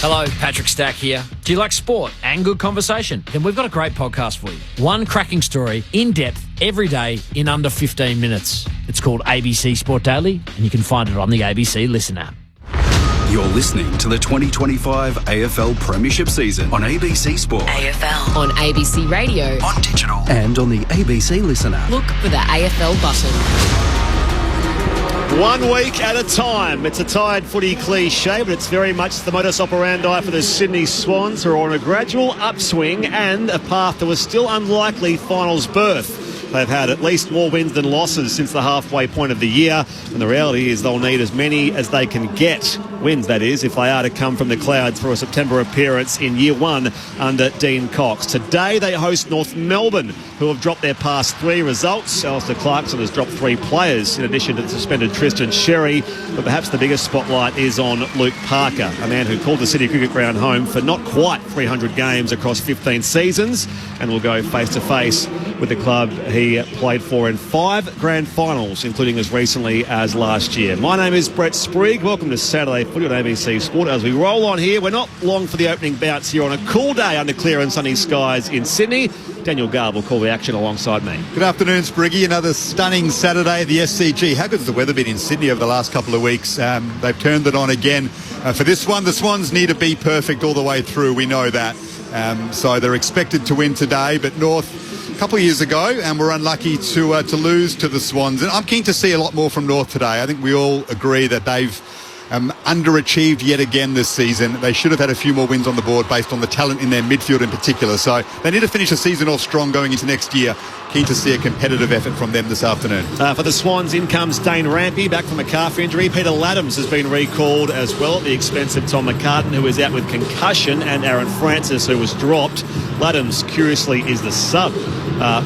Hello, Patrick Stack here. Do you like sport and good conversation? Then we've got a great podcast for you. One cracking story, in depth, every day, in under 15 minutes. It's called ABC Sport Daily, and you can find it on the ABC Listen app. You're listening to the 2025 AFL Premiership season on ABC Sport. AFL. On ABC Radio. On digital. And on the ABC Listen app. Look for the AFL button. 1 week at a time. It's a tired footy cliche, but it's very much the modus operandi for the Sydney Swans, who are on a gradual upswing and a path to a still unlikely finals berth. They've had at least more wins than losses since the halfway point of the year, and the reality is they'll need as many as they can get. Wins, that is, if they are to come from the clouds for a September appearance in year one under Dean Cox. Today they host North Melbourne, who have dropped their past 3 results. Alistair Clarkson has dropped 3 players, in addition to the suspended Tristan Sherry. But perhaps the biggest spotlight is on Luke Parker, a man who called the City Cricket Ground home for not quite 300 games across 15 seasons, and will go face-to-face with the club he played for in 5 grand finals, including as recently as last year. My name is Brett Sprigg. Welcome to Saturday Footy on ABC Sport. As we roll on here, we're not long for the opening bounce here on a cool day under clear and sunny skies in Sydney. Daniel Garb will call the action alongside me. Good afternoon, Spriggy. Another stunning Saturday at the SCG. How good has the weather been in Sydney over the last couple of weeks? They've turned it on again. For this one, the Swans need to be perfect all the way through. We know that. So they're expected to win today, but North a couple of years ago and were unlucky to lose to the Swans. And I'm keen to see a lot more from North today. I think we all agree that they've underachieved yet again this season. They should have had a few more wins on the board based on the talent in their midfield in particular. So they need to finish the season off strong going into next year. Keen to see a competitive effort from them this afternoon. For the Swans, in comes Dane Rampy, back from a calf injury. Peter Laddams has been recalled as well at the expense of Tom McCartan, who is out with concussion, and Aaron Francis, who was dropped. Laddams, curiously, is the sub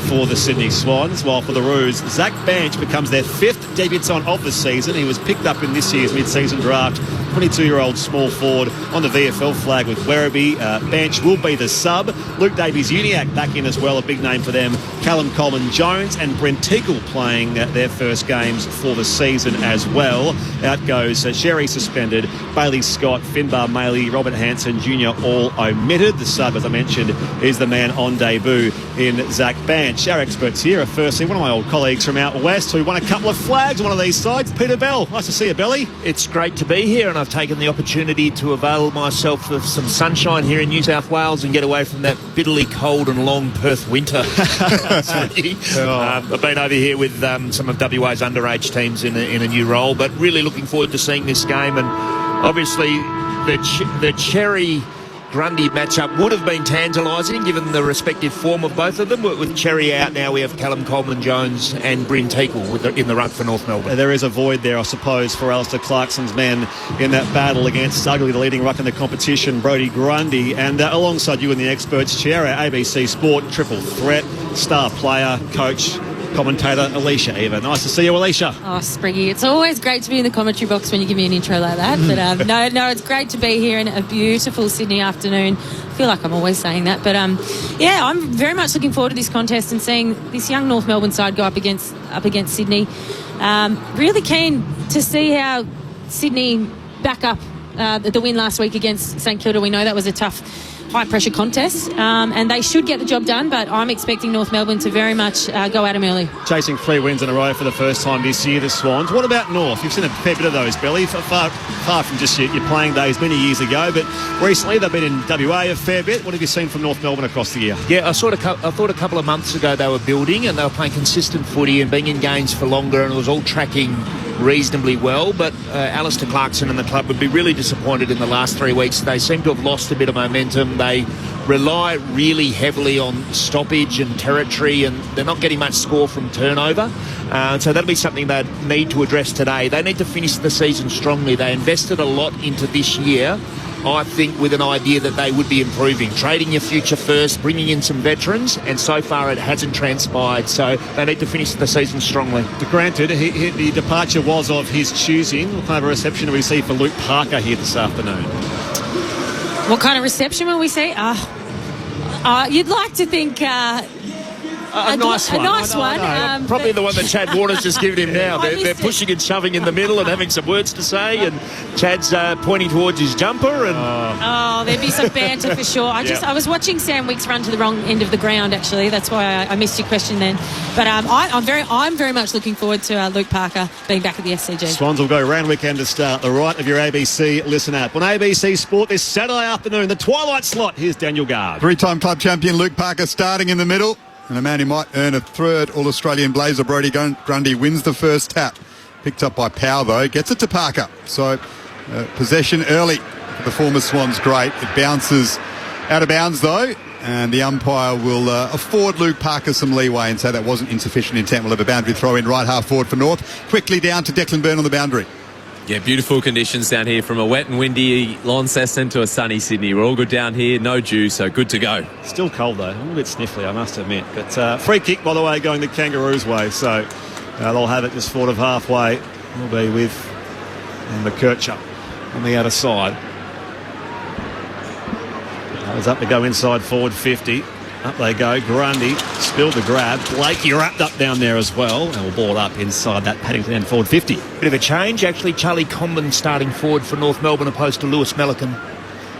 for the Sydney Swans, while for the Roos, Zach Banch becomes their 5th debutant of the season. He was picked up in this year's mid-season draft. 22-year-old small forward on the VFL flag with Werribee. Banch will be the sub. Luke Davies-Uniacke back in as well, a big name for them. Callum Coleman-Jones and Brent Teagle playing their first games for the season as well. Out goes Sherry suspended, Bailey Scott, Finbar Maley, Robert Hansen Jr. all omitted. The sub, as I mentioned, is the man on debut in Zach Banch. Our experts here are firstly one of my old colleagues from out west who won a couple of flags on one of these sides, Peter Bell. Nice to see you, Belly. It's great to be here, and I've taken the opportunity to avail myself of some sunshine here in New South Wales and get away from that bitterly cold and long Perth winter. I've been over here with some of WA's underage teams in a new role, but really looking forward to seeing this game. And obviously the Cherry Grundy matchup would have been tantalising given the respective form of both of them. With Cherry out now, we have Callum Coleman-Jones and Bryn Teagle in the ruck for North Melbourne. There is a void there, I suppose, for Alistair Clarkson's men in that battle against arguably the leading ruck in the competition, Brodie Grundy. And alongside you and the experts chair, our ABC Sport triple threat, star player, coach, commentator Alicia Eva. Nice to see you, Alicia. Oh, Spriggy, it's always great to be in the commentary box when you give me an intro like that. But no, it's great to be here in a beautiful Sydney afternoon. I feel like I'm always saying that. But yeah, I'm very much looking forward to this contest and seeing this young North Melbourne side go up against Sydney. Really keen to see how Sydney back up the win last week against St Kilda. We know that was a tough, high-pressure contest, and they should get the job done, but I'm expecting North Melbourne to very much go at them early. Chasing 3 wins in a row for the first time this year, the Swans. What about North? You've seen a fair bit of those, Billy, far from just your playing days many years ago, but recently they've been in WA a fair bit. What have you seen from North Melbourne across the year? Yeah, I thought a couple of months ago they were building and they were playing consistent footy and being in games for longer, and it was all tracking reasonably well, but Alistair Clarkson and the club would be really disappointed in the last 3 weeks. They seem to have lost a bit of momentum. They rely really heavily on stoppage and territory, and they're not getting much score from turnover. So that'll be something they need to address today. They need to finish the season strongly. They invested a lot into this year, I think, with an idea that they would be improving, trading your future first, bringing in some veterans, and so far it hasn't transpired. So they need to finish the season strongly. Granted, the departure was of his choosing. What kind of a reception do we see for Luke Parker here this afternoon? What kind of reception will we see? You'd like to think A nice one. A nice one. Probably the one that Chad Warner's just given him now. They're pushing and shoving in the middle and having some words to say, and Chad's pointing towards his jumper. And there'd be some banter for sure. I was watching Sam Weeks run to the wrong end of the ground, actually. That's why I missed your question then. But I'm very much looking forward to Luke Parker being back at the SCG. Swans will go round weekend to start the right of your ABC Listen app. On ABC Sport this Saturday afternoon, the twilight slot. Here's Daniel Gard. Three-time club champion Luke Parker starting in the middle. And a man who might earn a third All-Australian blazer, Brodie Grundy, wins the first tap. Picked up by Powell, though. Gets it to Parker. So possession early for the former Swans. Great. It bounces out of bounds, though. And the umpire will afford Luke Parker some leeway and say that wasn't insufficient intent. We'll have a boundary throw in right half forward for North. Quickly down to Declan Byrne on the boundary. Yeah, beautiful conditions down here, from a wet and windy Launceston to a sunny Sydney. We're all good down here, no dew, so good to go. Still cold though, a little bit sniffly, I must admit. But free kick, by the way, going the Kangaroos' way, so they'll have it just forward of halfway. We'll be with McKercher on the outer side. That was up to go inside forward 50. Up they go. Grundy spilled the grab. Blakey wrapped up down there as well. And will ball up inside that Paddington end forward 50. bit of a change, actually. Charlie Comben starting forward for North Melbourne opposed to Lewis Melican.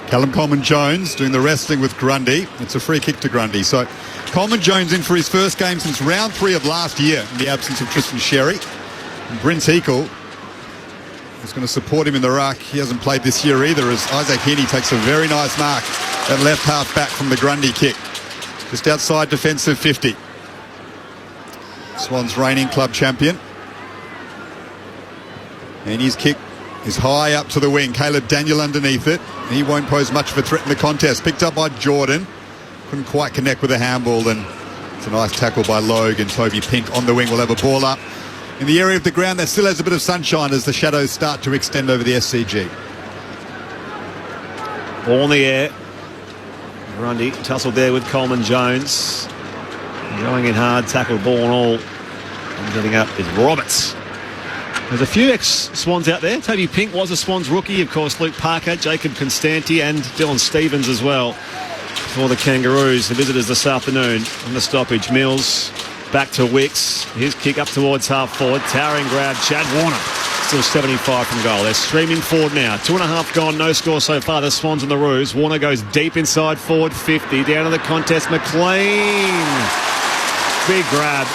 Callum Coleman-Jones doing the wrestling with Grundy. It's a free kick to Grundy. So Coleman-Jones in for his first game since round 3 of last year in the absence of Tristan Sherry. And Brynce Eagle is going to support him in the ruck. He hasn't played this year either, as Isaac Heaney takes a very nice mark at left half back from the Grundy kick. Just outside defensive 50. Swans reigning club champion. And his kick is high up to the wing. Caleb Daniel underneath it. He won't pose much of a threat in the contest. Picked up by Jordan. Couldn't quite connect with the handball. And it's a nice tackle by Logue, and Toby Pink on the wing will have a ball up in the area of the ground that still has a bit of sunshine as the shadows start to extend over the SCG. Ball in the air. Grundy tussled there with Coleman-Jones. Going in hard, tackled ball and all. And getting up is Roberts. There's a few ex-Swans out there. Toby Pink was a Swans rookie. Of course, Luke Parker, Jacob Constanti and Dylan Stevens as well for the Kangaroos. The visitors this afternoon on the stoppage. Mills back to Wicks. His kick up towards half forward. Towering grab, Chad Warner. Still 75 from goal. They're streaming forward now. 2.5 gone, no score so far. The Swans and the Roos. Warner goes deep inside forward 50. Down to the contest, McLean. Big grab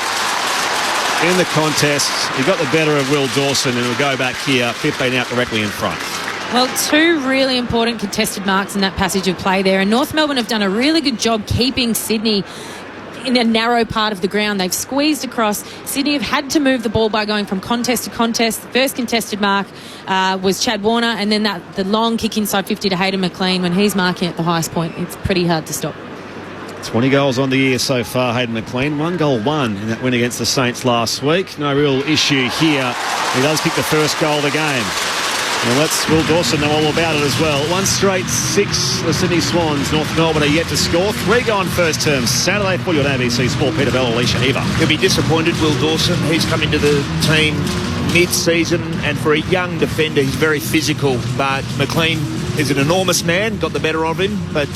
in the contest. He got the better of Will Dawson, and will go back here. 15 out directly in front. Well, 2 really important contested marks in that passage of play there. And North Melbourne have done a really good job keeping Sydney in a narrow part of the ground. They've squeezed across. Sydney have had to move the ball by going from contest to contest. The first contested mark was Chad Warner, and then the long kick inside 50 to Hayden McLean when he's marking at the highest point. It's pretty hard to stop. 20 goals on the year so far, Hayden McLean. 1 goal, 1 in that win against the Saints last week. No real issue here. He does kick the first goal of the game. And let's Will Dawson know all about it as well. 1 straight 6, the Sydney Swans. North Melbourne are yet to score. 3 gone first term. Saturday for you on ABC Sport. Peter Bell, Alicia Eva. He'll be disappointed, Will Dawson. He's come into the team mid-season, and for a young defender, he's very physical. But McLean is an enormous man, got the better of him. But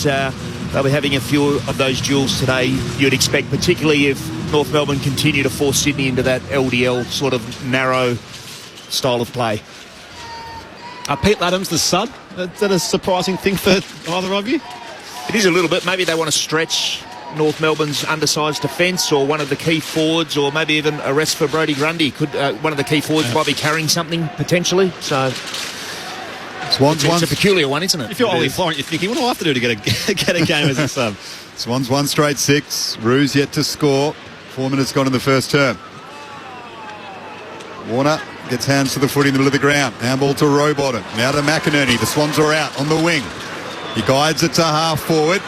they'll be having a few of those duels today, you'd expect, particularly if North Melbourne continue to force Sydney into that LDL sort of narrow style of play. Pete Laddams, the sub. Is that a surprising thing for either of you? It is a little bit. Maybe they want to stretch North Melbourne's undersized defence, or one of the key forwards, or maybe even a rest for Brodie Grundy. Could one of the key forwards might be carrying something potentially. So Swans it's a peculiar one, isn't it? If you're Ollie Florent, you're thinking, what do I have to do to get a game as a sub? Swans 1 straight 6. Roos yet to score. 4 minutes gone in the first term. Warner gets hands to the footy in the middle of the ground. Handball to Rowbottom. Now to McInerney. The Swans are out on the wing. He guides it to half forward.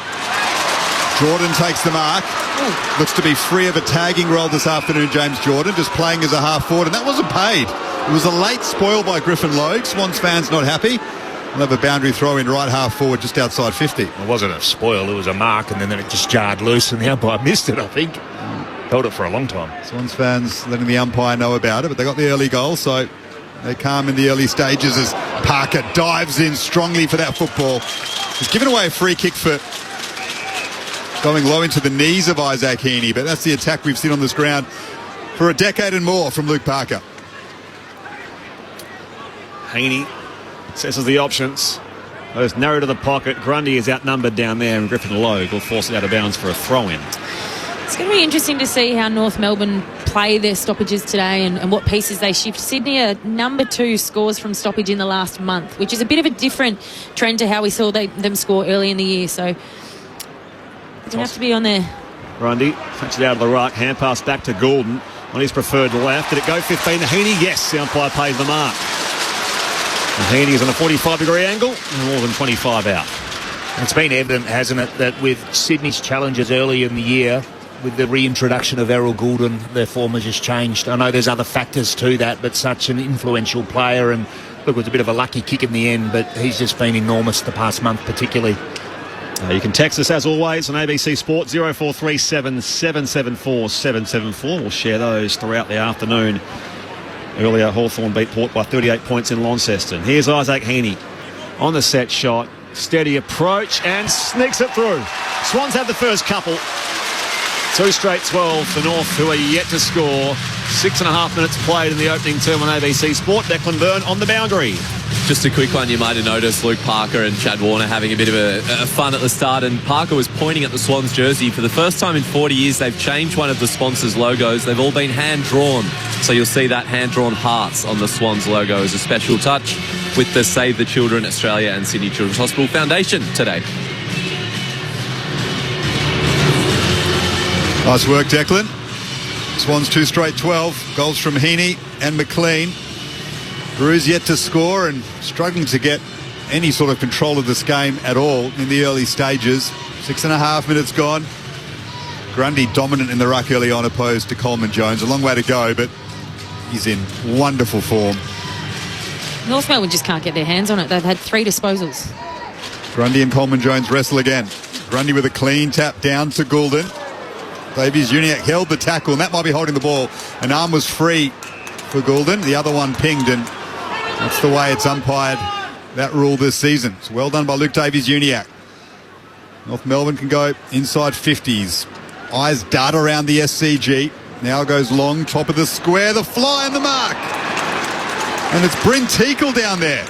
Jordan takes the mark. Looks to be free of a tagging role this afternoon, James Jordan, just playing as a half forward, and that wasn't paid. It was a late spoil by Griffin Logue. Swans fans not happy. We'll have a boundary throw in right half forward just outside 50. It wasn't a spoil, it was a mark, and then it just jarred loose, and the umpire missed it, I think. Held it for a long time. Swans fans letting the umpire know about it, but they got the early goal, so they're calm in the early stages as Parker dives in strongly for that football. He's given away a free kick for going low into the knees of Isaac Heaney, but that's the attack we've seen on this ground for a decade and more from Luke Parker. Heaney assesses the options. Goes narrow to the pocket. Grundy is outnumbered down there, and Griffin Logue will force it out of bounds for a throw-in. It's going to be interesting to see how North Melbourne play their stoppages today and what pieces they shift. Sydney are number 2 scores from stoppage in the last month, which is a bit of a different trend to how we saw them score early in the year. So they're going to have to be on there. Grundy touch it out of the ruck. Hand pass back to Goulden on his preferred left. Did it go 15 to Heaney? Yes, the umpire pays the mark. And Heaney is on a 45-degree angle and more than 25 out. It's been evident, hasn't it, that with Sydney's challenges early in the year, with the reintroduction of Errol Goulden, their form has just changed. I know there's other factors to that, but such an influential player, and look, it was a bit of a lucky kick in the end, but he's just been enormous the past month particularly. You can text us as always on ABC Sport 0437 774 774. We'll share those throughout the afternoon. Earlier, Hawthorn beat Port by 38 points in Launceston. Here's Isaac Heaney on the set shot. Steady approach and sneaks it through. Swans have the first couple. 2 straight 12 for North, who are yet to score. 6.5 minutes played in the opening term on ABC Sport. Declan Byrne on the boundary. Just a quick one, you might have noticed Luke Parker and Chad Warner having a bit of a fun at the start, and Parker was pointing at the Swans jersey. For the first time in 40 years, they've changed one of the sponsors' logos. They've all been hand-drawn, so you'll see that hand-drawn hearts on the Swans logo as a special touch with the Save the Children Australia and Sydney Children's Hospital Foundation today. Nice work, Declan. Swans 2 straight 12. Goals from Heaney and McLean. Brews yet to score and struggling to get any sort of control of this game at all in the early stages. 6.5 minutes gone. Grundy dominant in the ruck early on, opposed to Coleman Jones. A long way to go, but he's in wonderful form. North Melbourne just can't get their hands on it. They've had 3 disposals. Grundy and Coleman Jones wrestle again. Grundy with a clean tap down to Goulden. Davies Uniacke held the tackle, and that might be holding the ball. An arm was free for Goulden. The other one pinged, and that's the way it's umpired, that rule this season. It's well done by Luke Davies Uniacke. North Melbourne can go inside 50s. Eyes dart around the SCG. Now goes long, top of the square, the fly and the mark. And it's Bryn Teakle down there.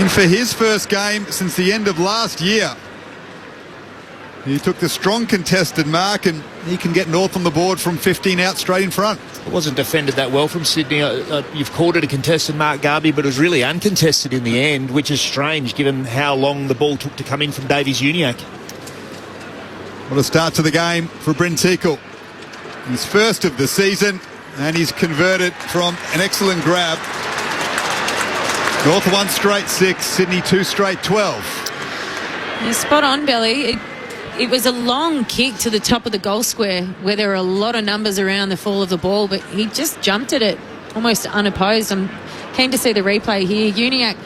In for his first game since the end of last year. He took the strong contested mark, and he can get North on the board from 15 out straight in front. It wasn't defended that well from Sydney. You've called it a contested mark, Garby, but it was really uncontested in the end, which is strange given how long the ball took to come in from Davies Uniacke. What a start to the game for Bryn Teakle. His first of the season, and he's converted from an excellent grab. North 1 straight 6, Sydney 2 straight 12. You're spot on, Belly. It was a long kick to the top of the goal square where there were a lot of numbers around the fall of the ball, but he just jumped at it almost unopposed. I'm keen to see the replay here. Uniacke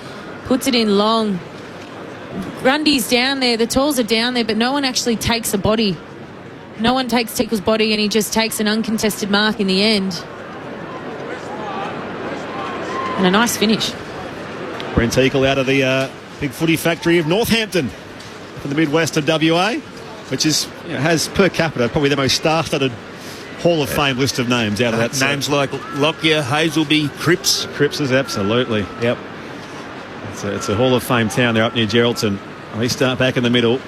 puts it in long. Grundy's down there, the tools are down there, but no one actually takes a body. No one takes Teakle's body, and he just takes an uncontested mark in the end. And a nice finish. Bryn Teakle out of the big footy factory of Northampton from the Midwest of WA, which is has per capita probably the most star-studded Hall of Fame list of names out of that. Names like Lockyer, Hazelby, Cripps. Cripps, absolutely. Yep. It's a Hall of Fame town there up near Geraldton. We start back in the middle.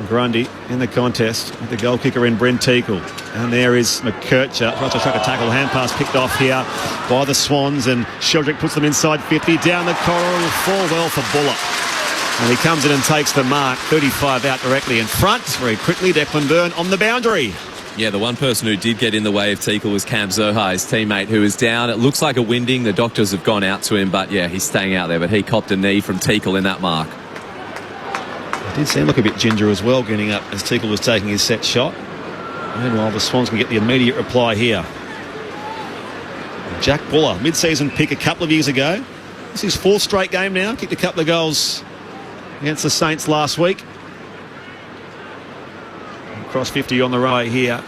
Grundy in the contest with the goal kicker in Bryn Teakle. And there is McKercher. Tries to try to tackle. Hand pass picked off here by the Swans, and Sheldrick puts them inside 50. Down the corridor will fall well for Buller. And he comes in and takes the mark. 35 out directly in front. Very quickly, Declan Byrne on the boundary. Yeah, the one person who did get in the way of Teakle was Cam Zerha, his teammate, who is down. It looks like a winding. The doctors have gone out to him, but yeah, he's staying out there. But he copped a knee from Teakle in that mark. It did seem look a bit ginger as well, getting up as Teakle was taking his set shot. Meanwhile, the Swans can get the immediate reply here. Jack Buller, mid-season pick a couple of years ago. This is his 4th straight game now. Kicked a couple of goals against the Saints last week. Cross 50 on the right here.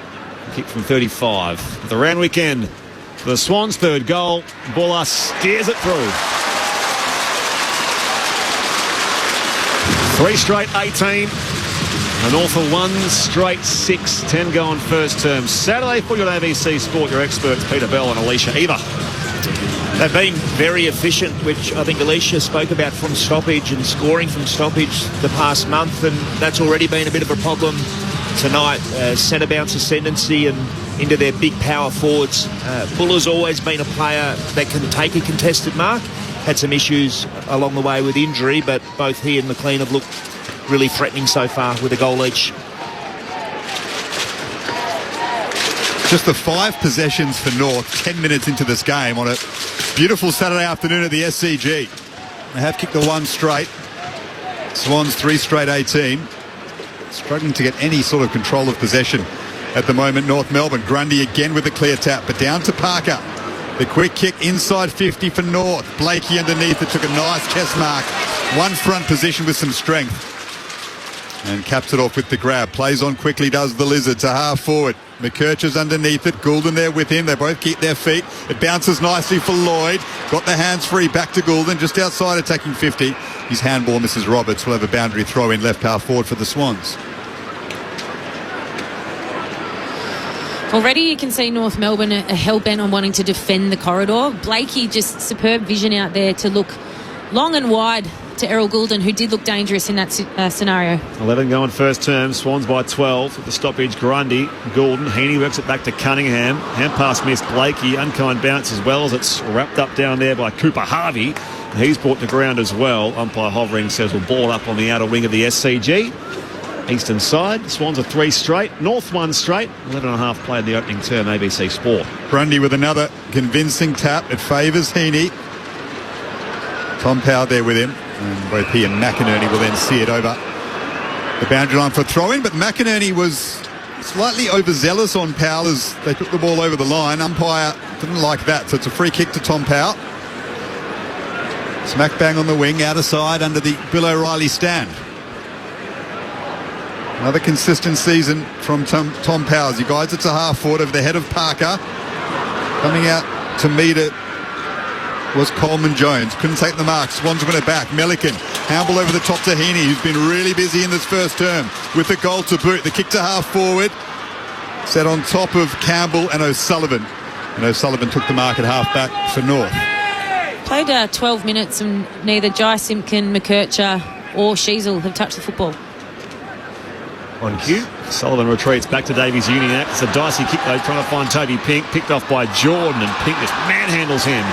Kick from 35. The round weekend for the Swans' 3rd goal. Buller steers it through. 3 straight 18. The North are 1 straight 6, 10 going first term. Saturday footy on ABC Sport. Your experts Peter Bell and Alicia Eva. They've been very efficient, which I think Alicia spoke about from stoppage and scoring from stoppage the past month, and that's already been a bit of a problem tonight. Centre bounce ascendancy and into their big power forwards. Buller's always been a player that can take a contested mark. Had some issues along the way with injury, but both he and McLean have looked really threatening so far with a goal each. Just the 5 possessions for North, 10 minutes into this game on a beautiful Saturday afternoon at the SCG. They have kicked the 1 straight. Swans 3 straight 18. Struggling to get any sort of control of possession at the moment. North Melbourne. Grundy again with the clear tap, but down to Parker. The quick kick inside 50 for North. Blakey underneath it, took a nice chest mark. One front position with some strength. And caps it off with the grab. Plays on quickly, does the Lizard to half forward. McKercher's underneath it. Goulden there with him. They both keep their feet. It bounces nicely for Lloyd. Got the hands free back to Goulden. Just outside attacking 50. His handball misses Roberts. Will have a boundary throw in left half forward for the Swans. Already you can see North Melbourne are hell-bent on wanting to defend the corridor. Blakey just superb vision out there to look long and wide to Errol Goulden, who did look dangerous in that scenario. 11 going first term. Swans by 12 with the stoppage. Grundy, Goulden. Heaney works it back to Cunningham. Hand pass missed. Blakey. Unkind bounce as well as it's wrapped up down there by Cooper Harvey. He's brought to ground as well. Umpire Hovering says we'll ball up on the outer wing of the SCG. Eastern side. Swans are 3 straight. North 1 straight. 11.5 played the opening term. ABC Sport. Grundy with another convincing tap. It favours Heaney. Tom Powell there with him. And both he and McInerney will then see it over the boundary line for a throw-in. But McInerney was slightly overzealous on Powell as they took the ball over the line. Umpire didn't like that. So it's a free kick to Tom Powell. Smack bang on the wing, out of side under the Bill O'Reilly stand. Another consistent season from Tom Powers. He guides it to half forward over the head of Parker. Coming out to meet it was Coleman Jones. Couldn't take the mark. Swans win it back. Melican. Handball over the top to Heaney, who's been really busy in this first term with the goal to boot. The kick to half forward. Set on top of Campbell and O'Sullivan. And O'Sullivan took the mark at half back for North. Played 12 minutes and neither Jai Simpkin, McKercher or Sheasel have touched the football. On cue, Sullivan retreats back to Davies Uniacke. It's a dicey kick though, trying to find Toby Pink. Picked off by Jordan, and Pink just manhandles him.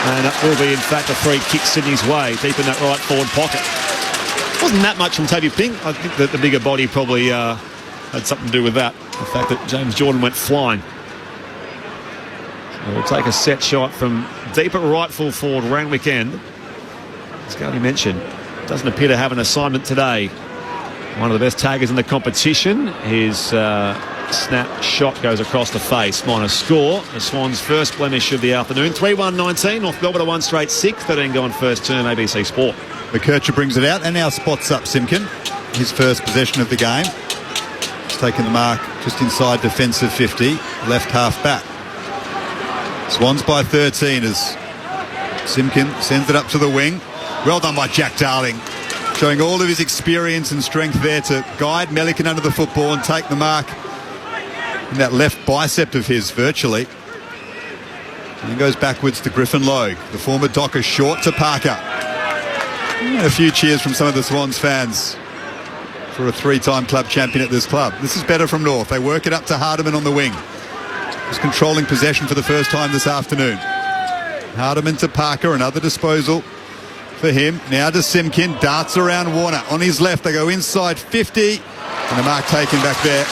And it will be, in fact, a free kick Sydney's way, deep in that right forward pocket. Wasn't that much from Toby Pink. I think that the bigger body probably had something to do with that. The fact that James Jordan went flying. So we'll take a set shot from deep at right full forward, Randwick end. As Gary mentioned, doesn't appear to have an assignment today. One of the best taggers in the competition. His snap shot goes across the face. Minus score. The Swans' first blemish of the afternoon. 3-1-19. North Melbourne 1 straight 6. 13 going first term. ABC Sport. McKercher brings it out and now spots up Simpkin. His first possession of the game. He's taken the mark just inside defensive 50. Left half back. Swans by 13 as Simpkin sends it up to the wing. Well done by Jack Darling. Showing all of his experience and strength there to guide Melican under the football and take the mark in that left bicep of his virtually. And goes backwards to Griffin Logue. The former Docker short to Parker. And a few cheers from some of the Swans fans for a 3-time club champion at this club. This is better from North. They work it up to Hardiman on the wing. Just controlling possession for the first time this afternoon. Hardiman to Parker, another disposal for him. Now to Simpkin, darts around Warner. On his left, they go inside 50. And the mark taken back there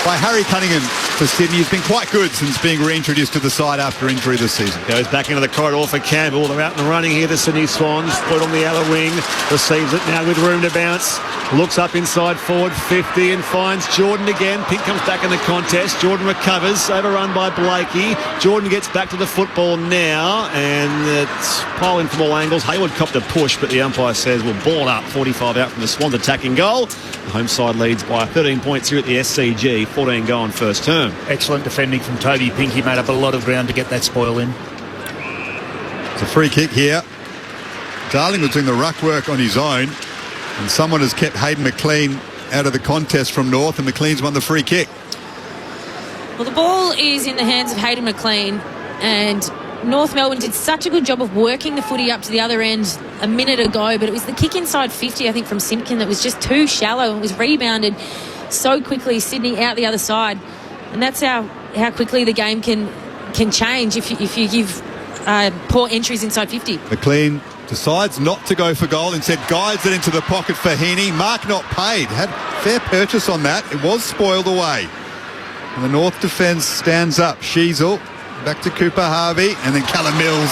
by Harry Cunningham for Sydney. He's been quite good since being reintroduced to the side after injury this season. Goes back into the corridor for Campbell. They're out and running here, the Sydney Swans. Put on the outer wing. Receives it now with room to bounce. Looks up inside forward 50 and finds Jordan again. Pink comes back in the contest. Jordan recovers. Overrun by Blakey. Jordan gets back to the football now. And it's piling from all angles. Hayward copped a push, but the umpire says we'll ball up. 45 out from the Swans attacking goal. The home side leads by 13 points here at the SCG. 14 going first term. Excellent defending from Toby Pink. He made up a lot of ground to get that spoil in. It's a free kick here. Darling was doing the ruck work on his own, and someone has kept Hayden McLean out of the contest from North, and McLean's won the free kick. Well, the ball is in the hands of Hayden McLean, and North Melbourne did such a good job of working the footy up to the other end a minute ago, but it was the kick inside 50, I think, from Simpkin that was just too shallow and was rebounded so quickly. Sydney out the other side, and that's how quickly the game can change if you give poor entries inside 50. McLean decides not to go for goal, instead guides it into the pocket for Heaney. Mark not paid, had fair purchase on that. It was spoiled away. And the North defence stands up. Sheasel back to Cooper Harvey, and then Callum Mills,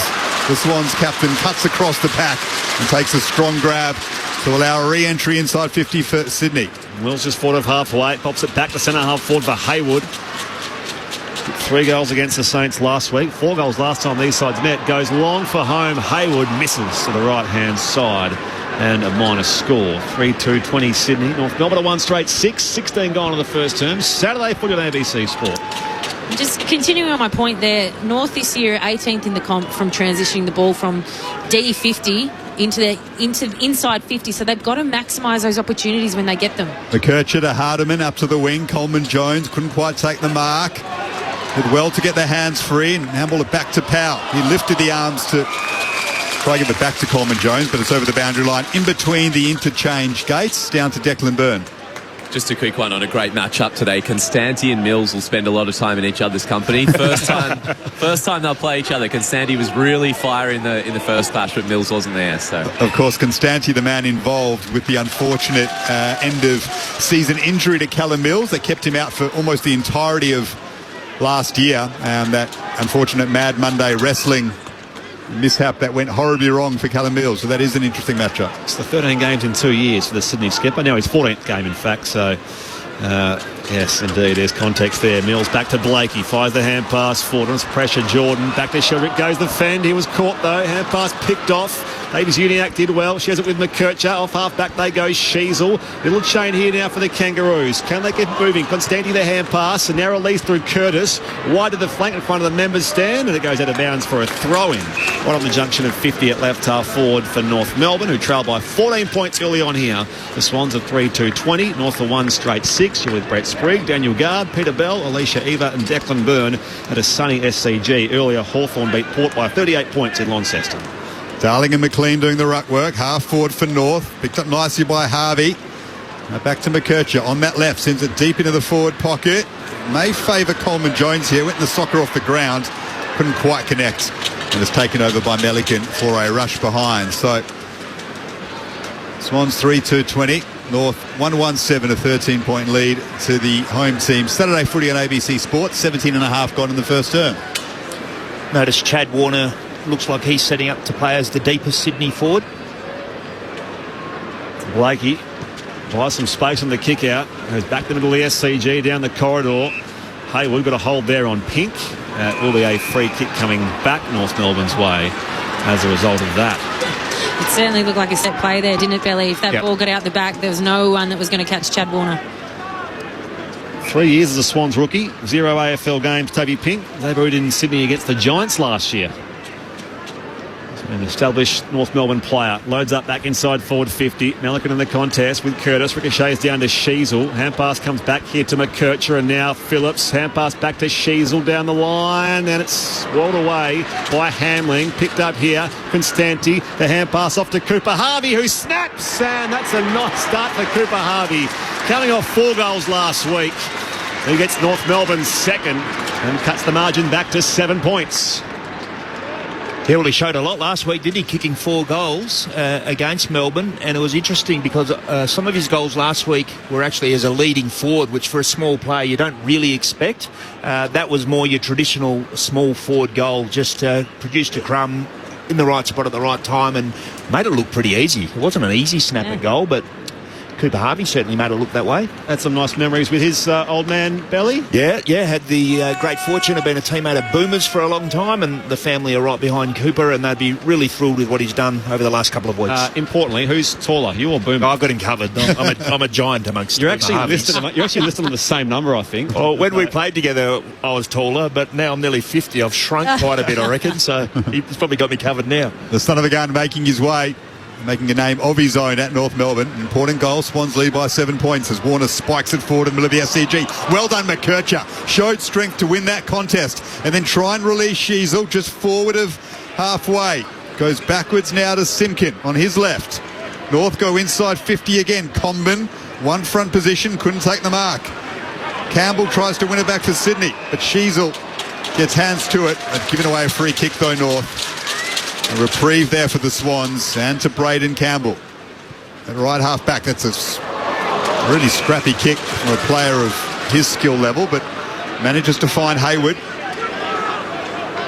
the Swans captain, cuts across the pack and takes a strong grab to allow a re-entry inside 50 for Sydney. Mills just forward of halfway, pops it back to centre half forward for Hayward. 3 goals against the Saints last week, 4 goals last time these sides met. Goes long for home. Hayward misses to the right-hand side, and a minus score. 3-2-20 Sydney. North Melbourne won straight 6, 16 gone in the first term. Saturday footy on ABC Sport. Just continuing on my point there, North this year 18th in the comp from transitioning the ball from D50 into inside 50, so they've got to maximise those opportunities when they get them. McKercher to Hardiman, up to the wing. Coleman Jones couldn't quite take the mark. Did well to get their hands free and handball it back to Powell. He lifted the arms to try to give it back to Coleman Jones, but it's over the boundary line in between the interchange gates down to Declan Byrne. Just a quick one on a great matchup today. Constanti and Mills will spend a lot of time in each other's company. First time they'll play each other. Constanti was really fire in the first clash, but Mills wasn't there. So of course, Constanti, the man involved with the unfortunate end of season injury to Callum Mills that kept him out for almost the entirety of last year. That unfortunate Mad Monday wrestling mishap that went horribly wrong for Callum Mills, so that is an interesting matchup. It's the 13 games in 2 years for the Sydney skipper. Now his 14th game, in fact, so yes, indeed, there's context there. Mills back to Blakey, fires the hand pass forward, it's pressure, Jordan, back to Sherick, goes the fend, he was caught though, hand pass picked off. Davies Uniac did well, she has it with McKercher, off half back they go, Sheasel. Little chain here now for the Kangaroos. Can they get moving? Constanti the hand pass, a narrow release through Curtis, wide to the flank in front of the members stand, and it goes out of bounds for a throw-in. Right on the junction of 50 at left half forward for North Melbourne, who trail by 14 points early on here. The Swans are 3-2-20, North are 1 straight 6. You're with Brett Sprigg, Daniel Gard, Peter Bell, Alicia Eva and Declan Byrne at a sunny SCG. Earlier, Hawthorn beat Port by 38 points in Launceston. Darling and McLean doing the ruck work. Half forward for North. Picked up nicely by Harvey. Now back to McKercher on that left. Sends it deep into the forward pocket. May favour Coleman Jones here. Went in the soccer off the ground. Couldn't quite connect. And is taken over by Melican for a rush behind. So Swans 3-2-20. North 1-1-7, a 13-point lead to the home team. Saturday footy on ABC Sport. 17.5 gone in the first term. Notice Chad Warner looks like he's setting up to play as the deepest Sydney forward. Blakey buys some space on the kick out, goes back to the middle of the SCG down the corridor. Hayward got a hold there on Pink. It will be a free kick coming back North Melbourne's way as a result of that. It certainly looked like a set play there, didn't it, Belly? If that ball got out the back, there was no one that was going to catch Chad Warner. 3 years as a Swans rookie, 0 AFL games, Toby Pink. Debuted in Sydney against the Giants last year. An established North Melbourne player. Loads up back inside forward 50. Melican in the contest with Curtis. Ricochets down to Sheasel. Hand pass comes back here to McKercher and now Phillips. Hand pass back to Sheasel down the line and it's swirled away by Hamling. Picked up here. Constanti. The hand pass off to Cooper Harvey who snaps, and that's a nice start for Cooper Harvey. Coming off 4 goals last week. He gets North Melbourne's second and cuts the margin back to 7 points. Yeah, well, he showed a lot last week, didn't he? Kicking 4 goals against Melbourne. And it was interesting because some of his goals last week were actually as a leading forward, which for a small player you don't really expect. That was more your traditional small forward goal, just produced a crumb in the right spot at the right time and made it look pretty easy. It wasn't an easy snapper goal, but Cooper Harvey certainly made it look that way. Had some nice memories with his old man, Belly. Yeah, had the great fortune of being a teammate of Boomers for a long time, and the family are right behind Cooper, and they'd be really thrilled with what he's done over the last couple of weeks. Importantly, who's taller, you or Boomer? I've got him covered. I'm a giant amongst You're actually listed on the same number, I think. Well, when we played together, I was taller, but now I'm nearly 50. I've shrunk quite a bit, I reckon, so he's probably got me covered now. The son of a gun making his way making a name of his own at North Melbourne. Important goal. Swans lead by 7 points as Warner spikes it forward in the middle of the SCG. Well done, McKercher. Showed strength to win that contest and then try and release Sheasel just forward of halfway. Goes backwards now to Simkin on his left. North go inside 50 again. Comben, one front position, couldn't take the mark. Campbell tries to win it back for Sydney, but Sheasel gets hands to it. They've given away a free kick though, North. A reprieve there for the Swans and to Braden Campbell. At right half back, that's a really scrappy kick from a player of his skill level, but manages to find Hayward.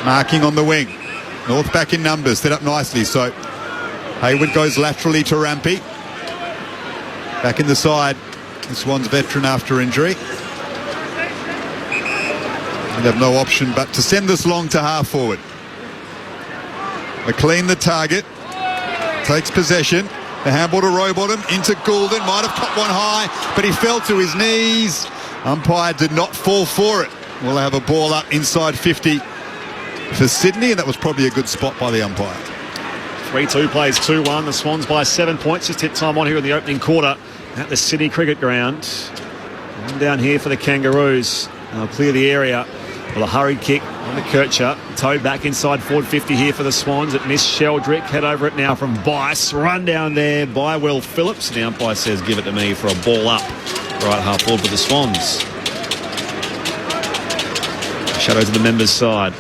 Marking on the wing. North back in numbers, set up nicely, so Hayward goes laterally to Rampy. Back in the side, the Swans veteran after injury. And have no option but to send this long to half forward. McLean the target, takes possession. The handball to Rowbottom, into Goulden, might have caught one high, but he fell to his knees. Umpire did not fall for it. We'll have a ball up inside 50 for Sydney, and that was probably a good spot by the umpire. 3-2 plays 2-1. The Swans by 7 points. Just hit time on here in the opening quarter at the Sydney Cricket Ground. One down here for the Kangaroos. They'll clear the area. Well, a hurried kick on the Kircher. Towed back inside forward 50 here for the Swans. It missed Sheldrick. Head over it now from Bice. Run down there by Will Phillips. The umpire says give it to me for a ball up. Right half forward for the Swans. Shadows of the members' side.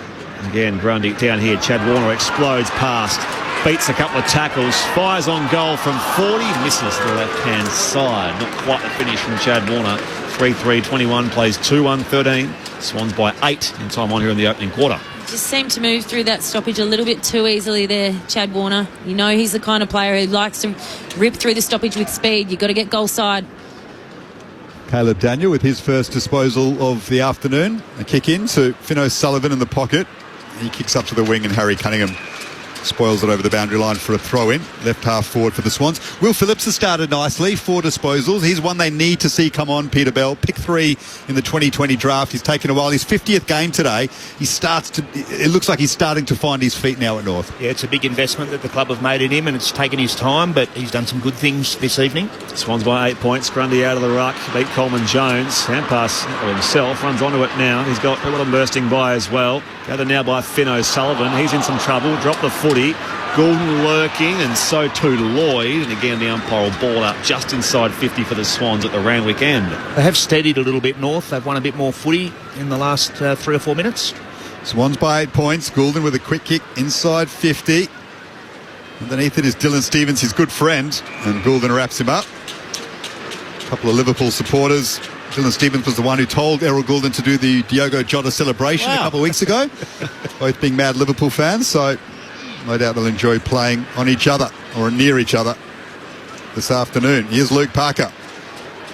Again, Grundy down here. Chad Warner explodes past. Beats a couple of tackles. Fires on goal from 40. Misses the left-hand side. Not quite the finish from Chad Warner. 3-3-21 plays 2-1-13. Swans by 8 in time on here in the opening quarter. Just seemed to move through that stoppage a little bit too easily there, Chad Warner. You know he's the kind of player who likes to rip through the stoppage with speed. You've got to get goal side. Caleb Daniel with his first disposal of the afternoon. A kick in to Finn O'Sullivan in the pocket. He kicks up to the wing and Harry Cunningham spoils it over the boundary line for a throw-in. Left half forward for the Swans. Will Phillips has started nicely. 4 disposals. He's one they need to see come on, Peter Bell. Pick 3 in the 2020 draft. He's taken a while. His 50th game today. It looks like he's starting to find his feet now at North. Yeah, it's a big investment that the club have made in him, and it's taken his time, but he's done some good things this evening. Swans by 8 points. Grundy out of the ruck. Beat Coleman Jones. Hand pass himself. Runs onto it now. He's got a little bursting by as well. Gathered now by Finn O'Sullivan. He's in some trouble. Dropped the footy. Goulden lurking, and so too Lloyd. And again, the umpire will ball up just inside 50 for the Swans at the Randwick end. They have steadied a little bit, North. They've won a bit more footy in the last 3 or 4 minutes. Swans by 8 points. Goulden with a quick kick inside 50. Underneath it is Dylan Stevens, his good friend, and Goulden wraps him up. A couple of Liverpool supporters. Dylan Stevens was the one who told Errol Goulden to do the Diogo Jota celebration a couple of weeks ago. Both being mad Liverpool fans, so no doubt they'll enjoy playing on each other or near each other this afternoon. Here's Luke Parker.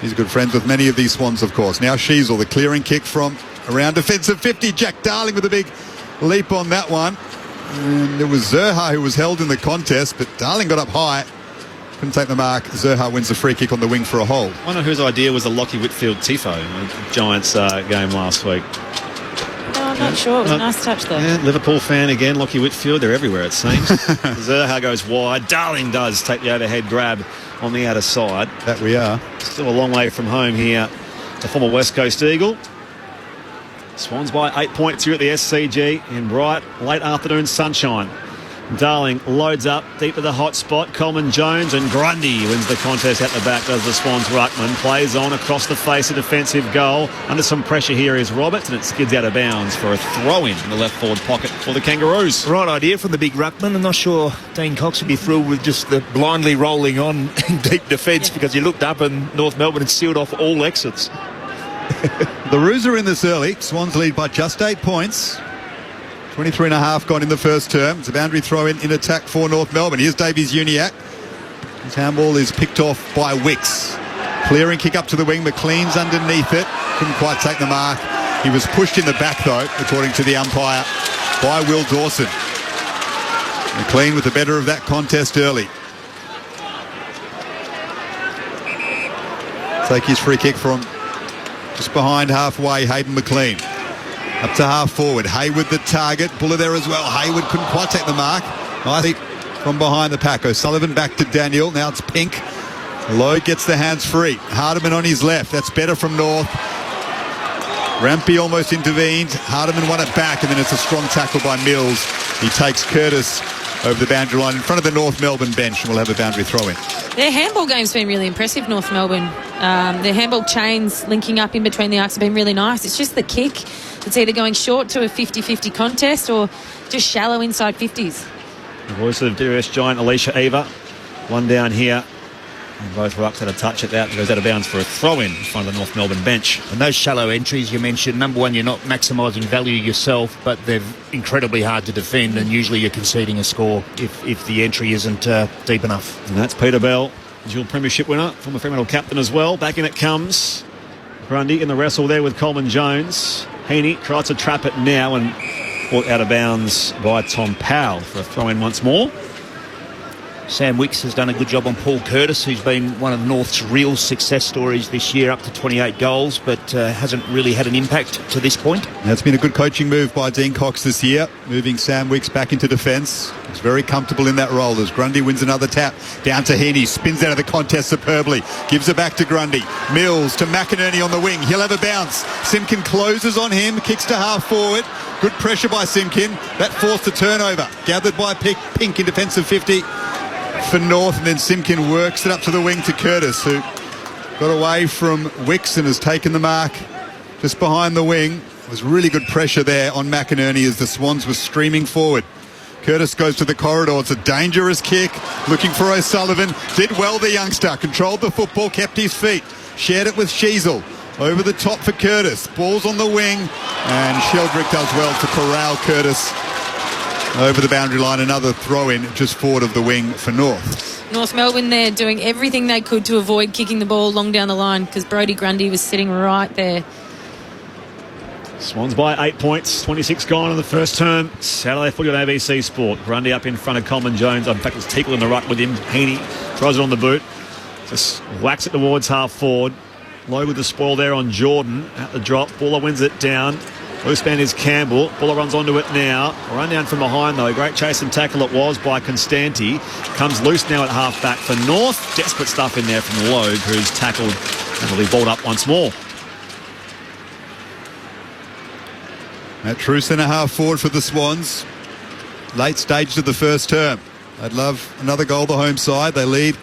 He's good friends with many of these Swans, of course. Now Sheasel, the clearing kick from around defensive 50. Jack Darling with a big leap on that one. And it was Zerha who was held in the contest, but Darling got up high. Couldn't take the mark. Zerha wins the free kick on the wing for a hold. I wonder whose idea was the Lockie Whitfield tifo in the Giants game last week. No, I'm not sure. It was a nice touch though. Yeah, Liverpool fan again, Lockie Whitfield. They're everywhere, it seems. Zerha goes wide. Darling does take the overhead grab on the outer side. That we are. Still a long way from home here. The former West Coast Eagle. Swans by 8 points here at the SCG in bright late afternoon sunshine. Darling loads up deep at the hot spot. Coleman Jones and Grundy wins the contest at the back, does the Swans ruckman. Plays on across the face, a defensive goal. Under some pressure here is Roberts, and it skids out of bounds for a throw-in the left forward pocket for the Kangaroos. Right idea from the big ruckman. I'm not sure Dean Cox would be thrilled with just the blindly rolling on in deep defence, because he looked up and North Melbourne had sealed off all exits. The Roos are in this early. Swans lead by just 8 points. 23.5 gone in the first term. It's a boundary throw in attack for North Melbourne. Here's Davies Uniacke. His handball is picked off by Wicks. Clearing kick up to the wing. McLean's underneath it. Couldn't quite take the mark. He was pushed in the back though, according to the umpire, by Will Dawson. McLean with the better of that contest early. Take his free kick from just behind halfway, Hayden McLean. Up to half forward. Hayward the target. Buller there as well. Hayward couldn't quite take the mark. I think from behind the pack. O'Sullivan back to Daniel. Now it's Pink. Lloyd gets the hands free. Hardiman on his left. That's better from North. Rampy almost intervened. Hardiman won it back, and then it's a strong tackle by Mills. He takes Curtis over the boundary line in front of the North Melbourne bench, and we'll have a boundary throw in. Their handball game's been really impressive, North Melbourne. Their handball chains linking up in between the arcs have been really nice. It's just the kick that's either going short to a 50-50 contest or just shallow inside 50s. The voice of DRS giant Alicia Eva. One down here. And both rucks had a touch at that. It goes out of bounds for a throw-in front of the North Melbourne bench. And those shallow entries you mentioned, number one, you're not maximising value yourself, but they're incredibly hard to defend, and usually you're conceding a score if the entry isn't deep enough. And that's Peter Bell, dual premiership winner, former Fremantle captain as well. Back in it comes. Grundy in the wrestle there with Coleman Jones. Heaney tries to trap it now and brought out of bounds by Tom Powell for a throw-in once more. Sam Wicks has done a good job on Paul Curtis, who's been one of North's real success stories this year, up to 28 goals, but hasn't really had an impact to this point. That's been a good coaching move by Dean Cox this year, moving Sam Wicks back into defence. He's very comfortable in that role as Grundy wins another tap. Down to Heaney, spins out of the contest superbly, gives it back to Grundy. Mills to McInerney on the wing, he'll have a bounce. Simpkin closes on him, kicks to half forward. Good pressure by Simpkin. That forced a turnover. Gathered by Pink in defensive 50 for North, and then Simpkin works it up to the wing to Curtis, who got away from Wicks and has taken the mark just behind the wing. It was really good pressure there on McInerney as the Swans were streaming forward. Curtis goes to the corridor. It's a dangerous kick. Looking for O'Sullivan. Did well, the youngster. Controlled the football, kept his feet. Shared it with Sheasel. Over the top for Curtis. Ball's on the wing. And Sheldrick does well to corral Curtis over the boundary line. Another throw-in just forward of the wing for North. North Melbourne, they're doing everything they could to avoid kicking the ball long down the line because Brodie Grundy was sitting right there. Swans by 8 points, 26 gone in the first term. Saturday footy on ABC Sport. Grundy up in front of Coleman Jones. In fact, it's Teakle in the ruck with him. Heaney tries it on the boot. Just whacks it towards half forward. Low with the spoil there on Jordan. At the drop, Buller wins it down. Loose man is Campbell. Buller runs onto it now. Run down from behind though. Great chase and tackle it was by Constanti. Comes loose now at half back for North. Desperate stuff in there from Logue, who's tackled and will be balled up once more. That true centre half forward for the Swans. Late stage of the first term. I'd love another goal the home side. They lead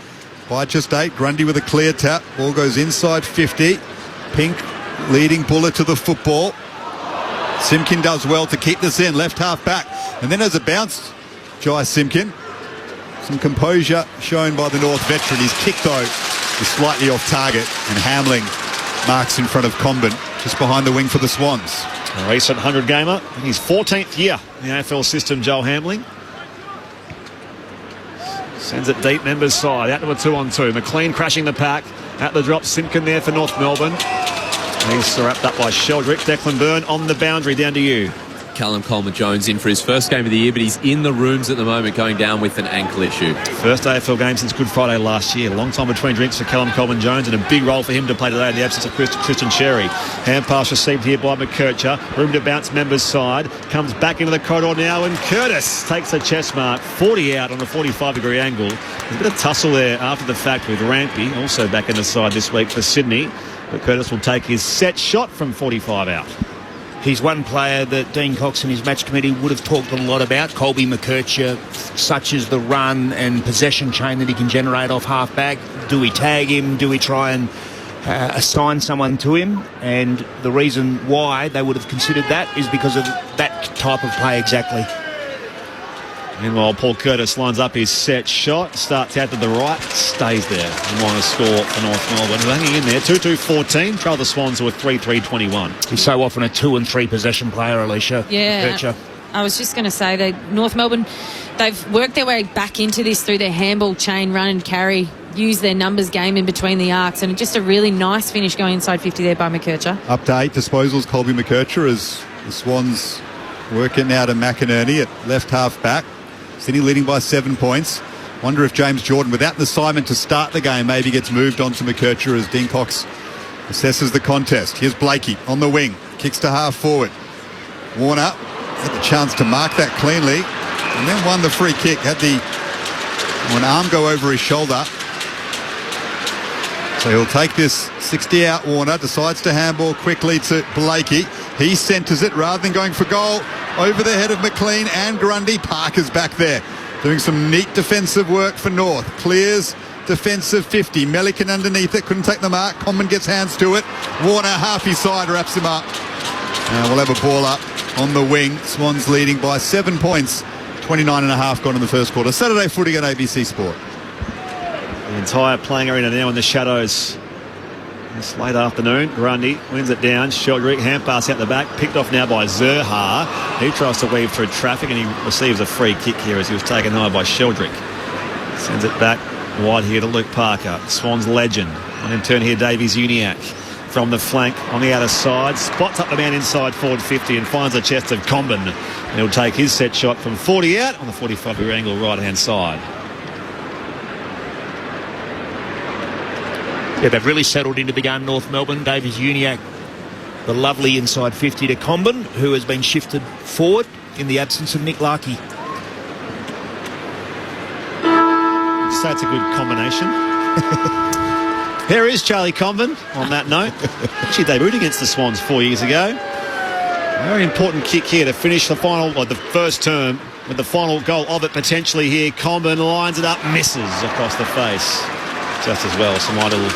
by just 8. Grundy with a clear tap. Ball goes inside 50. Pink leading Buller to the football. Simpkin does well to keep this in. Left half back. And then as a bounce, Jai Simpkin. Some composure shown by the North veteran. His kick though is slightly off target, and Hamling marks in front of Comben just behind the wing for the Swans. A recent 100-gamer in his 14th year in the AFL system, Joel Hamling. Sends it deep, members side, out to a 2-on-2. McLean crashing the pack. At the drop, Simpkin there for North Melbourne. He's wrapped up by Sheldrick. Declan Byrne on the boundary, down to you. Callum Coleman-Jones in for his first game of the year, but he's in the rooms at the moment going down with an ankle issue. First AFL game since Good Friday last year. Long time between drinks for Callum Coleman-Jones, and a big role for him to play today in the absence of Christian Cherry. Hand pass received here by McKercher. Room to bounce, members side. Comes back into the corridor now, and Curtis takes a chest mark. 40 out on a 45-degree angle. There's a bit of tussle there after the fact with Rampy, also back in the side this week for Sydney. But Curtis will take his set shot from 45 out. He's one player that Dean Cox and his match committee would have talked a lot about, Colby McKercher, such as the run and possession chain that he can generate off half-back. Do we tag him? Do we try and assign someone to him? And the reason why they would have considered that is because of that type of play exactly. Meanwhile, Paul Curtis lines up his set shot, starts out to the right, stays there. And minor score for North Melbourne. Hanging in there, 2-2-14. Trail the Swans to a 3-3-21. He's so often a 2 and 3 possession player, Alicia. Yeah, McKercher. I was just going to say that North Melbourne, they've worked their way back into this through their handball chain, run and carry, use their numbers game in between the arcs, and just a really nice finish going inside 50 there by McKercher. Up to 8 disposals, Colby McKercher, as the Swans working now to McInerney at left half back. Sydney leading by 7 points. Wonder if James Jordan, without an assignment to start the game, maybe gets moved on to McKercher as Dean Cox assesses the contest. Here's Blakey on the wing. Kicks to half forward. Warner had the chance to mark that cleanly and then won the free kick. Had the An arm go over his shoulder. So he'll take this 60 out. Warner decides to handball quickly to Blakey. He centres it rather than going for goal. Over the head of McLean and Grundy. Parker's back there doing some neat defensive work for North. Clears defensive 50. Melican underneath it. Couldn't take the mark. Common gets hands to it. Warner half his side wraps him up. We'll have a ball up on the wing. Swans leading by 7 points. 29.5 gone in the first quarter. Saturday footy on ABC Sport. The entire playing arena now in the shadows. This late afternoon, Grundy wins it down. Sheldrick, hand pass out the back, picked off now by Zerha. He tries to weave through traffic and he receives a free kick here as he was taken high by Sheldrick. Sends it back wide here to Luke Parker. Swans legend. On in turn here, Davies Uniacke from the flank on the outer side. Spots up the man inside forward 50 and finds the chest of Comben. And he'll take his set shot from 40 out on the 45-degree angle right-hand side. Yeah, they've really settled into the game, North Melbourne. Davies Uniacke, the lovely inside 50 to Comben, who has been shifted forward in the absence of Nick Larkey. So it's a good combination. There is Charlie Comben on that note. Actually debuted against the Swans 4 years ago. Very important kick here to finish the final, or the first term, with the final goal of it potentially here. Comben lines it up, misses across the face. Just as well, so my little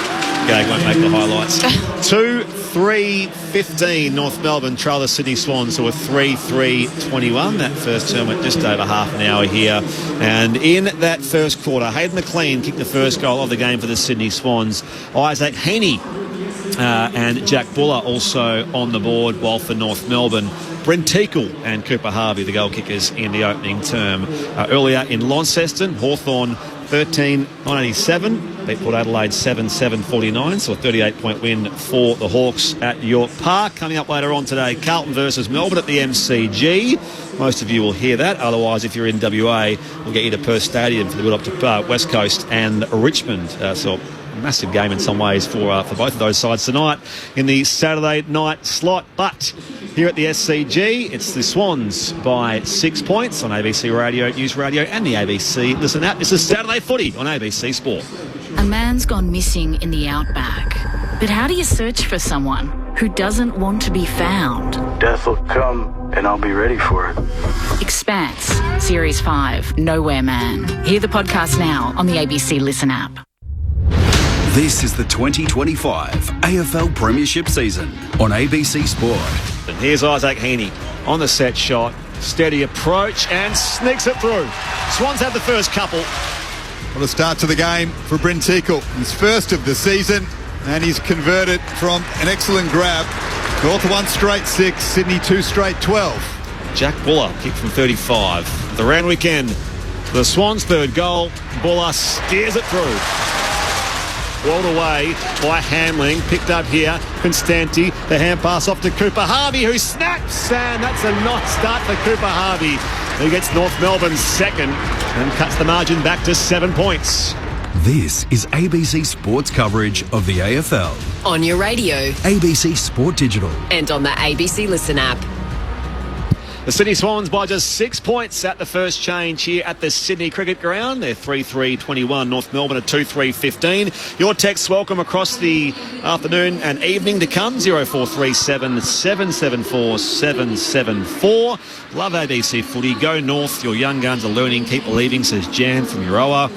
gag won't make the highlights. 2-3-15 North Melbourne trail the Sydney Swans to a 3-3-21. That first term went just over half an hour here. And in that first quarter, Hayden McLean kicked the first goal of the game for the Sydney Swans. Isaac Haney and Jack Buller also on the board, while for North Melbourne, Brent Teakle and Cooper Harvey, the goal kickers in the opening term. Earlier in Launceston, Hawthorn 13-987 beat Port Adelaide 7-7-49, so a 38-point win for the Hawks at York Park. Coming up later on today, Carlton versus Melbourne at the MCG. Most of you will hear that. Otherwise, if you're in WA, we'll get you to Perth Stadium for the build up to West Coast and Richmond. So a massive game in some ways for both of those sides tonight in the Saturday night slot. But here at the SCG, it's the Swans by 6 points on ABC Radio, News Radio and the ABC Listen app. This is Saturday Footy on ABC Sport. A man's gone missing in the outback. But how do you search for someone who doesn't want to be found? Death will come, and I'll be ready for it. Expanse, Series 5, Nowhere Man. Hear the podcast now on the ABC Listen app. This is the 2025 AFL Premiership season on ABC Sport. And here's Isaac Heaney on the set shot. Steady approach and sneaks it through. Swans have the first couple. What a start to the game for Brent Teakle. His first of the season, and he's converted from an excellent grab. North 1 straight 6, Sydney 2 straight 12. Jack Buller kicked from 35. The round weekend, the Swans' third goal. Buller steers it through. Rolled away by Hamling, picked up here, Constanti, the hand pass off to Cooper Harvey, who snaps, and that's a nice start for Cooper Harvey, who gets North Melbourne's second and cuts the margin back to 7 points. This is ABC Sports coverage of the AFL. On your radio ABC Sport Digital. and on the ABC Listen app. The Sydney Swans by just 6 points at the first change here at the Sydney Cricket Ground. They're 3-3-21. North Melbourne at 2-3-15. Your texts welcome across the afternoon and evening to come. 0437 774 774. Love ABC footy. Go North. Your young guns are learning. Keep believing, says Jan from Euroa.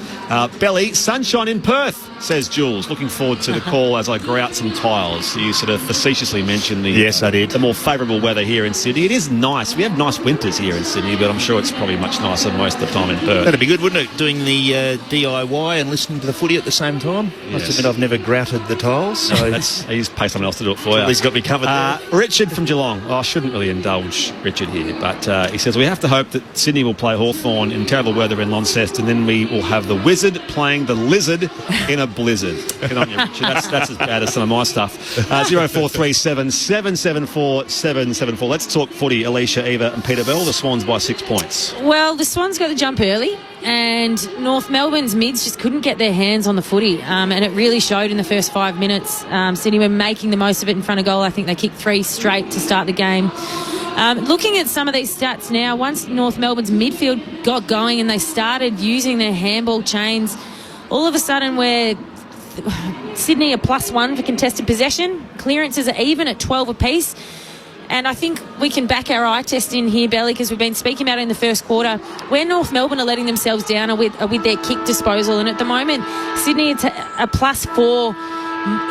Belly, sunshine in Perth, says Jules. Looking forward to the call as I grout some tiles. You sort of facetiously mentioned the more favourable weather here in Sydney. It is nice. We have nice winters here in Sydney, but I'm sure it's probably much nicer most of the time in Perth. That'd be good, wouldn't it? Doing the DIY and listening to the footy at the same time. Yes. Must admit I've never grouted the tiles. So I just pay someone else to do it for you. He's got me covered there. Richard from Geelong. I shouldn't really indulge Richard here, but he says we have to hope that Sydney will play Hawthorn in terrible weather in Launceston, and then we will have the Wizard playing the Lizard in a blizzard. Good on you, Richard. That's as bad as some of my stuff. 0437 774 774. Let's talk footy. Alicia, Eva and Peter Bell. The Swans by 6 points. Well, the Swans got the jump early, and North Melbourne's mids just couldn't get their hands on the footy, and it really showed in the first 5 minutes. Sydney were making the most of it in front of goal. I think they kicked 3 straight to start the game. Looking at some of these stats now, once North Melbourne's midfield got going and they started using their handball chains, all of a sudden Sydney are +1 for contested possession. Clearances are even at 12 apiece. And I think we can back our eye test in here, Belly, because we've been speaking about it in the first quarter, where North Melbourne are letting themselves down are with their kick disposal. And at the moment, Sydney are +4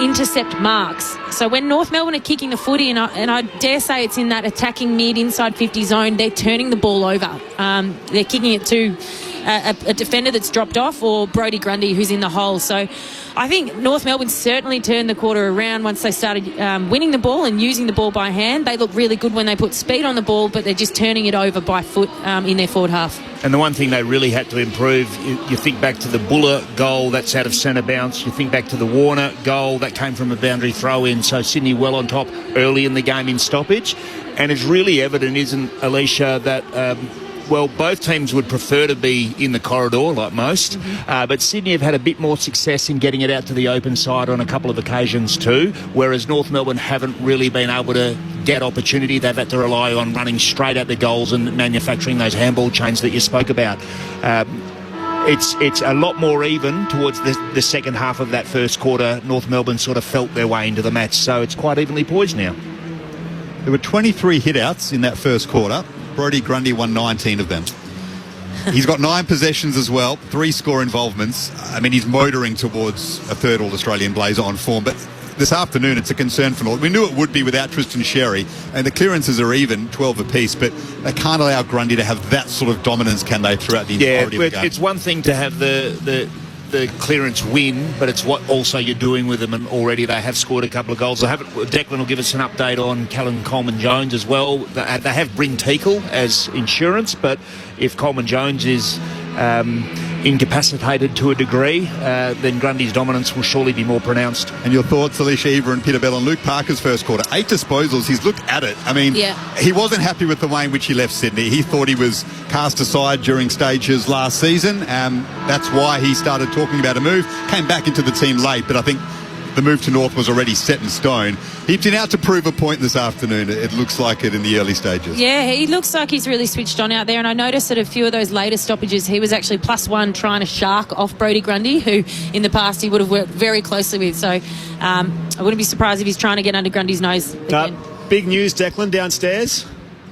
intercept marks. So when North Melbourne are kicking the footy, and I dare say it's in that attacking mid inside 50 zone, they're turning the ball over. They're kicking it to a defender that's dropped off, or Brodie Grundy who's in the hole. So I think North Melbourne certainly turned the quarter around once they started winning the ball and using the ball by hand. They look really good when they put speed on the ball, but they're just turning it over by foot in their forward half. And the one thing they really had to improve, you think back to the Buller goal, that's out of centre bounce. You think back to the Warner goal, that came from a boundary throw-in. So Sydney well on top early in the game in stoppage. And it's really evident, isn't Alicia, that both teams would prefer to be in the corridor like most, but Sydney have had a bit more success in getting it out to the open side on a couple of occasions too, whereas North Melbourne haven't really been able to get opportunity. They've had to rely on running straight at the goals and manufacturing those handball chains that you spoke about. It's a lot more even towards the second half of that first quarter. North Melbourne sort of felt their way into the match, so it's quite evenly poised now. There were 23 hit-outs in that first quarter. Brodie Grundy won 19 of them. He's got 9 possessions as well, 3 score involvements. I mean, he's motoring towards a third All-Australian Blazer on form, but this afternoon it's a concern for North. We knew it would be without Tristan Sherry, and the clearances are even, 12 apiece, but they can't allow Grundy to have that sort of dominance, can they, throughout the entirety of the game? It's one thing to have the clearance win, but it's what also you're doing with them, and already they have scored a couple of goals. Declan will give us an update on Callum Coleman-Jones as well. They have Bryn Teakle as insurance, but if Coleman-Jones is incapacitated to a degree, then Grundy's dominance will surely be more pronounced. And your thoughts, Alicia Eva and Peter Bell, on Luke Parker's first quarter? 8 disposals. He's looked at it. I mean, he wasn't happy with the way in which he left Sydney. He thought he was cast aside during stages last season. That's why he started talking about a move. Came back into the team late, but I think the move to North was already set in stone. He's been out to prove a point this afternoon. It looks like it in the early stages. Yeah, he looks like he's really switched on out there, and I noticed that a few of those later stoppages, he was actually +1 trying to shark off Brodie Grundy, who in the past he would have worked very closely with. So I wouldn't be surprised if he's trying to get under Grundy's nose again. Big news, Declan, downstairs.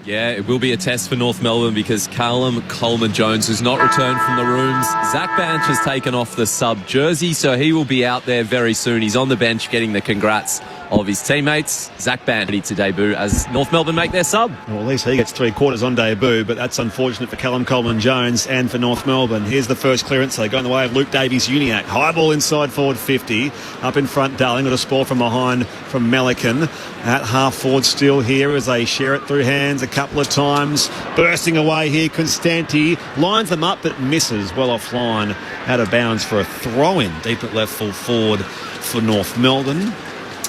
Yeah, it will be a test for North Melbourne because Callum Coleman-Jones has not returned from the rooms. Zach Banch has taken off the sub jersey, so he will be out there very soon. He's on the bench getting the congrats of his teammates. Zach Banch ready to debut as North Melbourne make their sub. Well, at least he gets 3 quarters on debut, but that's unfortunate for Callum Coleman-Jones and for North Melbourne. Here's the first clearance. They go in the way of Luke Davies-Uniacke. High ball inside forward 50. Up in front, Darling got a spoil from behind from Melican. At half forward still here as they share it through hands a couple of times. Bursting away here, Constanti lines them up but misses well offline, out of bounds for a throw-in deep at left full forward for North Melbourne.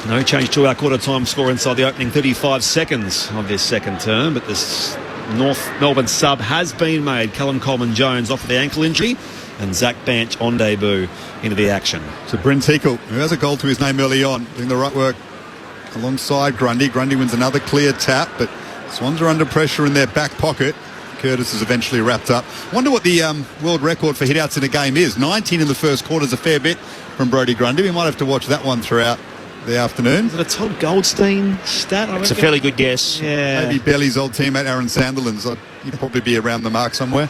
No change to our quarter time score inside the opening 35 seconds of this second term, but this North Melbourne sub has been made. Callum Coleman-Jones off with the ankle injury, and Zach Banch on debut into the action. So Bryn Teakle, who has a goal to his name early on, doing the right work alongside Grundy. Grundy wins another clear tap, but Swans are under pressure in their back pocket. Curtis is eventually wrapped up. Wonder what the world record for hit-outs in a game is. 19 in the first quarter is a fair bit from Brodie Grundy. We might have to watch that one throughout the afternoon. Is it a Todd Goldstein stat? It's a fairly good guess. Yeah. Maybe Belly's old teammate Aaron Sanderland's. He'd probably be around the mark somewhere.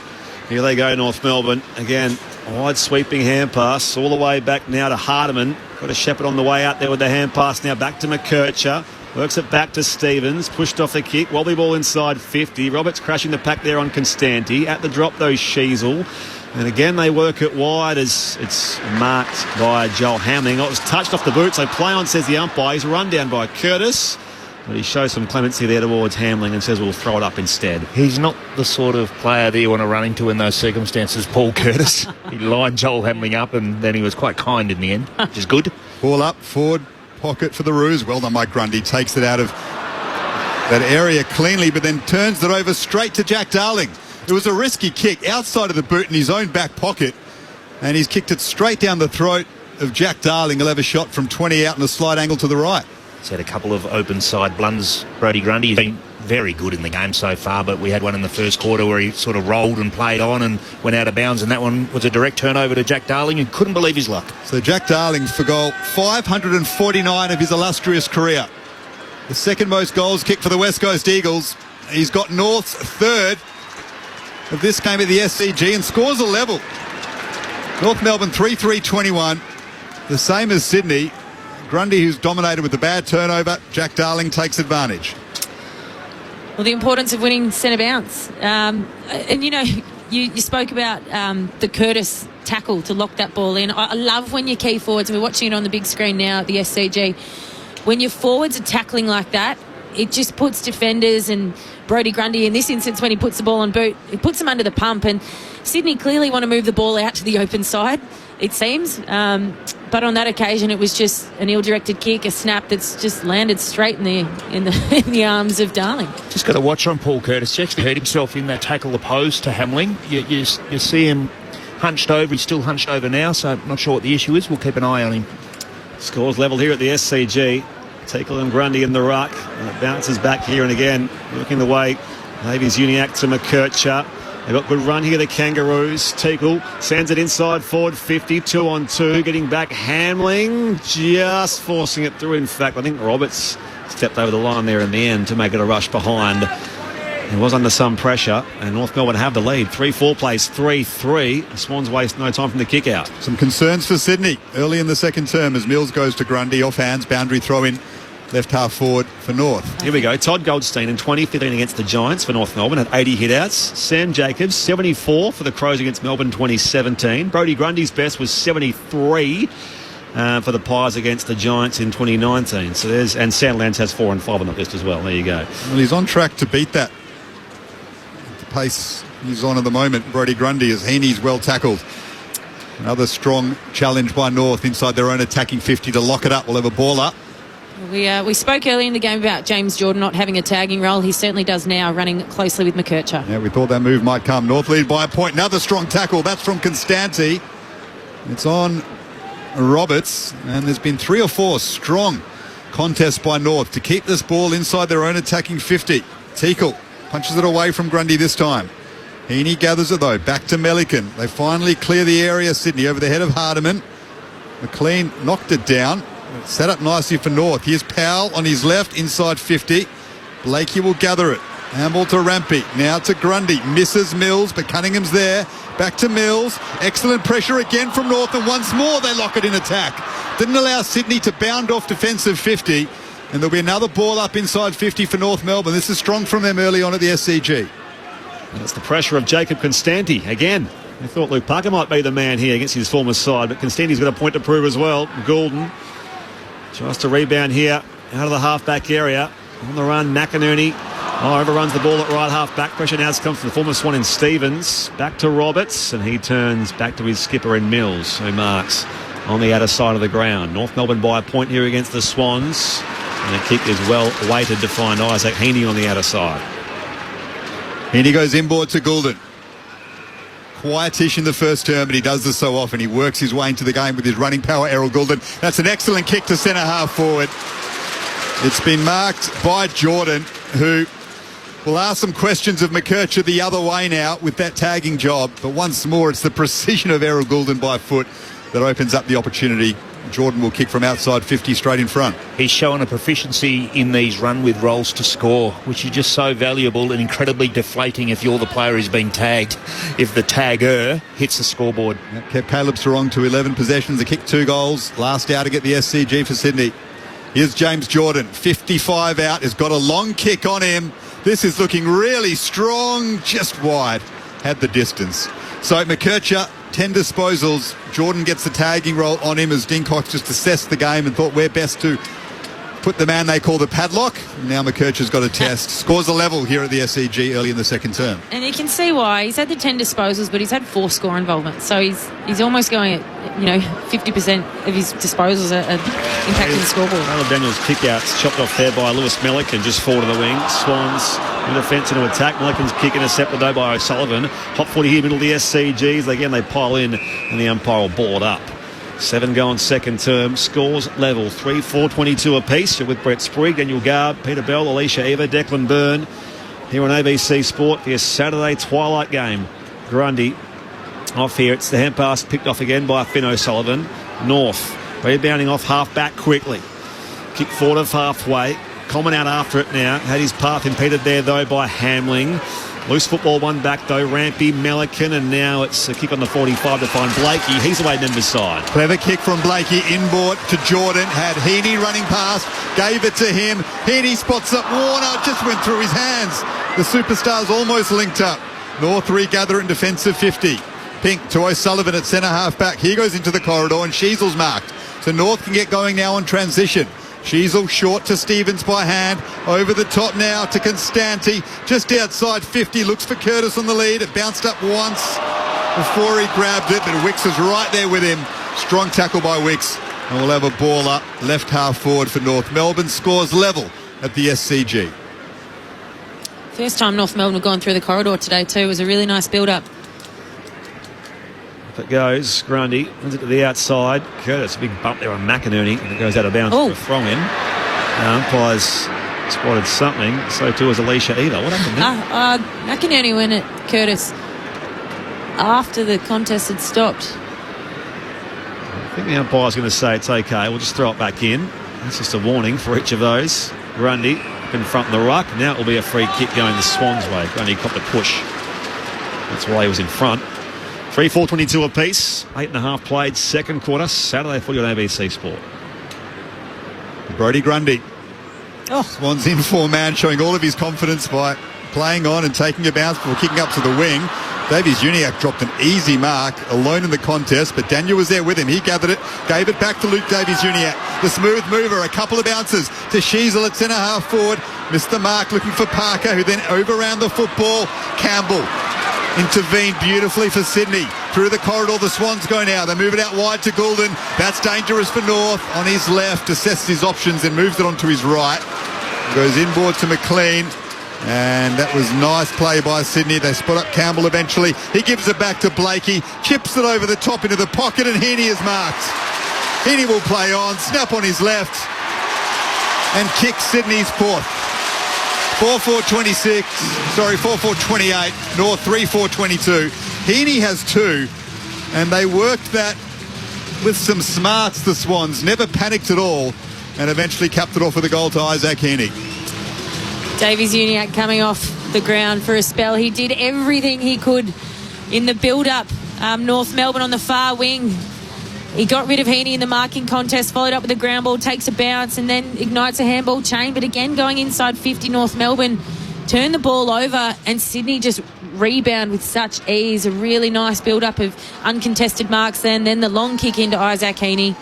Here they go, North Melbourne. Again, wide sweeping hand pass all the way back now to Hardiman. Got a Shepherd on the way out there with the hand pass now back to McKercher. Works it back to Stevens. Pushed off the kick. Wobbly ball inside 50. Roberts crashing the pack there on Constanti. At the drop, though, Sheasel. And again, they work it wide as it's marked by Joel Hamling. It was touched off the boot, so play on, says the umpire. He's run down by Curtis. But he shows some clemency there towards Hamling and says we'll throw it up instead. He's not the sort of player that you want to run into in those circumstances, Paul Curtis. He lined Joel Hamling up and then he was quite kind in the end, which is good. Ball up, forward pocket for the Roos. Well done, Mike Grundy. Takes it out of that area cleanly, but then turns it over straight to Jack Darling. It was a risky kick outside of the boot in his own back pocket, and he's kicked it straight down the throat of Jack Darling. He'll have a shot from 20 out in a slight angle to the right. He's had a couple of open side blunders, Brodie Grundy. He's been very good in the game so far, but we had one in the first quarter where he sort of rolled and played on and went out of bounds, and that one was a direct turnover to Jack Darling, who couldn't believe his luck. So Jack Darling for goal 549 of his illustrious career. The second most goals kicked for the West Coast Eagles. He's got North's third of this game at the SCG and scores a level. North Melbourne 3-3-21, the same as Sydney. Grundy, who's dominated with the bad turnover, Jack Darling takes advantage. Well, the importance of winning centre bounce. And, you know, you spoke about the Curtis tackle to lock that ball in. I love when your key forwards, and we're watching it on the big screen now at the SCG, when your forwards are tackling like that, it just puts defenders and Brodie Grundy, in this instance, when he puts the ball on boot, it puts them under the pump. And Sydney clearly want to move the ball out to the open side, it seems. But on that occasion, it was just an ill-directed kick, a snap that's just landed straight in the arms of Darling. Just got to watch on Paul Curtis. He actually hurt himself in that tackle opposed to Hamling. You see him hunched over. He's still hunched over now, so I'm not sure what the issue is. We'll keep an eye on him. Scores level here at the SCG. Tickle and Grundy in the ruck. And it bounces back here and again. Working the way. Davies Uniacke to McKercher. They've got good run here, the Kangaroos. Tickle sends it inside forward 50, 2-on-2. Getting back Hamling, just forcing it through. In fact, I think Roberts stepped over the line there in the end to make it a rush behind. It was under some pressure, and North Melbourne have the lead. 3-4 plays 3-3. The Swans waste no time from the kick out. Some concerns for Sydney early in the second term as Mills goes to Grundy, off hands, boundary throw in, left half forward for North. Here we go. Todd Goldstein in 2015 against the Giants for North Melbourne had 80 hitouts. Sam Jacobs 74 for the Crows against Melbourne 2017. Brodie Grundy's best was 73 for the Pies against the Giants in 2019. So and Sam Lance has 4 and 5 on the list as well. There you go. Well, he's on track to beat that. The pace he's on at the moment, Brodie Grundy, as Heaney's well tackled. Another strong challenge by North inside their own attacking 50 to lock it up. We'll have a ball up. We spoke early in the game about James Jordan not having a tagging role. He certainly does now, running closely with McKercher. Yeah, we thought that move might come. North lead by a point. Another strong tackle. That's from Constanti. It's on Roberts, and there's been 3 or 4 strong contests by North to keep this ball inside their own attacking 50. Teakle punches it away from Grundy this time. Heaney gathers it though. Back to Melican. They finally clear the area, Sydney, over the head of Hardiman. McLean knocked it down. Set up nicely for North. Here's Powell on his left, inside 50. Blakey will gather it. Handball to Rampy. Now to Grundy. Misses Mills, but Cunningham's there. Back to Mills. Excellent pressure again from North, and once more they lock it in attack. Didn't allow Sydney to bound off defensive 50. And there'll be another ball up inside 50 for North Melbourne. This is strong from them early on at the SCG. And it's the pressure of Jacob Constanti again. I thought Luke Parker might be the man here against his former side, but Constanti's got a point to prove as well. Goulden tries to rebound here out of the half-back area. On the run, McInerney overruns the ball at right half-back. Pressure now comes from the former Swan in Stevens. Back to Roberts, and he turns back to his skipper in Mills, who marks on the outer side of the ground. North Melbourne by a point here against the Swans. And the kick is well weighted to find Isaac Heaney on the outer side. Heaney goes inboard to Goulden. Quietish in the first term, but he does this so often. He works his way into the game with his running power, Errol Goulden. That's an excellent kick to centre half forward. It's been marked by Jordan, who will ask some questions of McKercher the other way now with that tagging job. But once more, it's the precision of Errol Goulden by foot that opens up the opportunity. Jordan will kick from outside 50 straight in front. He's shown a proficiency in these run-with rolls to score, which is just so valuable and incredibly deflating if you're the player who's being tagged, if the tagger hits the scoreboard. That kept Caleb Sarong to 11 possessions, a kick, 2 goals. Last out to get the SCG for Sydney. Here's James Jordan, 55 out, has got a long kick on him. This is looking really strong, just wide. Had the distance. So McKercher, 10 disposals. Jordan gets the tagging role on him as Dincock just assessed the game and thought we're best to put the man they call the padlock. Now McKercher's got a test. Scores a level here at the SCG early in the second term. And you can see why. He's had the 10 disposals, but he's had 4 score involvements. So he's almost going at, 50% of his disposals are impacting the scoreboard. Caleb Daniels kick-outs chopped off there by Lewis Melican, just forward of the wing. Swans in defence into attack. Melican's kick intercepted though by O'Sullivan. Hot footy here, middle of the SCGs. Again, they pile in and the umpire will ball it up. 7 gone second term. Scores level 3-4-22 apiece. You're with Brett Sprigg, Daniel Garb, Peter Bell, Alicia Eva, Declan Byrne here on ABC Sport for your Saturday twilight game. Grundy off here. It's the hand pass picked off again by Finn O'Sullivan. North rebounding off half back quickly. Kick forward of halfway. Common out after it now. Had his path impeded there though by Hamling. Loose football one back though. Rampy, Melican, and now it's a kick on the 45 to find Blakey. He's away member's side. Clever kick from Blakey, inboard to Jordan. Had Heaney running past, gave it to him. Heaney spots up Warner, just went through his hands. The superstars almost linked up. North regather in defensive 50. Pink to O'Sullivan at centre half back. He goes into the corridor and Sheasel's marked. So North can get going now on transition. Sheasel short to Stevens by hand. Over the top now to Constanti. Just outside 50. Looks for Curtis on the lead. It bounced up once before he grabbed it. But Wicks was right there with him. Strong tackle by Wicks. And we'll have a ball up left half forward for North Melbourne. Scores level at the SCG. First time North Melbourne have gone through the corridor today too. It was a really nice build-up. Up it goes. Grundy runs it to the outside. Curtis, a big bump there on McInerney, and it goes out of bounds for a throw-in. Umpires spotted something. So too was Alicia Eva. What happened there? McInerney went at Curtis after the contest had stopped. I think the umpire's going to say it's okay. We'll just throw it back in. That's just a warning for each of those. Grundy in front of the ruck. Now it will be a free kick going the Swans way. Grundy caught the push. That's why he was in front. 3-4-22 apiece. 8.5 played second quarter. Saturday footy on ABC Sport. Brodie Grundy. Swans in 4-man, showing all of his confidence by playing on and taking a bounce before kicking up to the wing. Davies Uniacke dropped an easy mark alone in the contest, but Daniel was there with him. He gathered it, gave it back to Luke Davies Uniacke. The smooth mover, a couple of bounces to Sheasel at centre half forward. Missed the mark, looking for Parker, who then overran the football. Campbell intervened beautifully for Sydney. Through the corridor, the Swans go now. They move it out wide to Goulden. That's dangerous for North. On his left, assesses his options and moves it onto his right. Goes inboard to McLean. And that was nice play by Sydney. They spot up Campbell eventually. He gives it back to Blakey. Chips it over the top into the pocket, and Heaney is marked. Heaney will play on. Snap on his left. And kick Sydney's fourth. 4-4-26, 4-4-28, North 3-4-22. Heaney has 2, and they worked that with some smarts, the Swans. Never panicked at all, and eventually capped it off with a goal to Isaac Heaney. Davies Uniacke coming off the ground for a spell. He did everything he could in the build-up. North Melbourne on the far wing. He got rid of Heaney in the marking contest, followed up with a ground ball, takes a bounce and then ignites a handball chain. But again, going inside 50, North Melbourne turned the ball over and Sydney just rebound with such ease. A really nice build-up of uncontested marks then the long kick into Isaac Heaney,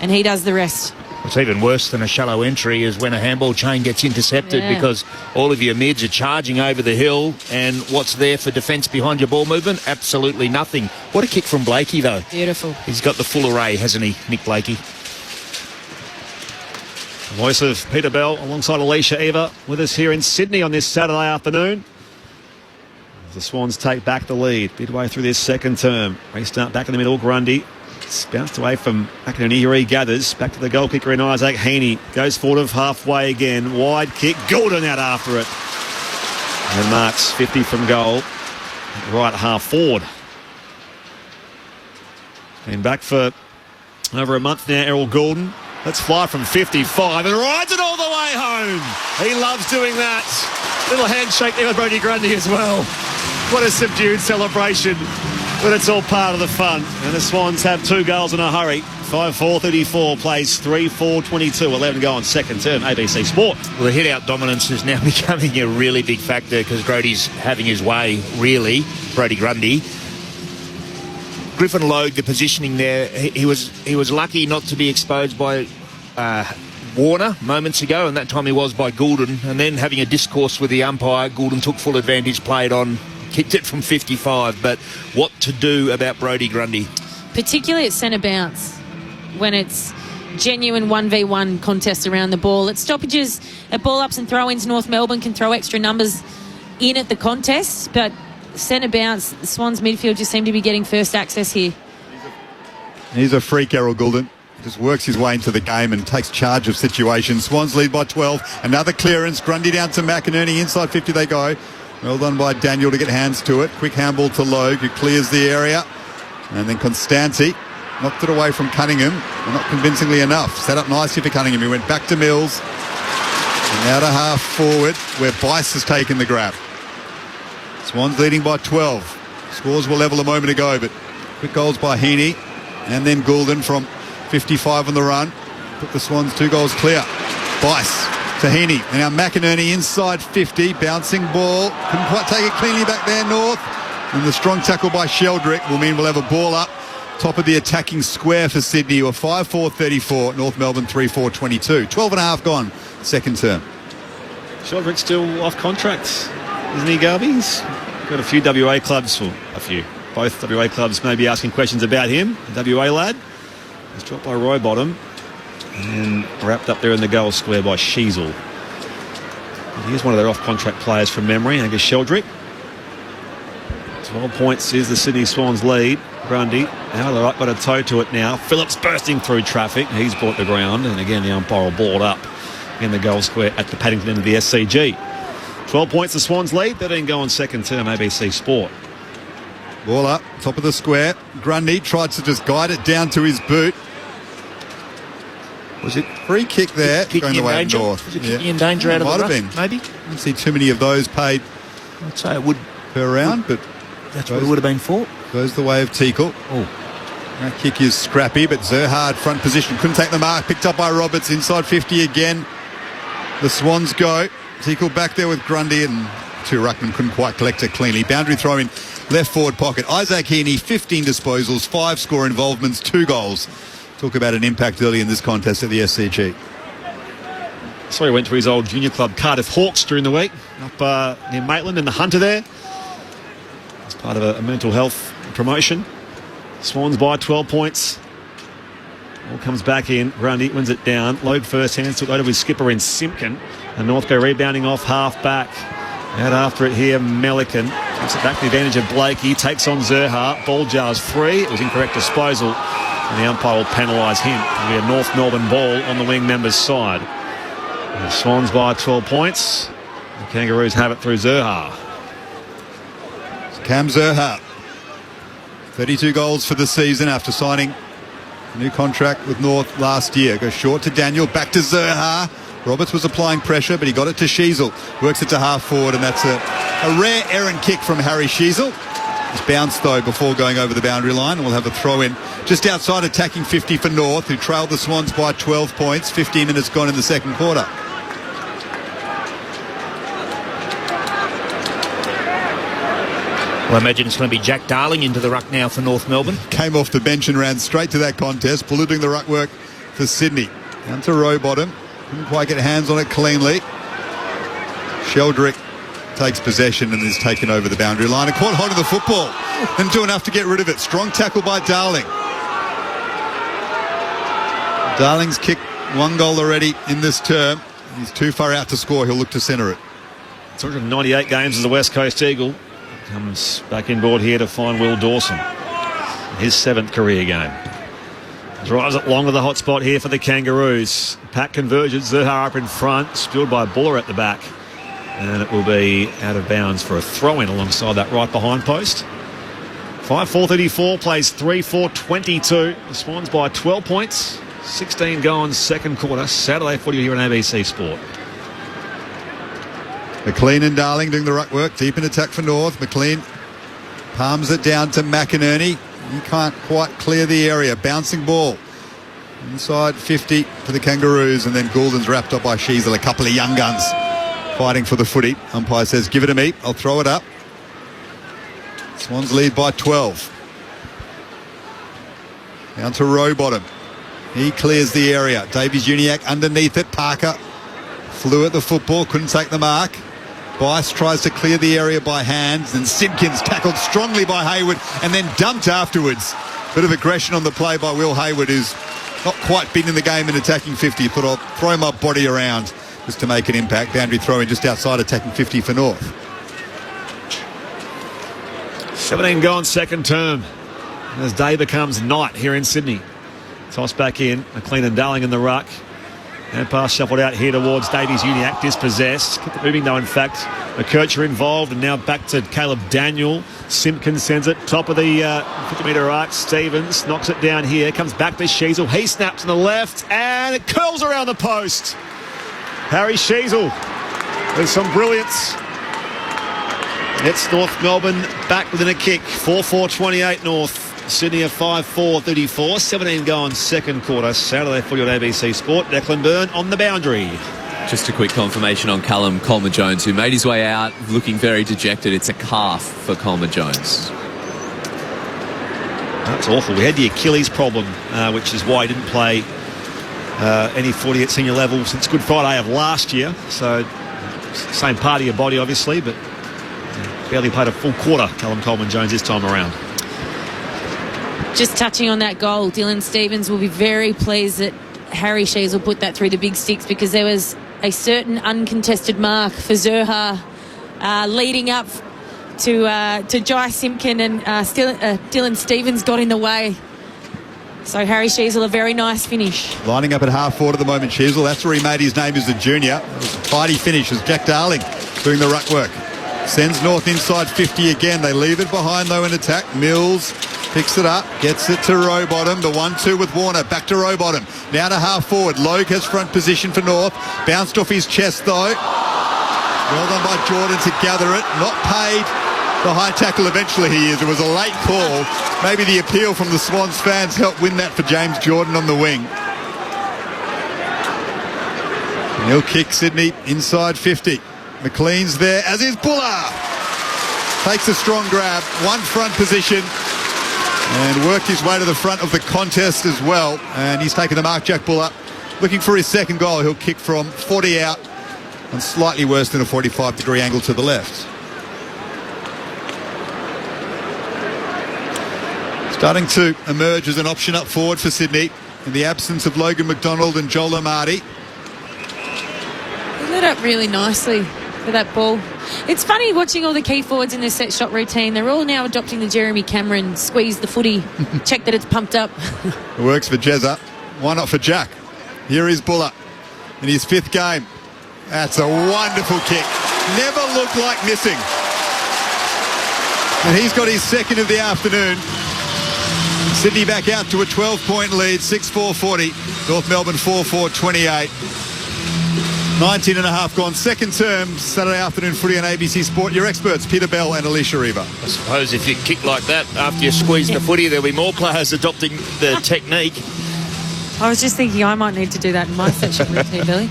and he does the rest. What's even worse than a shallow entry is when a handball chain gets intercepted, because all of your mids are charging over the hill, and what's there for defence behind your ball movement? Absolutely nothing. What a kick from Blakey, though. Beautiful. He's got the full array, hasn't he, Nick Blakey? The voice of Peter Bell alongside Alicia Eva with us here in Sydney on this Saturday afternoon. The Swans take back the lead midway through this second term. Restart back in the middle, Grundy. It's bounced away from McInerney. Here he gathers. Back to the goal kicker in Isaac Heaney. Goes forward of halfway again. Wide kick. Goulden out after it. And marks 50 from goal. Right half forward. Been back for over a month now, Errol Goulden. Let's fly from 55 and rides it all the way home. He loves doing that. Little handshake there with Brodie Grundy as well. What a subdued celebration. But it's all part of the fun. And the Swans have 2 goals in a hurry. 5-4-34 plays 3-4-22. 11 go on second term. ABC Sport. Well, the hit-out dominance is now becoming a really big factor because Grody's having his way, really. Brodie Grundy. Griffin Logue, the positioning there, he was lucky not to be exposed by Warner moments ago, and that time he was by Goulden. And then having a discourse with the umpire, Goulden took full advantage, played on, kicked it from 55. But what to do about Brodie Grundy? Particularly at centre bounce, when it's genuine 1v1 contest around the ball. At stoppages, at ball-ups and throw-ins, North Melbourne can throw extra numbers in at the contest, but centre bounce, the Swans midfield just seem to be getting first access here. He's a freak, Errol Goulden. Just works his way into the game and takes charge of situations. Swans lead by 12. Another clearance. Grundy down to McInerney. Inside 50 they go. Well done by Daniel to get hands to it. Quick handball to Logue, who clears the area. And then Constanti knocked it away from Cunningham. Not convincingly enough. Set up nicely for Cunningham. He went back to Mills. And now to half forward, where Bice has taken the grab. Swans leading by 12. Scores were level a moment ago, but quick goals by Heaney. And then Goulden from 55 on the run. Put the Swans 2 goals clear. Bice to Heaney. And now McInerney inside 50. Bouncing ball. Couldn't quite take it cleanly back there, North. And the strong tackle by Sheldrick will mean we'll have a ball up. Top of the attacking square for Sydney. Were 5-4-34. North Melbourne 3-4-22. 12 and a half gone. Second term. Sheldrick still off contract, isn't he, Garby? He's got a few WA clubs, or a few. Both WA clubs may be asking questions about him. The WA lad. He's dropped by Rowbottom and wrapped up there in the goal square by Sheasel. Here's one of their off-contract players from memory, Angus Sheldrick. 12 points is the Sydney Swans lead. Grundy out of the right, got a toe to it now. Phillips bursting through traffic. He's brought the ground, and again the umpire will ball it up in the goal square at the Paddington end of the SCG. 12 points the Swans lead. 13 go on second term, ABC Sport. Ball up, top of the square. Grundy tried to just guide it down to his boot. Was it free kick there? Going the way up north. Was it kicking in danger out of the rough, maybe? I don't see too many of those paid. I'd say it would per round, but that's what it would have been for. Goes the way of Teakle. That kick is scrappy, but Zerhard front position. Couldn't take the mark. Picked up by Roberts. Inside 50 again. The Swans go. Teakle back there with Grundy, and two ruckman couldn't quite collect it cleanly. Boundary throw in left forward pocket. Isaac Heaney, 15 disposals, 5 score involvements, 2 goals. Talk about an impact early in this contest at the SCG. So he went to his old junior club, Cardiff Hawks, during the week, up near Maitland in the Hunter there. It's part of a mental health promotion. Swans by 12 points. All comes back in. Grundy wins it down. Logue first hands took over with skipper in Simpkin. And North go rebounding off half back. Out after it here, Melican. Takes it back to the advantage of Blakey. Takes on Zerha. Ball jars free. It was incorrect disposal. And the umpire will penalise him. It'll be a North Melbourne ball on the wing members' side. And the Swans by 12 points. The Kangaroos have it through Zerha. Cam Zerha. 32 goals for the season after signing a new contract with North last year. Goes short to Daniel. Back to Zerha. Roberts was applying pressure, but he got it to Sheasel. Works it to half forward, and that's a rare errant kick from Harry Sheasel. It's bounced, though, before going over the boundary line, and we'll have a throw-in just outside attacking 50 for North, who trailed the Swans by 12 points. 15 minutes gone in the second quarter. Well, I imagine it's going to be Jack Darling into the ruck now for North Melbourne. Came off the bench and ran straight to that contest. Buller doing the ruck work for Sydney. Down to Rowbottom. Couldn't quite get hands on it cleanly. Sheldrick takes possession and is taken over the boundary line. And caught hold of the football. Didn't do enough to get rid of it. Strong tackle by Darling. Darling's kicked 1 goal already in this term. He's too far out to score. He'll look to centre it. 298 games as a West Coast Eagle. Comes back inboard here to find Will Dawson. His 7th career game. Drives it long with the hot spot here for the Kangaroos. Pack conversions. Zerha up in front. Spilled by Buller at the back. And it will be out of bounds for a throw-in alongside that right behind post. 5-4-34 plays 3-4-22. The Swans by 12 points. 16 gone second quarter. Saturday footy here on ABC Sport. McLean and Darling doing the ruck work. Deep in attack for North. McLean palms it down to McInerney. He can't quite clear the area. Bouncing ball. Inside 50 for the Kangaroos. And then Goulden's wrapped up by Sheasel. A couple of young guns fighting for the footy. Umpire says, give it to me. I'll throw it up. Swans lead by 12. Down to Rowbottom. He clears the area. Davies Uniacke underneath it. Parker flew at the football. Couldn't take the mark. Bice tries to clear the area by hands, and Simpkins tackled strongly by Hayward and then dumped afterwards. Bit of aggression on the play by Will Hayward, who's not quite been in the game in attacking 50. Thought I'll throw my body around just to make an impact. Boundary throw in just outside attacking 50 for North. 17 gone second term. as day becomes night here in Sydney. Toss back in. McLean and Darling in the ruck. And pass shuffled out here towards Davies Uniacke, dispossessed. Kept it moving though, in fact. McKercher involved, and now back to Caleb Daniel. Simpkins sends it top of the 50-metre arc. Stevens knocks it down here. Comes back to Sheasel. He snaps to the left, and it curls around the post. Harry Sheasel with some brilliance. It's North Melbourne back within a kick. 4-4-28 North. Sydney a 5-4-34. 17 gone second quarter. Saturday footy on ABC Sport. Declan Byrne on the boundary. Just a quick confirmation on Callum Coleman-Jones, who made his way out looking very dejected. It's a calf for Coleman-Jones. That's awful. We had the Achilles problem, which is why he didn't play any footy at senior level since Good Friday of last year. So, same part of your body, obviously, but barely played a full quarter, Callum Coleman-Jones, this time around. Just touching on that goal, Dylan Stevens will be very pleased that Harry Sheasel put that through the big sticks, because there was a certain uncontested mark for Zerha leading up to Jai Simpkin, and Dylan Stevens got in the way. So Harry Sheasel, a very nice finish. Lining up at half forward at the moment, Sheasel. That's where he made his name as a junior. It was a tidy finish as Jack Darling doing the ruck work. Sends North inside 50 again. They leave it behind though in attack. Mills picks it up, gets it to Rowbottom. The 1-2 with Warner. Back to Rowbottom. Now to half forward. Logue has front position for North. Bounced off his chest though. Well done by Jordan to gather it. Not paid the high tackle eventually he is. It was a late call. Maybe the appeal from the Swans fans helped win that for James Jordan on the wing. And he'll kick Sydney inside 50. McLean's there, as is Buller. Takes a strong grab, one front position, and worked his way to the front of the contest as well. And he's taken the mark, Jack Buller, looking for his second goal. He'll kick from 40 out and slightly worse than a 45-degree angle to the left. Starting to emerge as an option up forward for Sydney in the absence of Logan McDonald and Joel Amardi. He lit up really nicely for that ball. It's funny watching all the key forwards in their set shot routine. They're all now adopting the Jeremy Cameron squeeze the footy, check that it's pumped up. It works for Jezza. Why not for Jack? Here is Buller in his fifth game. That's a wonderful kick. Never looked like missing. And he's got his second of the afternoon. Sydney back out to a 12-point lead, 6-4-40. North Melbourne 4-4-28. 19 and a half gone. Second term, Saturday afternoon footy on ABC Sport. Your experts, Peter Bell and Alicia Riva. I suppose if you kick like that after you squeeze the footy, there'll be more players adopting the technique. I was just thinking I might need to do that in my set shot routine, Billy.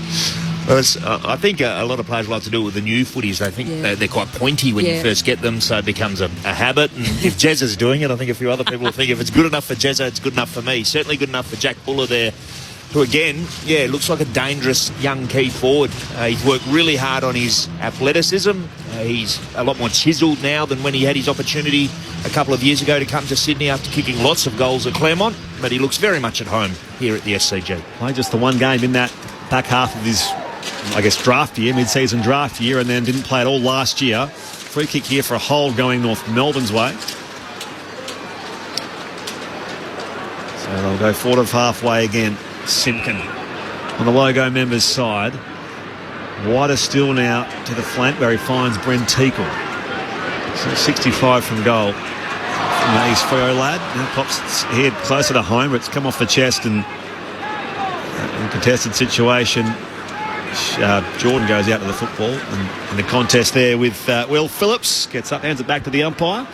Well, I think a lot of players like to do it with the new footies. They think they're quite pointy when you first get them, so it becomes a habit. And if Jezza's doing it, I think a few other people will think if it's good enough for Jezza, it's good enough for me. Certainly good enough for Jack Buller there, who again, looks like a dangerous young key forward. He's worked really hard on his athleticism. He's a lot more chiselled now than when he had his opportunity a couple of years ago to come to Sydney after kicking lots of goals at Claremont. But he looks very much at home here at the SCG. Played just the one game in that back half of his, I guess, draft year, mid-season draft year, and then didn't play at all last year. Free kick here for a hold going North Melbourne's way. So they'll go forward of halfway again. Simpkin on the Logo members' side. Wider still now to the flank where he finds Brent Teakle. So 65 from goal. From the East Freo lad. Now pops its head closer to home, but it's come off the chest and in a contested situation. Jordan goes out to the football and the contest there with Will Phillips. Gets up, hands it back to the umpire.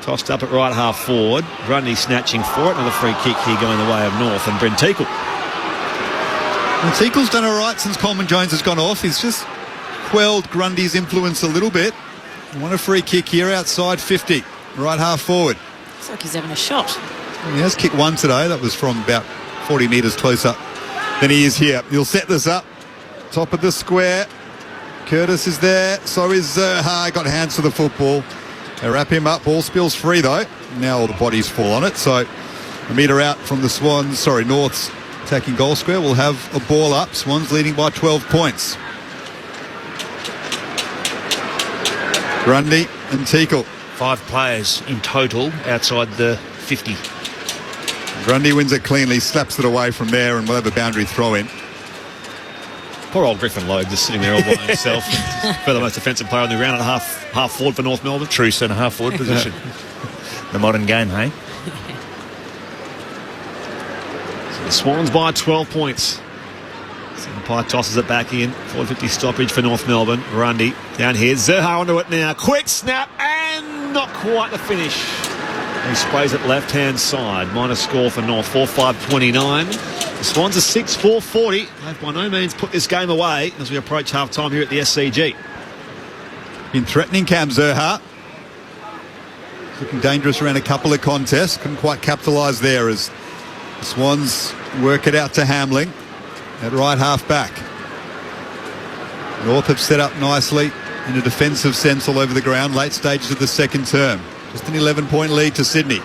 Tossed up at right half forward. Grundy snatching for it. Another free kick here going the way of North and Brent Teakle. And Teakle's done all right since Coleman-Jones has gone off. He's just quelled Grundy's influence a little bit. Want a free kick here outside 50. Right half forward. Looks like he's having a shot. He has kicked one today. That was from about 40 metres closer than he is here. He'll set this up. Top of the square. Curtis is there. So is Zerha. Got hands for the football. They wrap him up. Ball spills free though. Now all the bodies fall on it. So a metre out from the Swans. Sorry, North's attacking goal square. Will have a ball up. Swans leading by 12 points. Grundy and Teakle. 5 players in total outside the 50. Grundy wins it cleanly, slaps it away from there, and we'll have a boundary throw in. Poor old Griffin Logue just sitting there all by himself. For the most defensive player on the ground, and half forward for North Melbourne. True centre half forward position. The modern game, hey? So the Swans by 12 points. Pye tosses it back in. 450 stoppage for North Melbourne. Grundy down here. Zerha onto it now. Quick snap and not quite the finish. He sprays it left-hand side. Minor score for North, 4-5-29. The Swans are 6-4-40. They've by no means put this game away as we approach half-time here at the SCG. Been threatening Cam Zerha. Looking dangerous around a couple of contests. Couldn't quite capitalise there as the Swans work it out to Hamling at right half back. North have set up nicely in a defensive sense all over the ground. Late stages of the second term. Just an 11-point lead to Sydney.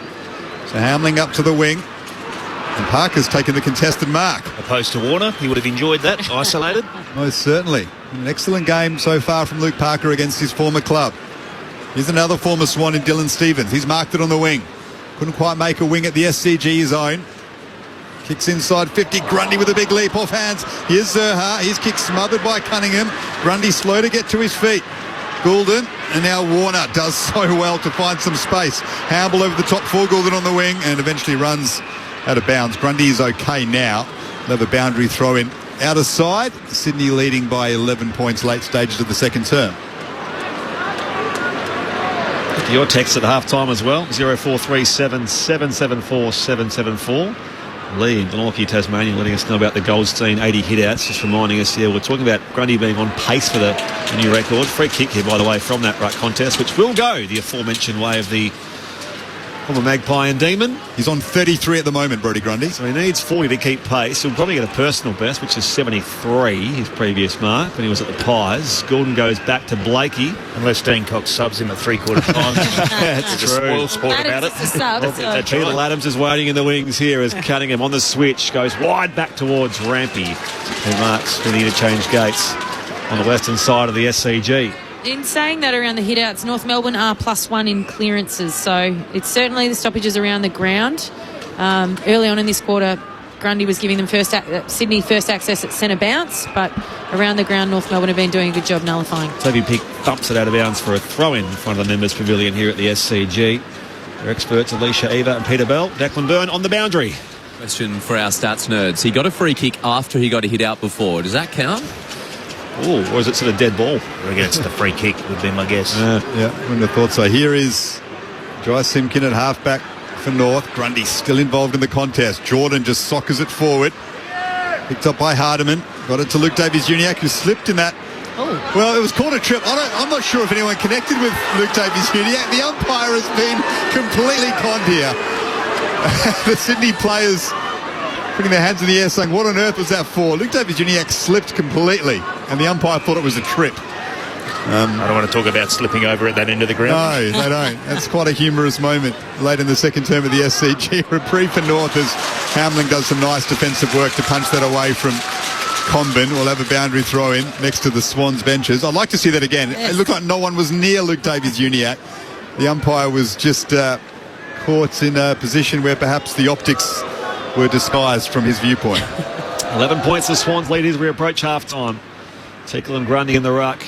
So Hamling up to the wing. And Parker's taken the contested mark. Opposed to Warner, he would have enjoyed that, isolated. Most certainly. An excellent game so far from Luke Parker against his former club. Here's another former Swan in Dylan Stevens. He's marked it on the wing. Couldn't quite make a wing at the SCG zone. Kicks inside 50. Grundy with a big leap off hands. Here's Zerha. His kick smothered by Cunningham. Grundy slow to get to his feet. Goulden, and now Warner does so well to find some space. Hamble over the top for Goulden on the wing and eventually runs out of bounds. Grundy is okay now. They'll have a boundary throw in out of side. Sydney leading by 11 points late stages of the second term. Your text at half-time as well, 0437 774 774. Lee in Glenorchy, Tasmania, letting us know about the Goldstein 80 hit-outs. Just reminding us here, we're talking about Grundy being on pace for the new record. Free kick here, by the way, from that ruck contest, which will go the aforementioned way of the former Magpie and Demon. He's on 33 at the moment, Brodie Grundy. So he needs 40 to keep pace. He'll probably get a personal best, which is 73, his previous mark, when he was at the Pies. Gordon goes back to Blakey. Unless Dean Cox subs him at three-quarter time. That's true. Spoil sport about it. Peter Adams is waiting in the wings here as Cunningham on the switch goes wide back towards Rampy, who marks for the interchange gates on the western side of the SCG. In saying that around the hit-outs, North Melbourne are +1 in clearances, so it's certainly the stoppages around the ground. Early on in this quarter, Grundy was giving them Sydney first access at centre bounce, but around the ground, North Melbourne have been doing a good job nullifying. Toby Pick thumps it out of bounds for a throw-in front of the members' pavilion here at the SCG. Their experts, Alicia Eva and Peter Bell. Declan Byrne on the boundary. Question for our stats nerds. He got a free kick after he got a hit out before. Does that count? Oh, or is it sort of dead ball? I reckon it's the free kick would be my guess. Yeah, wouldn't have thought so. Here is Jai Simpkin at halfback for North. Grundy still involved in the contest. Jordan just soccers it forward. Picked up by Hardiman. Got it to Luke Davies-Uniacke, who slipped in that. Oh. Well, it was called a trip. I'm not sure if anyone connected with Luke Davies-Uniacke. The umpire has been completely conned here. The Sydney players putting their hands in the air saying, what on earth was that for? Luke Davies-Uniacke slipped completely and the umpire thought it was a trip. I don't want to talk about slipping over at that end of the ground. No, they don't. That's quite a humorous moment late in the second term of the SCG. Reprieve for North as Hamling does some nice defensive work to punch that away from Combin. We'll have a boundary throw in next to the Swans benches. I'd like to see that again. Yes. It looked like no one was near Luke Davies-Uniacke. The umpire was just caught in a position where perhaps the optics were disguised from his viewpoint. 11 points the Swans lead as we approach half-time. Tickle and Grundy in the ruck.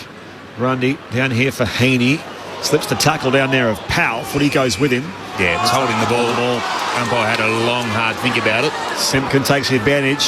Grundy down here for Heaney. Slips the tackle down there of Powell. Footy goes with him. Yeah, it's holding the ball. Umpire had a long, hard think about it. Simpkin takes the advantage.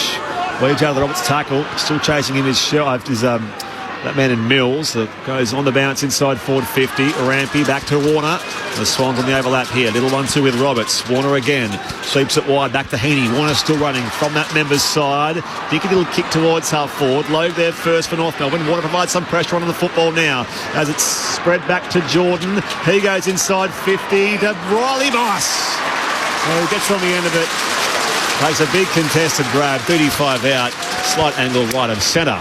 Weaves out of the Roberts tackle. Still chasing him is that man in Mills that goes on the bounce inside forward 50. Rampy back to Warner. The Swans on the overlap here. Little 1-2 with Roberts. Warner again. Sweeps it wide back to Heaney. Warner still running from that member's side. Dinky little kick towards half forward. Low there first for North Melbourne. Warner provides some pressure on the football now as it's spread back to Jordan. He goes inside 50 to Riley Moss. He gets on the end of it. Takes a big contested grab. 35 out. Slight angle right of centre.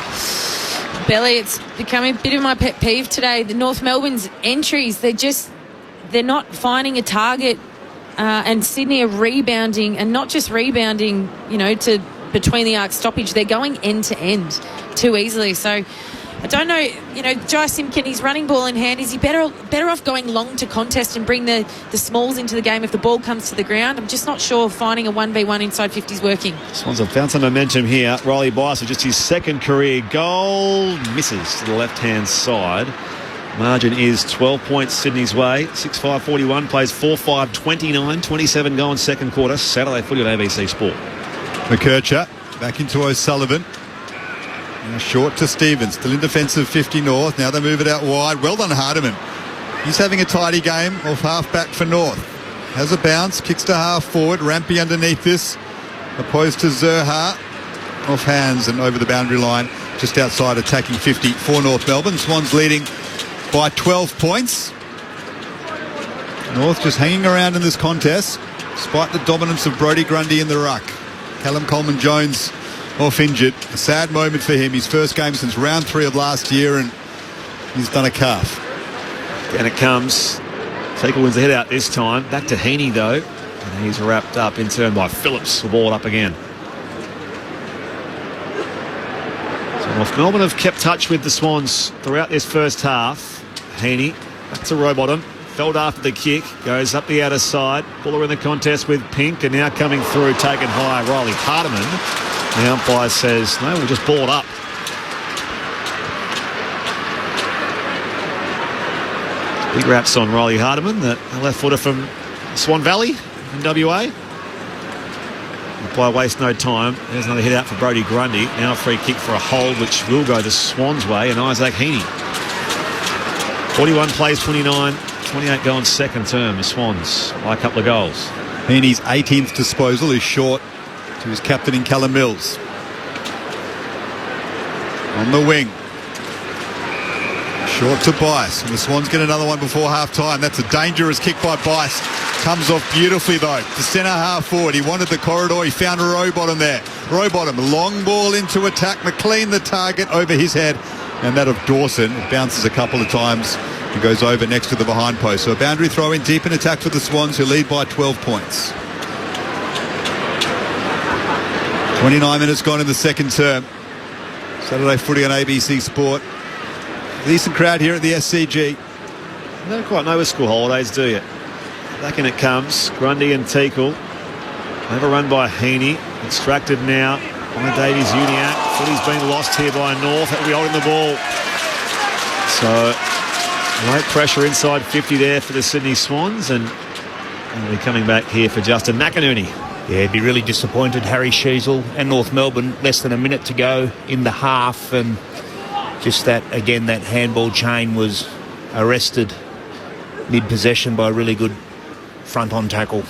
Belly, it's becoming a bit of my pet peeve today. The North Melbourne's entries, they're not finding a target, and Sydney are rebounding, and not just rebounding, to between the arc stoppage. They're going end to end too easily. So I don't know, Jai Simpkin, he's running ball in hand. Is he better off going long to contest and bring the smalls into the game if the ball comes to the ground? I'm just not sure finding a 1v1 inside 50 is working. Swans have found some momentum here. Riley Bicer, just his second career goal, misses to the left-hand side. Margin is 12 points Sydney's way. 6-5-41, plays 4-5-29, 27 goal in second quarter. Saturday footy on ABC Sport. McKercher back into O'Sullivan. Now short to Stevens, still in defensive 50 North. Now they move it out wide. Well done, Hardiman. He's having a tidy game off half-back for North. Has a bounce, kicks to half-forward. Rampy underneath this, opposed to Zerha. Off hands and over the boundary line, just outside attacking 50 for North Melbourne. Swans leading by 12 points. North just hanging around in this contest, despite the dominance of Brodie Grundy in the ruck. Callum Coleman-Jones off injured. A sad moment for him. His first game since round 3 of last year, and he's done a calf. Down it comes. Teakle wins the head out this time. Back to Heaney, though. And he's wrapped up in turn by Phillips. The ball up again. So North Melbourne have kept touch with the Swans throughout this first half. Heaney back to Rowbottom. Felled after the kick. Goes up the outer side. Buller in the contest with Pink. And now coming through, taken high, Riley Hardiman. The umpire says, no, we'll just ball it up. Big raps on Riley Hardiman, the left footer from Swan Valley in WA. Umpire waste no time. There's another hit out for Brodie Grundy. Now a free kick for a hold, which will go the Swans' way, and Isaac Heaney. 41 plays 29, 28 go in second term. The Swans by a couple of goals. Heaney's 18th disposal is short to his captain in Callum Mills. On the wing. Short to Bice. And the Swans get another one before half-time. That's a dangerous kick by Bice. Comes off beautifully, though. To centre half forward. He wanted the corridor. He found a Rowbottom there. Rowbottom, long ball into attack. McLean, the target, over his head. And that of Dawson. It bounces a couple of times and goes over next to the behind post. So a boundary throw in deep in attack for the Swans, who lead by 12 points. 29 minutes gone in the second term. Saturday footy on ABC Sport. Decent crowd here at the SCG. You don't quite know with school holidays, do you? Back in it comes. Grundy and Teakle. Overrun by Heaney. Extracted now by Davies Uniac. Footy's been lost here by North. That'll be holding the ball. So, low pressure inside 50 there for the Sydney Swans. And they'll be coming back here for Justin McInerney. Yeah, he'd be really disappointed, Harry Sheasel and North Melbourne. Less than a minute to go in the half, and just that, again, that handball chain was arrested mid-possession by a really good front-on tackle.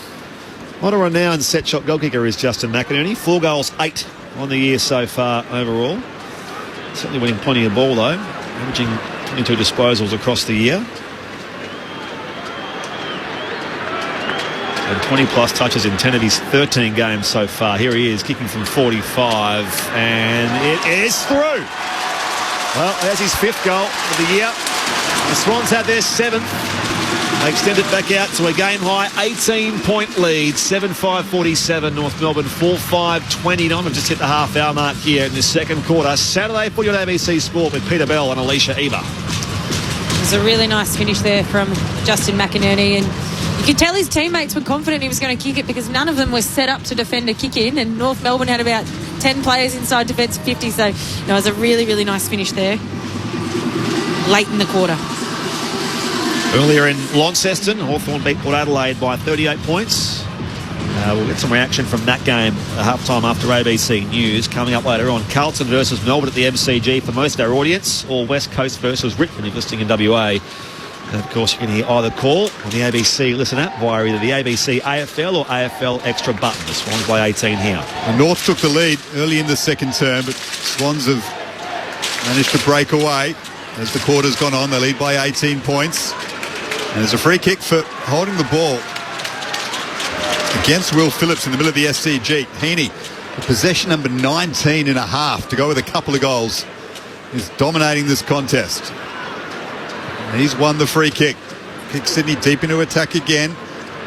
On a renowned set-shot goal kicker is Justin McInerney. 4 goals, 8 on the year so far overall. Certainly winning plenty of ball, though. Averaging 22 disposals across the year. And 20-plus touches in 10 of his 13 games so far. Here he is, kicking from 45, and it is through. Well, there's his 5th goal of the year. The Swans had their 7th. They extend it back out to a game-high 18-point lead. 7-5-47, North Melbourne 4-5-29. We've just hit the half-hour mark here in the second quarter. Saturday footy on ABC Sport with Peter Bell and Alicia Eber. It was a really nice finish there from Justin McInerney, and you could tell his teammates were confident he was going to kick it because none of them were set up to defend a kick-in, and North Melbourne had about 10 players inside defence 50, so it was a really, really nice finish there late in the quarter. Earlier in Launceston, Hawthorn beat Port Adelaide by 38 points. We'll get some reaction from that game at halftime after ABC News. Coming up later on, Carlton versus Melbourne at the MCG for most of our audience, or West Coast versus Richmond if listening in WA. And of course, you can hear either call on the ABC Listen app via either the ABC AFL or AFL Extra button. The Swans by 18 here. The North took the lead early in the second term, but Swans have managed to break away. As the quarter's gone on, they lead by 18 points. And there's a free kick for holding the ball against Will Phillips in the middle of the SCG. Heaney, possession number 19 and a half to go with a couple of goals, is dominating this contest. And he's won the free kick. Kicks Sydney deep into attack again.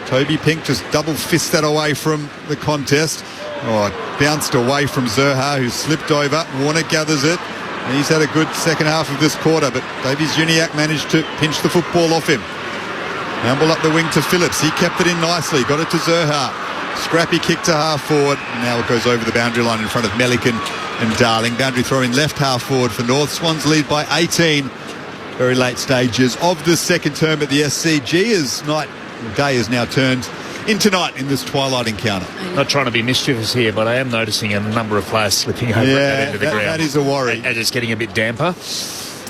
Toby Pink just double fists that away from the contest. Oh, it bounced away from Zerha, who slipped over. Warner gathers it. He's had a good second half of this quarter, but Davies Uniacke managed to pinch the football off him. Handball up the wing to Phillips. He kept it in nicely. Got it to Zerha. Scrappy kick to half forward. Now it goes over the boundary line in front of Melican and Darling. Boundary throw in left half forward for North. Swans lead by 18. Very late stages of the second term at the SCG as day is now turned into night in this twilight encounter. Not trying to be mischievous here, but I am noticing a number of players slipping over that into the ground. That is a worry. And it's getting a bit damper.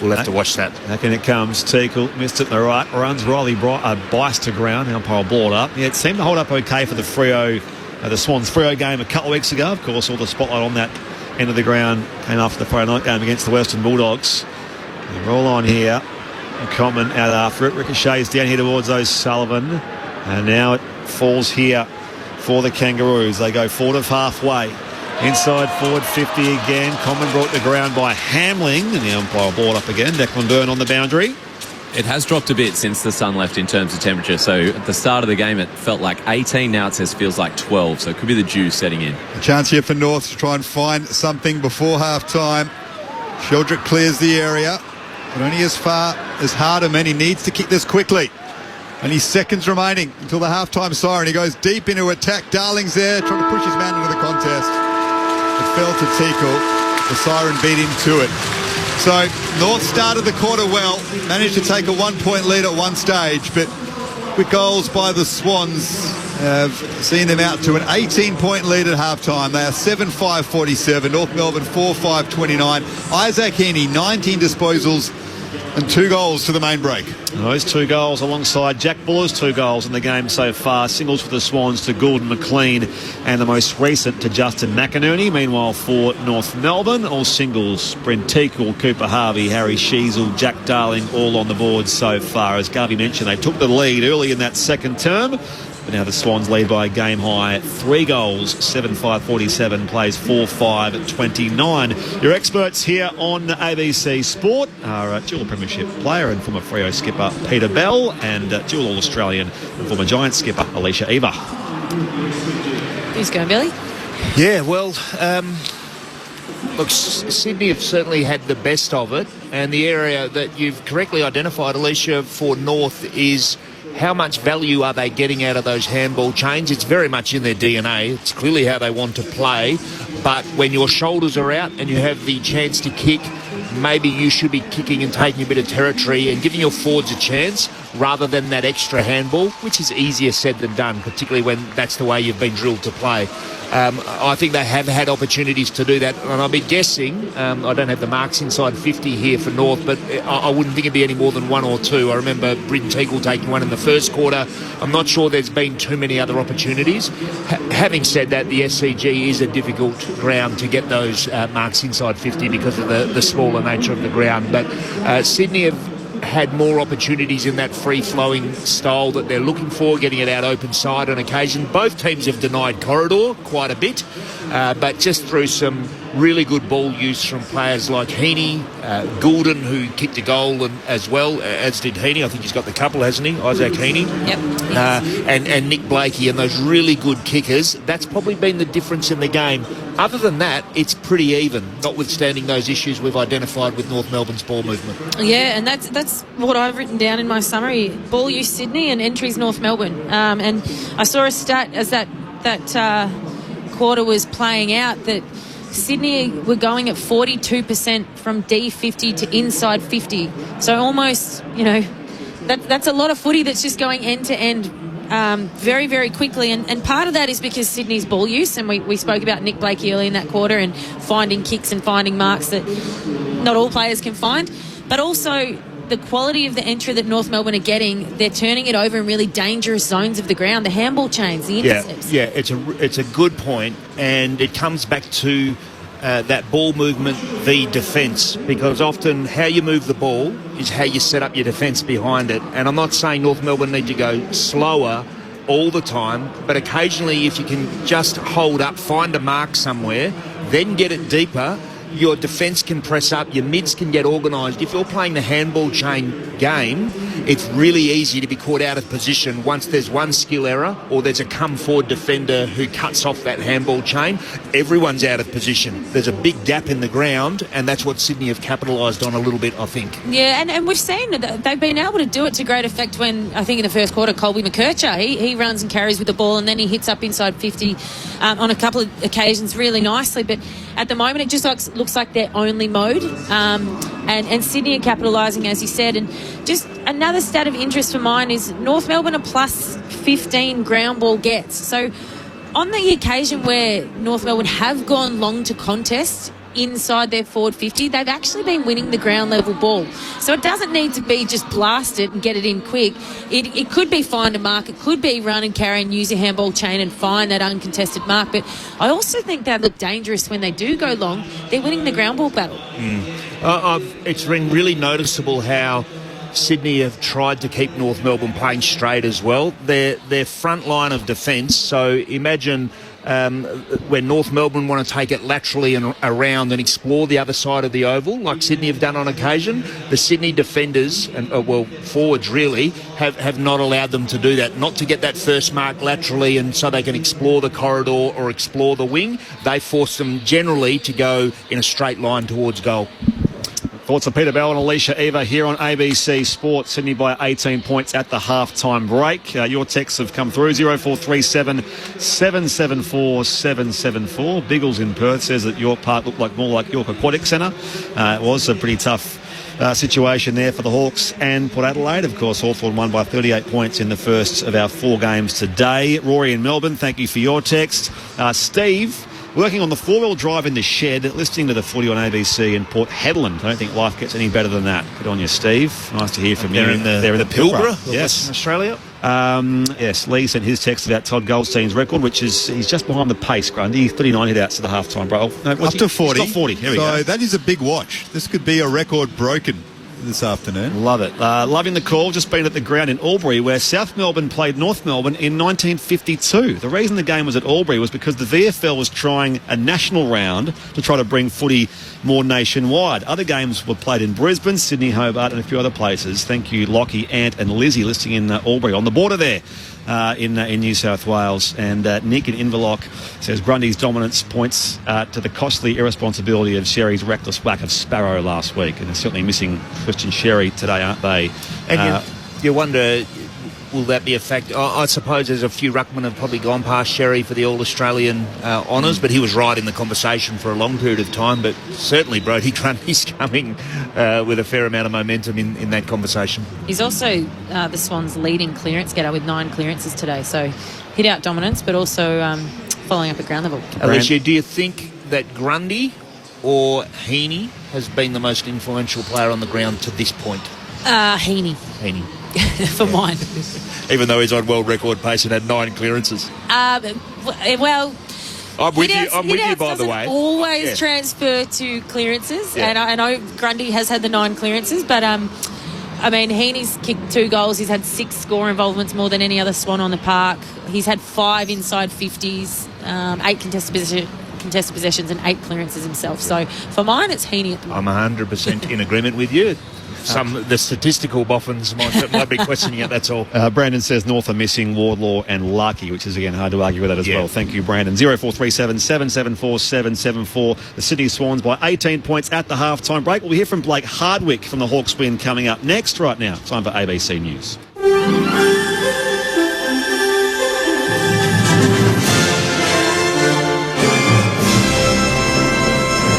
We'll have to watch that. Back in it comes. Teakle missed it in the right. Runs. Riley bites to ground. The umpire will blow it up. Yeah, it seemed to hold up okay for the the Swans Freo game a couple of weeks ago. Of course, all the spotlight on that end of the ground came after the Friday night game against the Western Bulldogs. They roll on here. Common out after it. Ricochets down here towards O'Sullivan. And now it falls here for the Kangaroos. They go forward of halfway. Inside forward 50 again. Common brought to ground by Hamling. And the umpire brought up again. Declan Byrne on the boundary. It has dropped a bit since the sun left in terms of temperature. So at the start of the game, it felt like 18. Now it says feels like 12. So it could be the dew setting in. A chance here for North to try and find something before half-time. Sheldrick clears the area. But only as far as Hardham, and he needs to kick this quickly. Only seconds remaining until the half-time siren. He goes deep into attack. Darling's there, trying to push his man into the contest. It fell to Teakle. The siren beat him to it. So North started the quarter well, managed to take a 1-point lead at one stage, but quick goals by the Swans have seen them out to an 18-point lead at half-time. They are 7-5-47. North Melbourne 4-5-29. Isaac Heaney, 19 disposals and 2 goals to the main break. Those 2 goals alongside Jack Buller's 2 goals in the game so far. Singles for the Swans to Gordon McLean and the most recent to Justin McInerney. Meanwhile for North Melbourne, all singles. Brent Teakle, Cooper Harvey, Harry Sheasel, Jack Darling all on the board so far. As Garvey mentioned, they took the lead early in that second term. But now the Swans lead by a game high 3 goals, 7-5-47, plays 4-5-29. Your experts here on ABC Sport are dual premiership player and former Freo skipper Peter Bell and dual All-Australian and former Giants skipper Alicia Eva. Who's going, Billy? Yeah, well, look, Sydney have certainly had the best of it, and the area that you've correctly identified, Alicia, for North is how much value are they getting out of those handball chains? It's very much in their DNA. It's clearly how they want to play. But when your shoulders are out and you have the chance to kick, maybe you should be kicking and taking a bit of territory and giving your forwards a chance rather than that extra handball, which is easier said than done, particularly when that's the way you've been drilled to play. I think they have had opportunities to do that, and I'll be guessing, I don't have the marks inside 50 here for North, but I wouldn't think it'd be any more than 1 or 2. I remember Bryn Teakle taking one in the first quarter. I'm not sure there's been too many other opportunities. Having said that, the SCG is a difficult ground to get those marks inside 50 because of the smaller nature of the ground, but Sydney have had more opportunities in that free-flowing style that they're looking for, getting it out open side on occasion. Both teams have denied corridor quite a bit, but just through some really good ball use from players like Heaney, Goulden, who kicked a goal as well, as did Heaney. I think he's got the couple, hasn't he? Isaac Heaney. Yep. And Nick Blakey and those really good kickers. That's probably been the difference in the game. Other than that, it's pretty even, notwithstanding those issues we've identified with North Melbourne's ball movement. Yeah, and that's what I've written down in my summary. Ball use Sydney and entries North Melbourne. And I saw a stat as that quarter was playing out that Sydney were going at 42% from D50 to inside 50. So almost, that's a lot of footy that's just going end to end very, very quickly. And part of that is because Sydney's ball use, and we spoke about Nick Blakey early in that quarter and finding kicks and finding marks that not all players can find. But also the quality of the entry that North Melbourne are getting, they're turning it over in really dangerous zones of the ground, the handball chains, the intercepts. Yeah, it's a good point, and it comes back to that ball movement v defence, because often how you move the ball is how you set up your defence behind it. And I'm not saying North Melbourne need to go slower all the time, but occasionally if you can just hold up, find a mark somewhere, then get it deeper, your defence can press up, your mids can get organised. If you're playing the handball chain game, it's really easy to be caught out of position once there's one skill error or there's a come-forward defender who cuts off that handball chain. Everyone's out of position. There's a big gap in the ground, and that's what Sydney have capitalised on a little bit, I think. Yeah, and we've seen that they've been able to do it to great effect when, I think in the first quarter, Colby McKercher, he runs and carries with the ball, and then he hits up inside 50 on a couple of occasions really nicely. But at the moment, it just looks like their only mode. And Sydney are capitalising, as you said. And just another stat of interest for mine is North Melbourne are plus 15 ground ball gets. So on the occasion where North Melbourne have gone long to contest inside their forward 50, they've actually been winning the ground level ball. So it doesn't need to be just blast it and get it in quick. It could be find a mark, it could be run and carry and use a handball chain and find that uncontested mark. But I also think they look dangerous when they do go long. They're winning the ground ball battle. It's been really noticeable how Sydney have tried to keep North Melbourne playing straight as well. Their front line of defence, so imagine when North Melbourne want to take it laterally and around and explore the other side of the oval, like Sydney have done on occasion, the Sydney defenders, and forwards really, have not allowed them to do that. Not to get that first mark laterally and so they can explore the corridor or explore the wing. They force them generally to go in a straight line towards goal. Thoughts of Peter Bell and Alicia Eva here on ABC Sport. Sydney by 18 points at the half-time break. Your texts have come through. 0437 774 774. Biggles in Perth says that York Park looked like more like York Aquatic Centre. It was a pretty tough situation there for the Hawks and Port Adelaide. Of course, Hawthorn won by 38 points in the first of our 4 games today. Rory in Melbourne, thank you for your text. Steve, working on the 4-wheel drive in the shed, listening to the footy on ABC in Port Hedland. I don't think life gets any better than that. Good on you, Steve. Nice to hear from you. They're in the Pilbara, yes, in Australia. Yes, Lee sent his text about Todd Goldstein's record, which is he's just behind the pace, Grundy. 39 hit-outs to the half-time, bro. No, up to 40. He's got 40. Here we go. So that is a big watch. This could be a record broken this afternoon. Love it. Loving the call. Just been at the ground in Albury where South Melbourne played North Melbourne in 1952. The reason the game was at Albury was because the VFL was trying a national round to try to bring footy more nationwide. Other games were played in Brisbane, Sydney, Hobart and a few other places. Thank you, Lockie, Ant and Lizzie, listening in Albury on the border there. In New South Wales. And Nick in Inverloch says Grundy's dominance points to the costly irresponsibility of Sherry's reckless whack of Sparrow last week, and they're certainly missing Christian Sherry today, aren't they? And you wonder, will that be a fact? I suppose there's a few ruckmen have probably gone past Sherry for the All-Australian honours, but he was right in the conversation for a long period of time. But certainly Brodie Grundy's coming with a fair amount of momentum in that conversation. He's also the Swans' leading clearance getter with 9 clearances today. So hit-out dominance, but also following up at ground level. Alicia, do you think that Grundy or Heaney has been the most influential player on the ground to this point? Heaney. For mine. Even though he's on world record pace and had 9 clearances. Well, I'm with you, by the way. Always transfer to clearances, and I know Grundy has had the 9 clearances, but I mean, Heaney's kicked 2 goals. He's had 6 score involvements, more than any other Swan on the park. He's had 5 inside 50s, 8 contested possessions, and 8 clearances himself. So for mine, it's Heaney at the moment. I'm 100% in agreement with you. The statistical boffins might be questioning it, that's all. Brandon says North are missing Wardlaw and Larkey, which is, again, hard to argue with that as well. Thank you, Brandon. 0437 774 774. The Sydney Swans by 18 points at the half-time break. We'll hear from Blake Hardwick from the Hawks win coming up next. Right now, time for ABC News.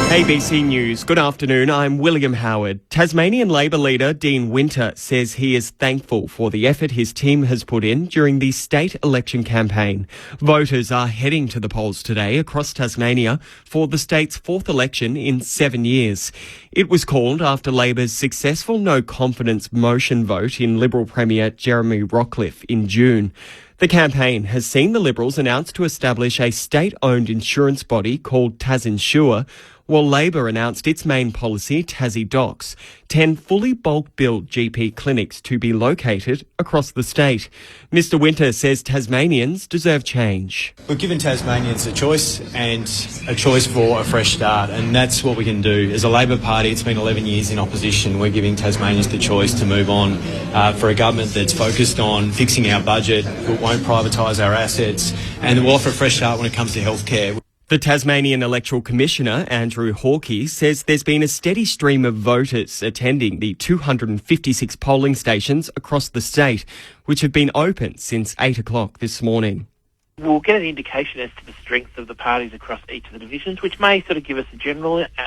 ABC News. Good afternoon. I'm William Howard. Tasmanian Labor leader Dean Winter says he is thankful for the effort his team has put in during the state election campaign. Voters are heading to the polls today across Tasmania for the state's 4th election in 7 years. It was called after Labor's successful no-confidence motion vote in Liberal Premier Jeremy Rockliff in June. The campaign has seen the Liberals announce to establish a state-owned insurance body called TasInsure, while Labor announced its main policy, Tassie Docs, 10 fully bulk-billed GP clinics to be located across the state. Mr Winter says Tasmanians deserve change. We've given Tasmanians a choice and a choice for a fresh start, and that's what we can do. As a Labor Party, it's been 11 years in opposition. We're giving Tasmanians the choice to move on for a government that's focused on fixing our budget, that won't privatise our assets, and that will offer a fresh start when it comes to healthcare. The Tasmanian Electoral Commissioner, Andrew Hawkey, says there's been a steady stream of voters attending the 256 polling stations across the state, which have been open since 8 o'clock this morning. We'll get an indication as to the strength of the parties across each of the divisions, which may sort of give us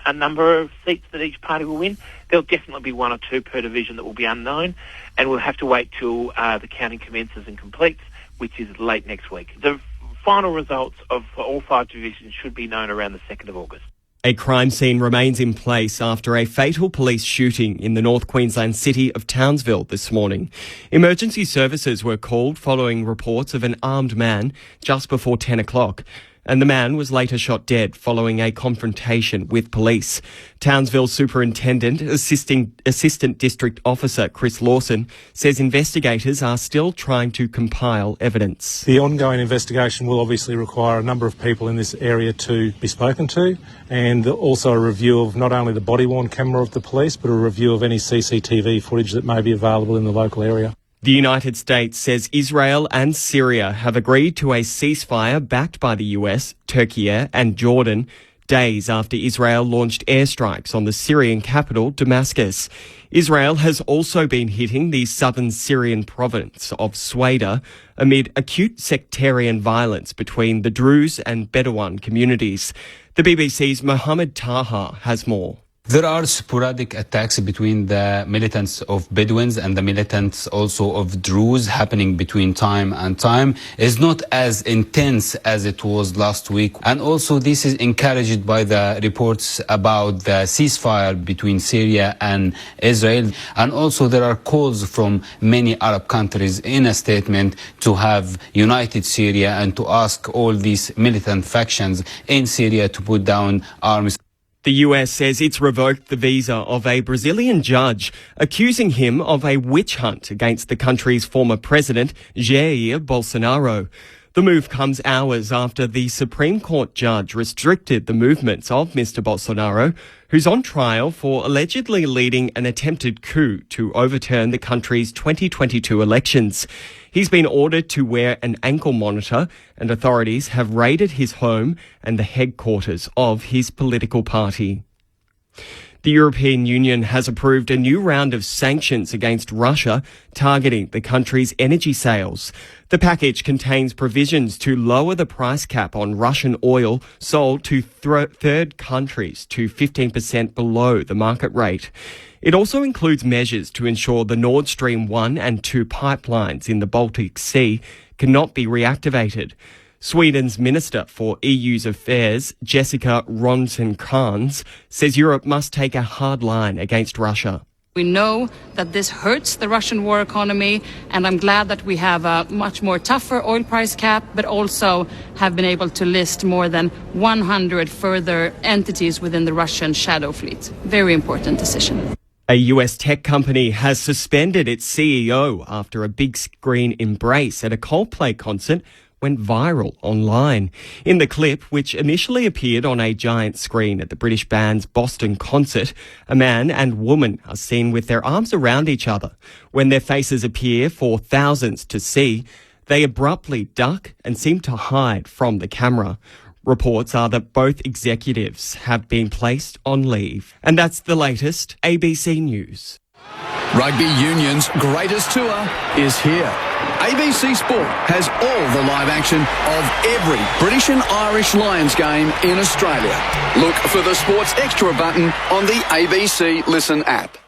a number of seats that each party will win. There'll definitely be one or two per division that will be unknown, and we'll have to wait till the counting commences and completes, which is late next week. The final results of all 5 divisions should be known around the 2nd of August. A crime scene remains in place after a fatal police shooting in the North Queensland city of Townsville this morning. Emergency services were called following reports of an armed man just before 10 o'clock. And the man was later shot dead following a confrontation with police. Townsville Superintendent, Assistant District Officer Chris Lawson says investigators are still trying to compile evidence. The ongoing investigation will obviously require a number of people in this area to be spoken to, and also a review of not only the body-worn camera of the police, but a review of any CCTV footage that may be available in the local area. The United States says Israel and Syria have agreed to a ceasefire backed by the US, Turkey and Jordan, days after Israel launched airstrikes on the Syrian capital, Damascus. Israel has also been hitting the southern Syrian province of Swada amid acute sectarian violence between the Druze and Bedouin communities. The BBC's Mohammed Taha has more. There are sporadic attacks between the militants of Bedouins and the militants also of Druze happening between time and time. It's not as intense as it was last week. And also this is encouraged by the reports about the ceasefire between Syria and Israel. And also there are calls from many Arab countries in a statement to have united Syria and to ask all these militant factions in Syria to put down arms. The US says it's revoked the visa of a Brazilian judge, accusing him of a witch hunt against the country's former president, Jair Bolsonaro. The move comes hours after the Supreme Court judge restricted the movements of Mr. Bolsonaro, who's on trial for allegedly leading an attempted coup to overturn the country's 2022 elections. He's been ordered to wear an ankle monitor, and authorities have raided his home and the headquarters of his political party. The European Union has approved a new round of sanctions against Russia, targeting the country's energy sales. The package contains provisions to lower the price cap on Russian oil sold to third countries to 15% below the market rate. It also includes measures to ensure the Nord Stream 1 and 2 pipelines in the Baltic Sea cannot be reactivated. Sweden's Minister for EU's Affairs, Jessica Ronsen-Carns, says Europe must take a hard line against Russia. We know that this hurts the Russian war economy, and I'm glad that we have a much more tougher oil price cap, but also have been able to list more than 100 further entities within the Russian shadow fleet. Very important decision. A US tech company has suspended its CEO after a big screen embrace at a Coldplay concert went viral online. In the clip, which initially appeared on a giant screen at the British band's Boston concert, a man and woman are seen with their arms around each other. When their faces appear for thousands to see, they abruptly duck and seem to hide from the camera. Reports are that both executives have been placed on leave. And that's the latest ABC News. Rugby Union's greatest tour is here. ABC Sport has all the live action of every British and Irish Lions game in Australia. Look for the Sports Extra button on the ABC Listen app.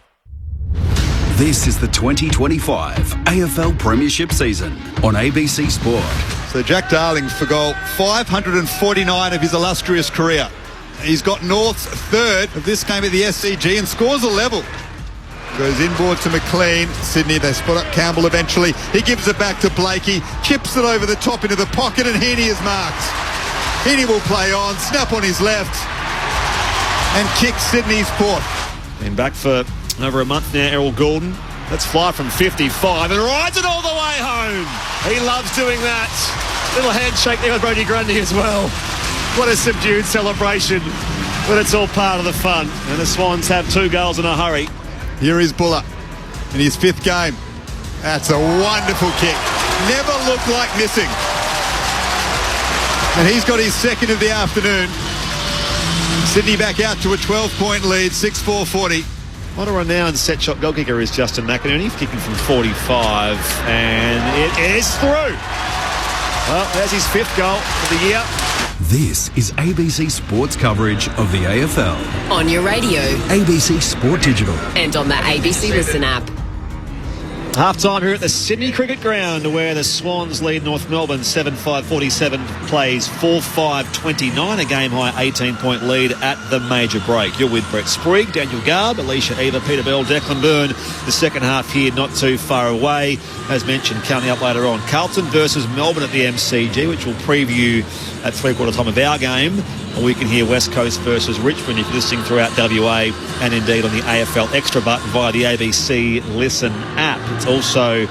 This is the 2025 AFL Premiership season on ABC Sport. So Jack Darling for goal 549 of his illustrious career. He's got North's third of this game at the SCG and scores a level. Goes inboard to McLean. Sydney, they spot up Campbell eventually. He gives it back to Blakey. Chips it over the top into the pocket, and Heaney is marked. Heaney will play on. Snap on his left. and kick Sydney's fourth. Been back for over a month now, Errol Goulden. Let's fly from 55 and rides it all the way home. He loves doing that. Little handshake there with Brodie Grundy as well. What a subdued celebration, but it's all part of the fun. And the Swans have 2 goals in a hurry. Here is Buller in his 5th game. That's a wonderful kick. Never looked like missing. And he's got his 2nd of the afternoon. Sydney back out to a 12-point lead, 6-4-40. What a renowned set-shot goal kicker is Justin McInerney, kicking from 45, and it is through. Well, there's his 5th goal for the year. This is ABC Sports coverage of the AFL. On your radio. ABC Sport Digital. And on the ABC Listen app. Half-time here at the Sydney Cricket Ground, where the Swans lead North Melbourne 7-5-47, plays 4-5-29, a game-high 18-point lead at the major break. You're with Brett Sprigg, Daniel Garb, Alicia Eva, Peter Bell, Declan Byrne. The second half here not too far away. As mentioned, coming up later on, Carlton versus Melbourne at the MCG, which we'll preview at three-quarter time of our game. We can hear West Coast versus Richmond if you're listening throughout WA and indeed on the AFL Extra button via the ABC Listen app. It's also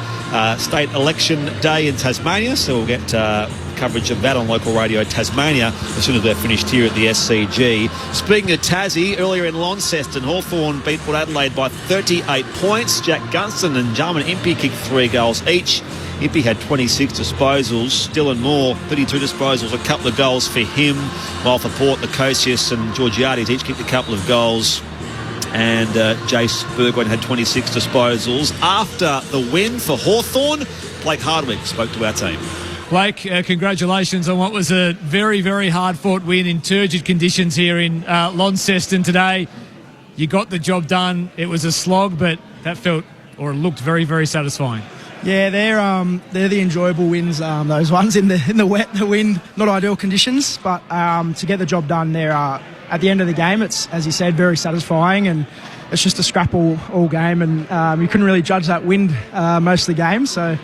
state election day in Tasmania, so we'll get coverage of that on local radio Tasmania as soon as they're finished here at the SCG. Speaking of Tassie, earlier in Launceston, Hawthorn beat Port Adelaide by 38 points. Jack Gunston and Jarman Impey kicked 3 goals each. Impey had 26 disposals. Dylan Moore, 32 disposals, a couple of goals for him. While for Port, Lukosius and Georgiades each kicked a couple of goals. And Jace Burgoyne had 26 disposals. After the win for Hawthorn, Blake Hardwick spoke to our team. Blake, congratulations on what was a very, very hard-fought win in turgid conditions here in Launceston today. You got the job done. It was a slog, but that felt or looked very, very satisfying. Yeah, they're the enjoyable wins. Those ones in the wet, the wind, not ideal conditions, but to get the job done there at the end of the game, it's, as you said, very satisfying, and it's just a scrap all game, and you couldn't really judge that wind most of the game. So,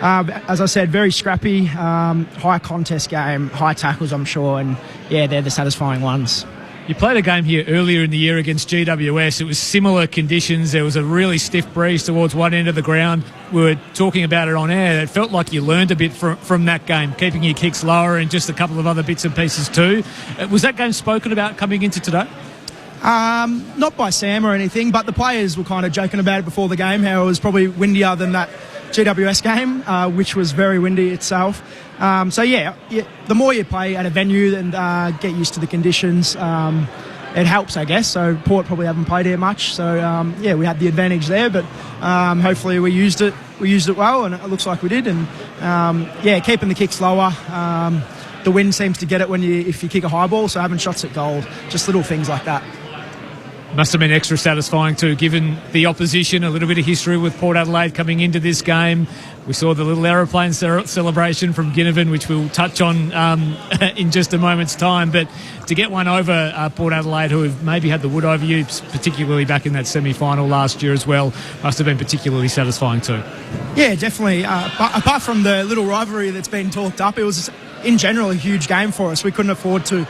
as I said, very scrappy, high contest game, high tackles, I'm sure, and yeah, they're the satisfying ones. You played a game here earlier in the year against GWS. It was similar conditions. There was a really stiff breeze towards one end of the ground. We were talking about it on air. It felt like you learned a bit from that game, keeping your kicks lower and just a couple of other bits and pieces too. Was that game spoken about coming into today? Not by Sam or anything, but the players were kind of joking about it before the game, how it was probably windier than that GWS game, which was very windy itself. So the more you play at a venue and get used to the conditions, it helps, I guess. So Port probably haven't played here much, so we had the advantage there, but hopefully we used it well, and it looks like we did. And keeping the kicks lower. The wind seems to get it if you kick a high ball, so having shots at goal, just little things like that. Must have been extra satisfying too, given the opposition. A little bit of history with Port Adelaide coming into this game. We saw the little aeroplane celebration from Ginnivan, which we'll touch on in just a moment's time. But to get one over Port Adelaide, who have maybe had the wood over you, particularly back in that semi-final last year as well, must have been particularly satisfying too. Yeah, definitely. But apart from the little rivalry that's been talked up, it was in general a huge game for us. We couldn't afford to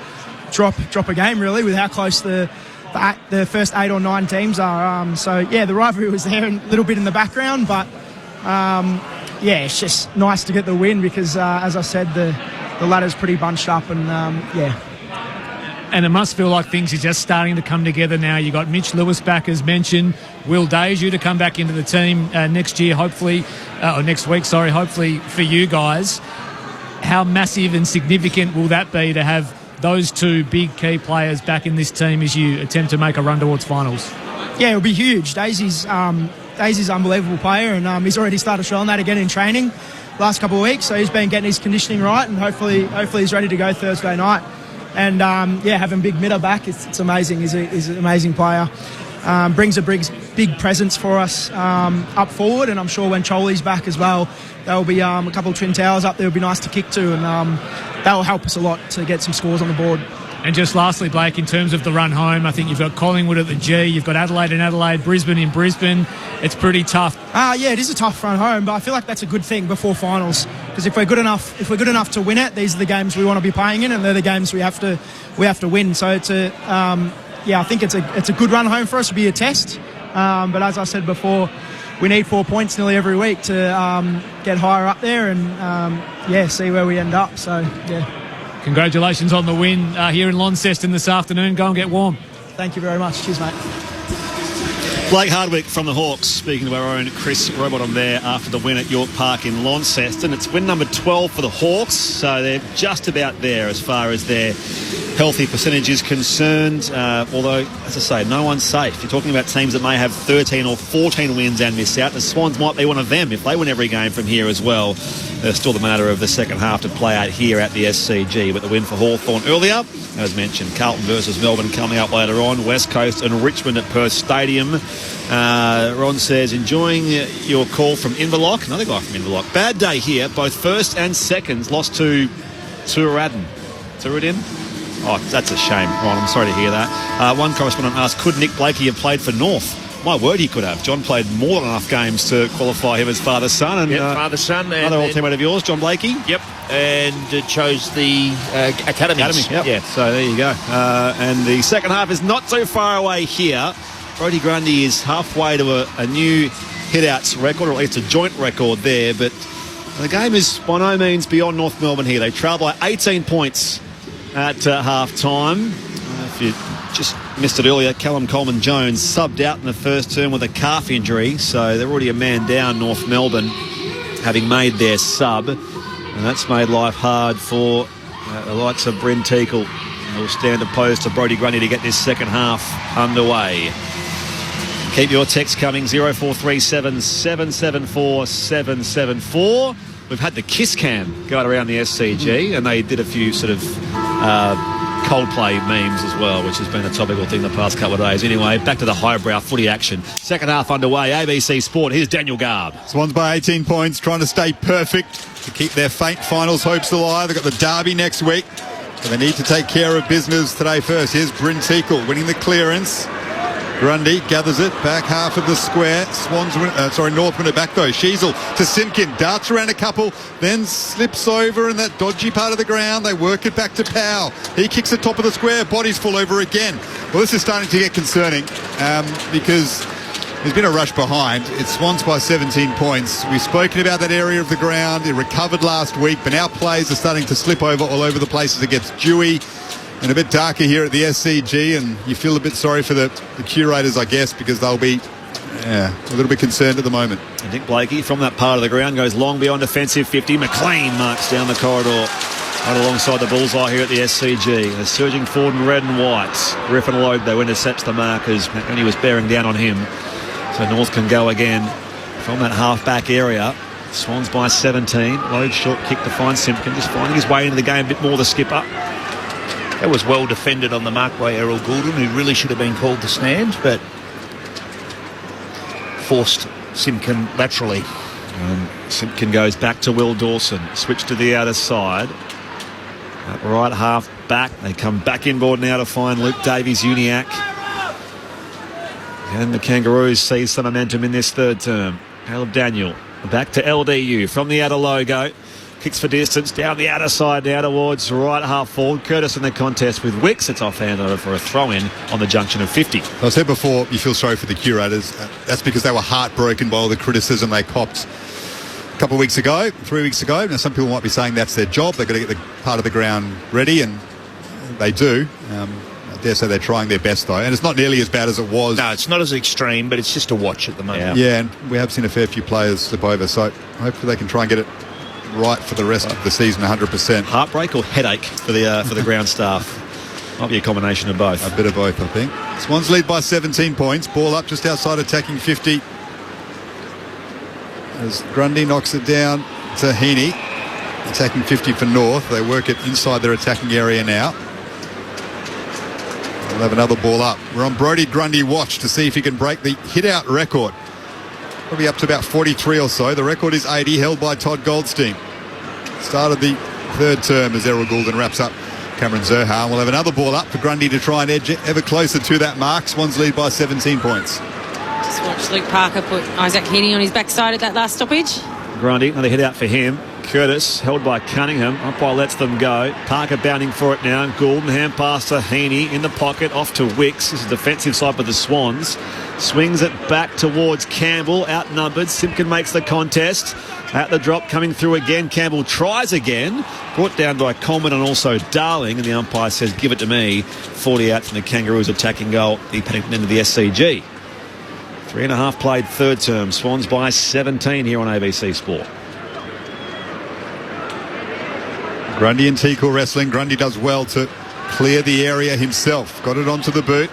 drop a game really with how close the first 8 or 9 teams are. The rivalry was there and a little bit in the background, but it's just nice to get the win because, as I said, the ladder's pretty bunched up and, And it must feel like things are just starting to come together now. You got Mitch Lewis back, as mentioned. Will Deju to come back into the team next year, hopefully, or next week, sorry, hopefully for you guys. How massive and significant will that be to have those two big key players back in this team as you attempt to make a run towards finals? Yeah, it'll be huge. Daisy's an unbelievable player, and he's already started showing that again in training last couple of weeks. So he's been getting his conditioning right, and hopefully he's ready to go Thursday night. And having Big Mitter back, it's amazing. He's an amazing player. Brings a big presence for us up forward, and I'm sure when Choli's back as well, there will be a couple of twin towers up there. Will be nice to kick to, and that will help us a lot to get some scores on the board. And just lastly, Blake, in terms of the run home, I think you've got Collingwood at the G, you've got Adelaide in Adelaide, Brisbane in Brisbane. It's pretty tough. It is a tough run home, but I feel like that's a good thing before finals, because if we're good enough to win it, these are the games we want to be playing in, and they're the games we have to win. So it's I think it's a good run home for us. It'll be a test. But as I said before, we need 4 points nearly every week to get higher up there and, see where we end up. So, yeah. Congratulations on the win here in Launceston this afternoon. Go and get warm. Thank you very much. Cheers, mate. Blake Hardwick from the Hawks, speaking to our own Chris Robottom there after the win at York Park in Launceston. It's win number 12 for the Hawks, so they're just about there as far as their healthy percentage is concerned. Although, as I say, no one's safe. You're talking about teams that may have 13 or 14 wins and miss out. The Swans might be one of them if they win every game from here as well. There's still the matter of the second half to play out here at the SCG. But the win for Hawthorn earlier, as mentioned, Carlton versus Melbourne coming up later on. West Coast and Richmond at Perth Stadium. Ron says, enjoying your call from Inverloch. Another guy from Inverloch. Bad day here. Both first and seconds lost to Turadin. Oh, that's a shame, Ron. I'm sorry to hear that. One correspondent asked, could Nick Blakey have played for North? My word, he could have. John played more than enough games to qualify him as father-son. And, father-son. Another old teammate of yours, John Blakey. Yep, and chose the academy. Yep. Yeah, so there you go. And the second half is not so far away here. Brodie Grundy is halfway to a new hit-outs record, or at least a joint record there. But the game is by no means beyond North Melbourne here. They trail by 18 points at half-time. If you just missed it earlier, Callum Coleman-Jones subbed out in the first term with a calf injury, so they're already a man down, North Melbourne, having made their sub, and that's made life hard for the likes of Bryn Teakle, who will stand opposed to Brodie Grundy to get this second half underway. Keep your text coming, 0437 774 774. We've had the Kiss Cam going around the SCG, and they did a few sort of Coldplay memes as well, which has been a topical thing the past couple of days. Anyway, back to the highbrow footy action. Second half underway, ABC Sport. Here's Daniel Garb. Swans by 18 points, trying to stay perfect to keep their faint finals hopes alive. They've got the derby next week, so they need to take care of business today first. Here's Bryn Teakle winning the clearance. Grundy gathers it back half of the square. North win it back though. Sheasel to Simpkin, darts around a couple, then slips over in that dodgy part of the ground. They work it back to Powell. He kicks the top of the square, body's full over again. Well, this is starting to get concerning because there's been a rush behind. It's Swans by 17 points. We've spoken about that area of the ground. It recovered last week, but now plays are starting to slip over all over the place as it gets dewy and a bit darker here at the SCG, and you feel a bit sorry for the curators, I guess, because they'll be a little bit concerned at the moment. Nick Blakey from that part of the ground goes long beyond defensive 50. McLean marks down the corridor right alongside the bullseye here at the SCG. They're surging forward in red and white. Griffin Logue, though, intercepts the markers when he was bearing down on him. So North can go again from that half-back area. Swans by 17. Logue short kick to find Simpkin, just finding his way into the game a bit more, the skipper. That was well defended on the mark by Errol Goulden, who really should have been called to stand, but forced Simpkin laterally. And Simpkin goes back to Will Dawson. Switch to the outer side. At right half back. They come back inboard now to find Luke Davies-Uniacke. And the Kangaroos see some momentum in this third term. Caleb Daniel back to LDU from the outer logo. Kicks for distance, down the outer side now towards right half forward. Curtis in the contest with Wicks. It's offhand over for a throw-in on the junction of 50. I said before, you feel sorry for the curators. That's because they were heartbroken by all the criticism they copped a couple of weeks ago, 3 weeks ago. Now, some people might be saying that's their job. They've got to get the part of the ground ready, and they do. I dare say they're trying their best, though. And it's not nearly as bad as it was. No, it's not as extreme, but it's just a watch at the moment. Yeah, and we have seen a fair few players slip over, so hopefully they can try and get it right for the rest of the season, 100%. Heartbreak or headache for the ground staff? Might be a combination of both. A bit of both, I think. Swans lead by 17 points. Ball up just outside attacking 50. As Grundy knocks it down to Heaney. Attacking 50 for North. They work it inside their attacking area now. They'll have another ball up. We're on Brodie Grundy watch to see if he can break the hit-out record. Probably up to about 43 or so. The record is 80, held by Todd Goldstein. Started the third term as Errol Goulden wraps up Cameron Zurhaar. We'll have another ball up for Grundy to try and edge it ever closer to that mark. Swans lead by 17 points. Just watch Luke Parker put Isaac Heaney on his backside at that last stoppage. Grundy, another hit out for him. Curtis held by Cunningham. Umpire lets them go. Parker bounding for it now. Goulden hand pass to Heaney in the pocket off to Wicks. This is defensive side for the Swans. Swings it back towards Campbell. Outnumbered. Simpkin makes the contest. At the drop coming through again. Campbell tries again. Brought down by Coleman and also Darling. And the umpire says, give it to me. 40 out from the Kangaroos attacking goal. He Pennington into the SCG. 3.5 played third term. Swans by 17 here on ABC Sport. Grundy and Teakle wrestling. Grundy does well to clear the area himself. Got it onto the boot.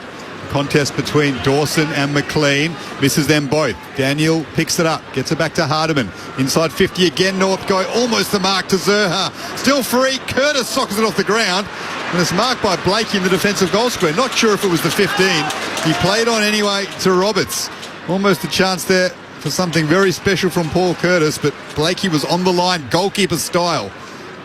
Contest between Dawson and McLean. Misses them both. Daniel picks it up. Gets it back to Hardiman. Inside 50 again. Northcote almost the mark to Zerha. Still free. Curtis sockets it off the ground. And it's marked by Blakey in the defensive goal square. Not sure if it was the 15. He played on anyway to Roberts. Almost a chance there for something very special from Paul Curtis, but Blakey was on the line, goalkeeper style.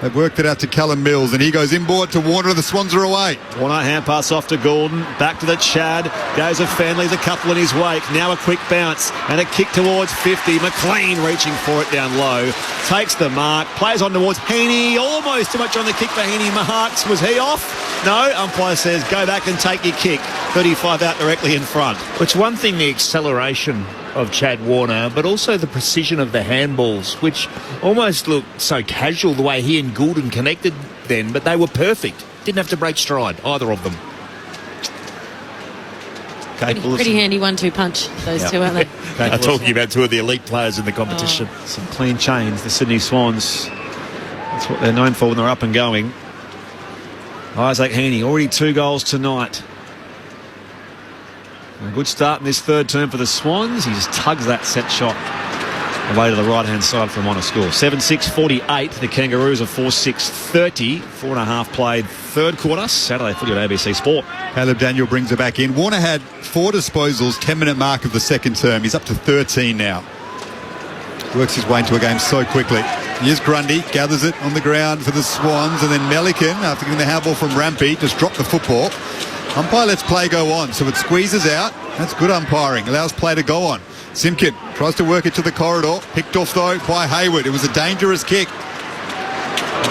They've worked it out to Callum Mills, and he goes inboard to Warner, and the Swans are away. Warner hand pass off to Gordon, back to the Chad, goes a Fenley, the couple in his wake, now a quick bounce, and a kick towards 50, McLean reaching for it down low, takes the mark, plays on towards Heaney, almost too much on the kick for Heaney. Marks, was he off? No, umpire says go back and take your kick. 35 out directly in front. It's one thing the acceleration of Chad Warner, but also the precision of the handballs, which almost looked so casual the way he and Goulden connected then, but they were perfect. Didn't have to break stride, either of them. Pretty handy 1-2 punch, those two, aren't they? I'm talking about two of the elite players in the competition. Some clean chains, the Sydney Swans. That's what they're known for when they're up and going. Isaac Heaney, already 2 goals tonight. A good start in this third term for the Swans. He just tugs that set shot away to the right-hand side from on a score. 7-6-48. The Kangaroos are 4-6-30. 4.5 played third quarter. Saturday footy on ABC Sport. Caleb Daniel brings it back in. Warner had 4 disposals, 10-minute mark of the second term. He's up to 13 now. Works his way into a game so quickly. Here's Grundy, gathers it on the ground for the Swans, and then Melican, after getting the handball from Rampy, just dropped the football. Umpire lets play go on, so it squeezes out. That's good umpiring. Allows play to go on. Simpkin tries to work it to the corridor. Picked off, though, by Hayward. It was a dangerous kick.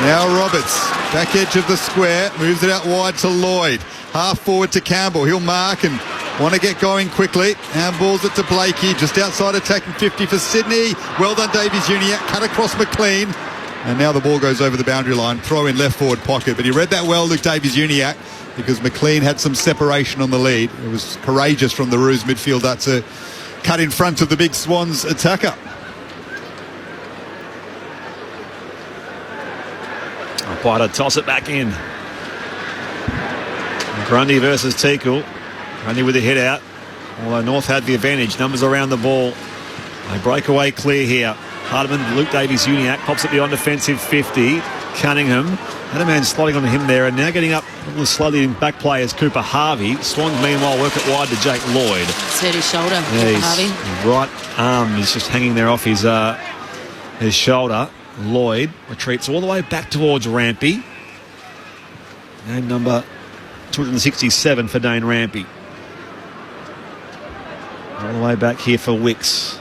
Now Roberts, back edge of the square, moves it out wide to Lloyd. Half forward to Campbell. He'll mark and want to get going quickly. Handballs it to Blakey, just outside attacking 50 for Sydney. Well done, Davies Uniacke. Cut across McLean. And now the ball goes over the boundary line. Throw in left forward pocket. But he read that well, Luke Davies Uniacke, because McLean had some separation on the lead. It was courageous from the Roos midfielder to cut in front of the big Swans attacker. Umpire to toss it back in. Grundy versus Teakle. Grundy with a hit out. Although North had the advantage. Numbers around the ball. They break away clear here. Hardiman, Luke Davies Uniacke pops it beyond defensive 50. Cunningham. Had a man sliding on him there, and now getting up a little slowly in back play is Cooper Harvey. Swans meanwhile work it wide to Jake Lloyd. Steady shoulder, yeah, Harvey. His right arm is just hanging there off his shoulder. Lloyd retreats all the way back towards Rampy. Name number 267 for Dane Rampy. All the way back here for Wicks.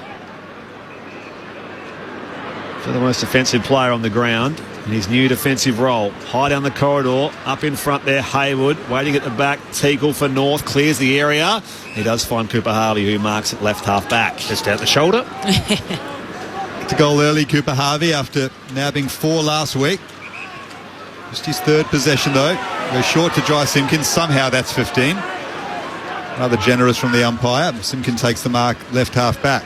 For the most offensive player on the ground in his new defensive role. High down the corridor, up in front there, Hayward, waiting at the back, Teakle for North, clears the area. He does find Cooper Harvey, who marks at left half back. Just out the shoulder. It's a goal early, Cooper Harvey, after nabbing 4 last week. Just his third possession, though. Goes short to Jai Simpkins. Somehow that's 15. Rather generous from the umpire. Simpkins takes the mark left half back.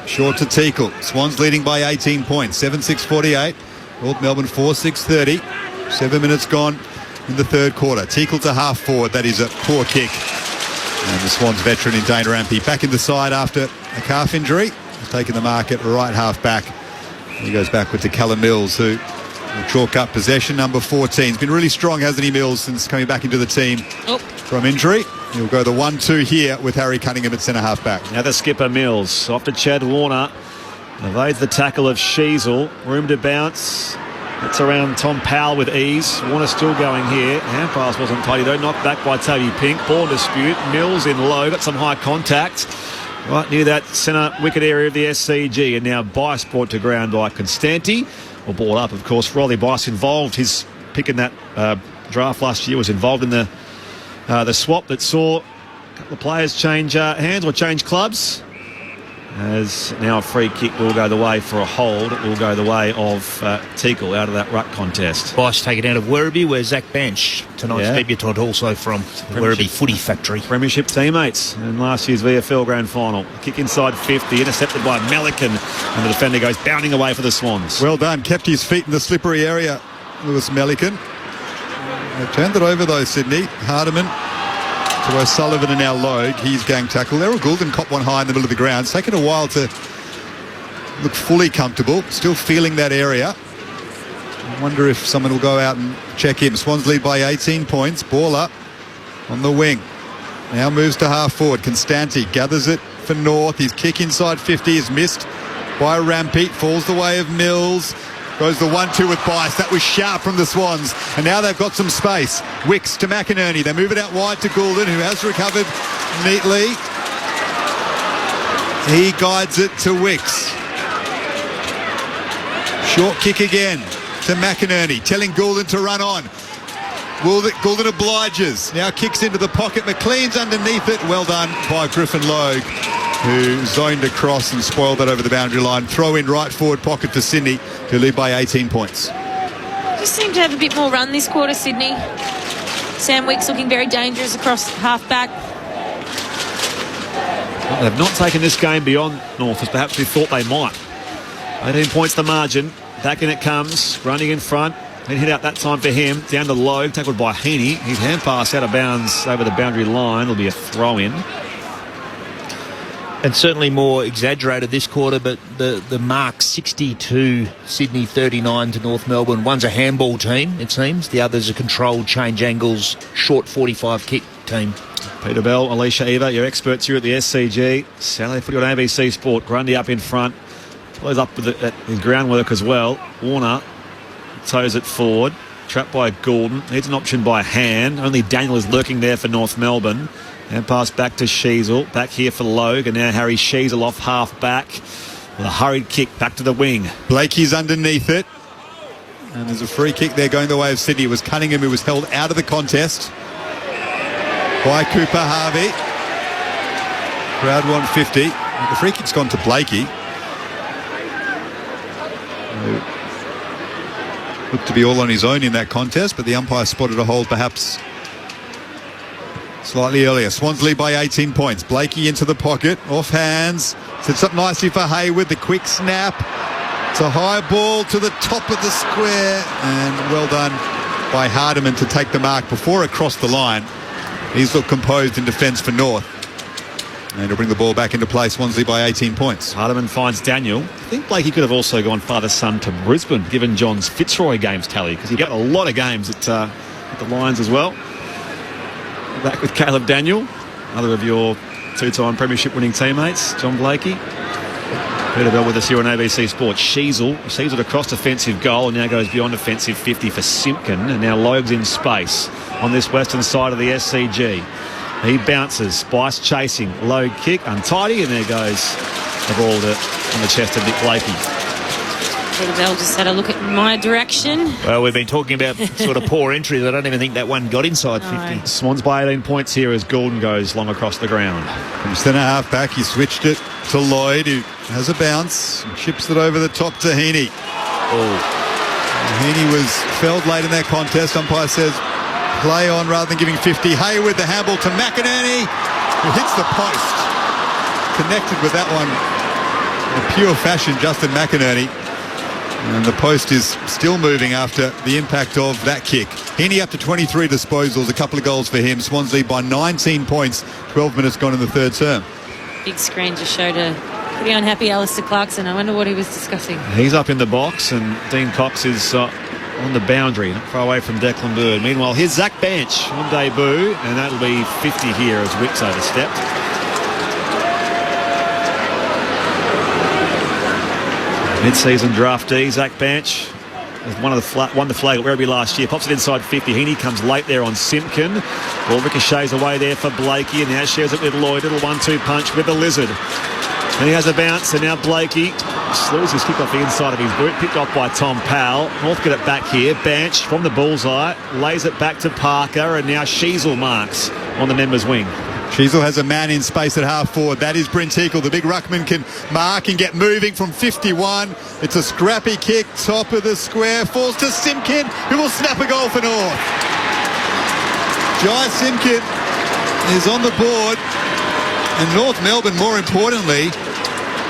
Short to Teakle. Swans leading by 18 points. 7-6-48. North Melbourne 4-6-30. 7 minutes gone in the third quarter. Teakle to half forward. That is a poor kick. And the Swans veteran in Dane Rampy back in the side after a calf injury. He's taken the mark at right half back. He goes backward to Callum Mills, who will chalk up possession. Number 14. He's been really strong, hasn't he, Mills, since coming back into the team from injury. He'll go the 1-2 here with Harry Cunningham at centre half back. Now the skipper Mills off to Chad Warner. Evades the tackle of Sheasel. Room to bounce. It's around Tom Powell with ease. Warner still going here. Hand pass wasn't tidy though. Knocked back by Toby Pink. Ball dispute. Mills in low. Got some high contact. Right near that centre wicket area of the SCG. And now by sport to ground by Constanti. or bought up, of course. Riley Bice involved. His pick in that draft last year was involved in the swap that saw a couple of players change hands or change clubs. As now a free kick will go the way for a hold. It will go the way of Teakle out of that ruck contest. Bice taken out of Werribee, where Zach Bench, tonight's debutant, also from Werribee Footy Factory. Premiership teammates in last year's VFL Grand Final. Kick inside 50, intercepted by Melican, and the defender goes bounding away for the Swans. Well done. Kept his feet in the slippery area, Lewis Melican. They've turned it over, though, Sydney. Hardiman to O'Sullivan and now Logue. He's gang tackle. Errol Goulden caught one high in the middle of the ground. It's taken a while to look fully comfortable. Still feeling that area. I wonder if someone will go out and check him. Swans lead by 18 points. Ball up on the wing. Now moves to half forward. Constanti gathers it for North. His kick inside 50 is missed by Rampy. Falls the way of Mills. Goes the 1-2 with Bice. That was sharp from the Swans. And now they've got some space. Wicks to McInerney. They move it out wide to Goulden, who has recovered neatly. He guides it to Wicks. Short kick again to McInerney, telling Goulden to run on. Goulden obliges. Now kicks into the pocket. McLean's underneath it. Well done by Griffin Logue, who zoned across and spoiled that over the boundary line. Throw in right forward pocket for Sydney, who lead by 18 points. Just seem to have a bit more run this quarter, Sydney. Sam Wicks looking very dangerous across half-back. Well, they've not taken this game beyond North as perhaps we thought they might. 18 points the margin. Back in it comes, running in front. Then hit out that time for him. Down to Logue, tackled by Heaney. His hand pass out of bounds over the boundary line. It'll be a throw-in. And certainly more exaggerated this quarter, but the mark 62, Sydney 39 to North Melbourne. One's a handball team, it seems. The other's a controlled change angles, short 45 kick team. Peter Bell, Alicia Eva, your experts here at the SCG. Saturday footy on ABC Sport. Grundy up in front. Plays up with his groundwork as well. Warner toes it forward. Trapped by Goulden. Needs an option by hand. Only Daniel is lurking there for North Melbourne. And pass back to Sheasel. Back here for Logue. And now Harry Sheasel off half back. With a hurried kick back to the wing. Blakey's underneath it. And there's a free kick there going the way of Sydney. It was Cunningham who was held out of the contest by Cooper Harvey. Crowd 150. The free kick's gone to Blakey. Looked to be all on his own in that contest, but the umpire spotted a hold perhaps slightly earlier. Swans lead by 18 points. Blakey into the pocket, off hands. Sets up nicely for Hayward. The quick snap. It's a high ball to the top of the square, and well done by Hardiman to take the mark before it crossed the line. He's looked composed in defence for North. And to bring the ball back into play, Swansea by 18 points. Hardiman finds Daniel. I think Blakey could have also gone father-son to Brisbane, given John's Fitzroy games tally, because he got a lot of games at the Lions as well. Back with Caleb Daniel, another of your two-time premiership winning teammates, John Blakey. Peter Bell with us here on ABC Sports. Sheasel sees it across defensive goal and now goes beyond offensive 50 for Simpkin. And now Logue's in space on this western side of the SCG. He bounces, Bice chasing, Logue kick, untidy, and there goes the ball on the chest of Nick Blakey. Peter Bell just had a look at my direction. Well, we've been talking about sort of poor entries. I don't even think that one got inside 50. Swans by 18 points here as Goulden goes long across the ground. From centre half back, he switched it to Lloyd, who has a bounce, chips it over the top to Heaney. Heaney was felled late in that contest. Umpire says play on rather than giving 50. Hayward, the handball to McInerney, who hits the post. Connected with that one in pure fashion, Justin McInerney. And the post is still moving after the impact of that kick. Heaney up to 23 disposals, a couple of goals for him. Swans lead by 19 points, 12 minutes gone in the third term. Big screen just showed a pretty unhappy Alistair Clarkson. I wonder what he was discussing. He's up in the box and Dean Cox is on the boundary, not far away from Declan Bird. Meanwhile, here's Zach Bench on debut, and that'll be 50 here as Wicks overstepped. Mid-season draftee, Zach Bench, won the flag at Werribee last year, pops it inside 50. Heaney comes late there on Simpkin. Ball ricochets away there for Blakey, and now shares it with Lloyd. Little 1-2 punch with the Lizard. And he has a bounce, and now Blakey Slews has kicked off the inside of his boot, picked off by Tom Powell. North get it back here. Banch from the bullseye, lays it back to Parker, and now Sheasel marks on the members' wing. Sheasel has a man in space at half forward. That is Brent Eagle. The big ruckman can mark and get moving from 51. It's a scrappy kick, top of the square, falls to Simpkin, who will snap a goal for North. Jai Simpkin is on the board, and North Melbourne, more importantly,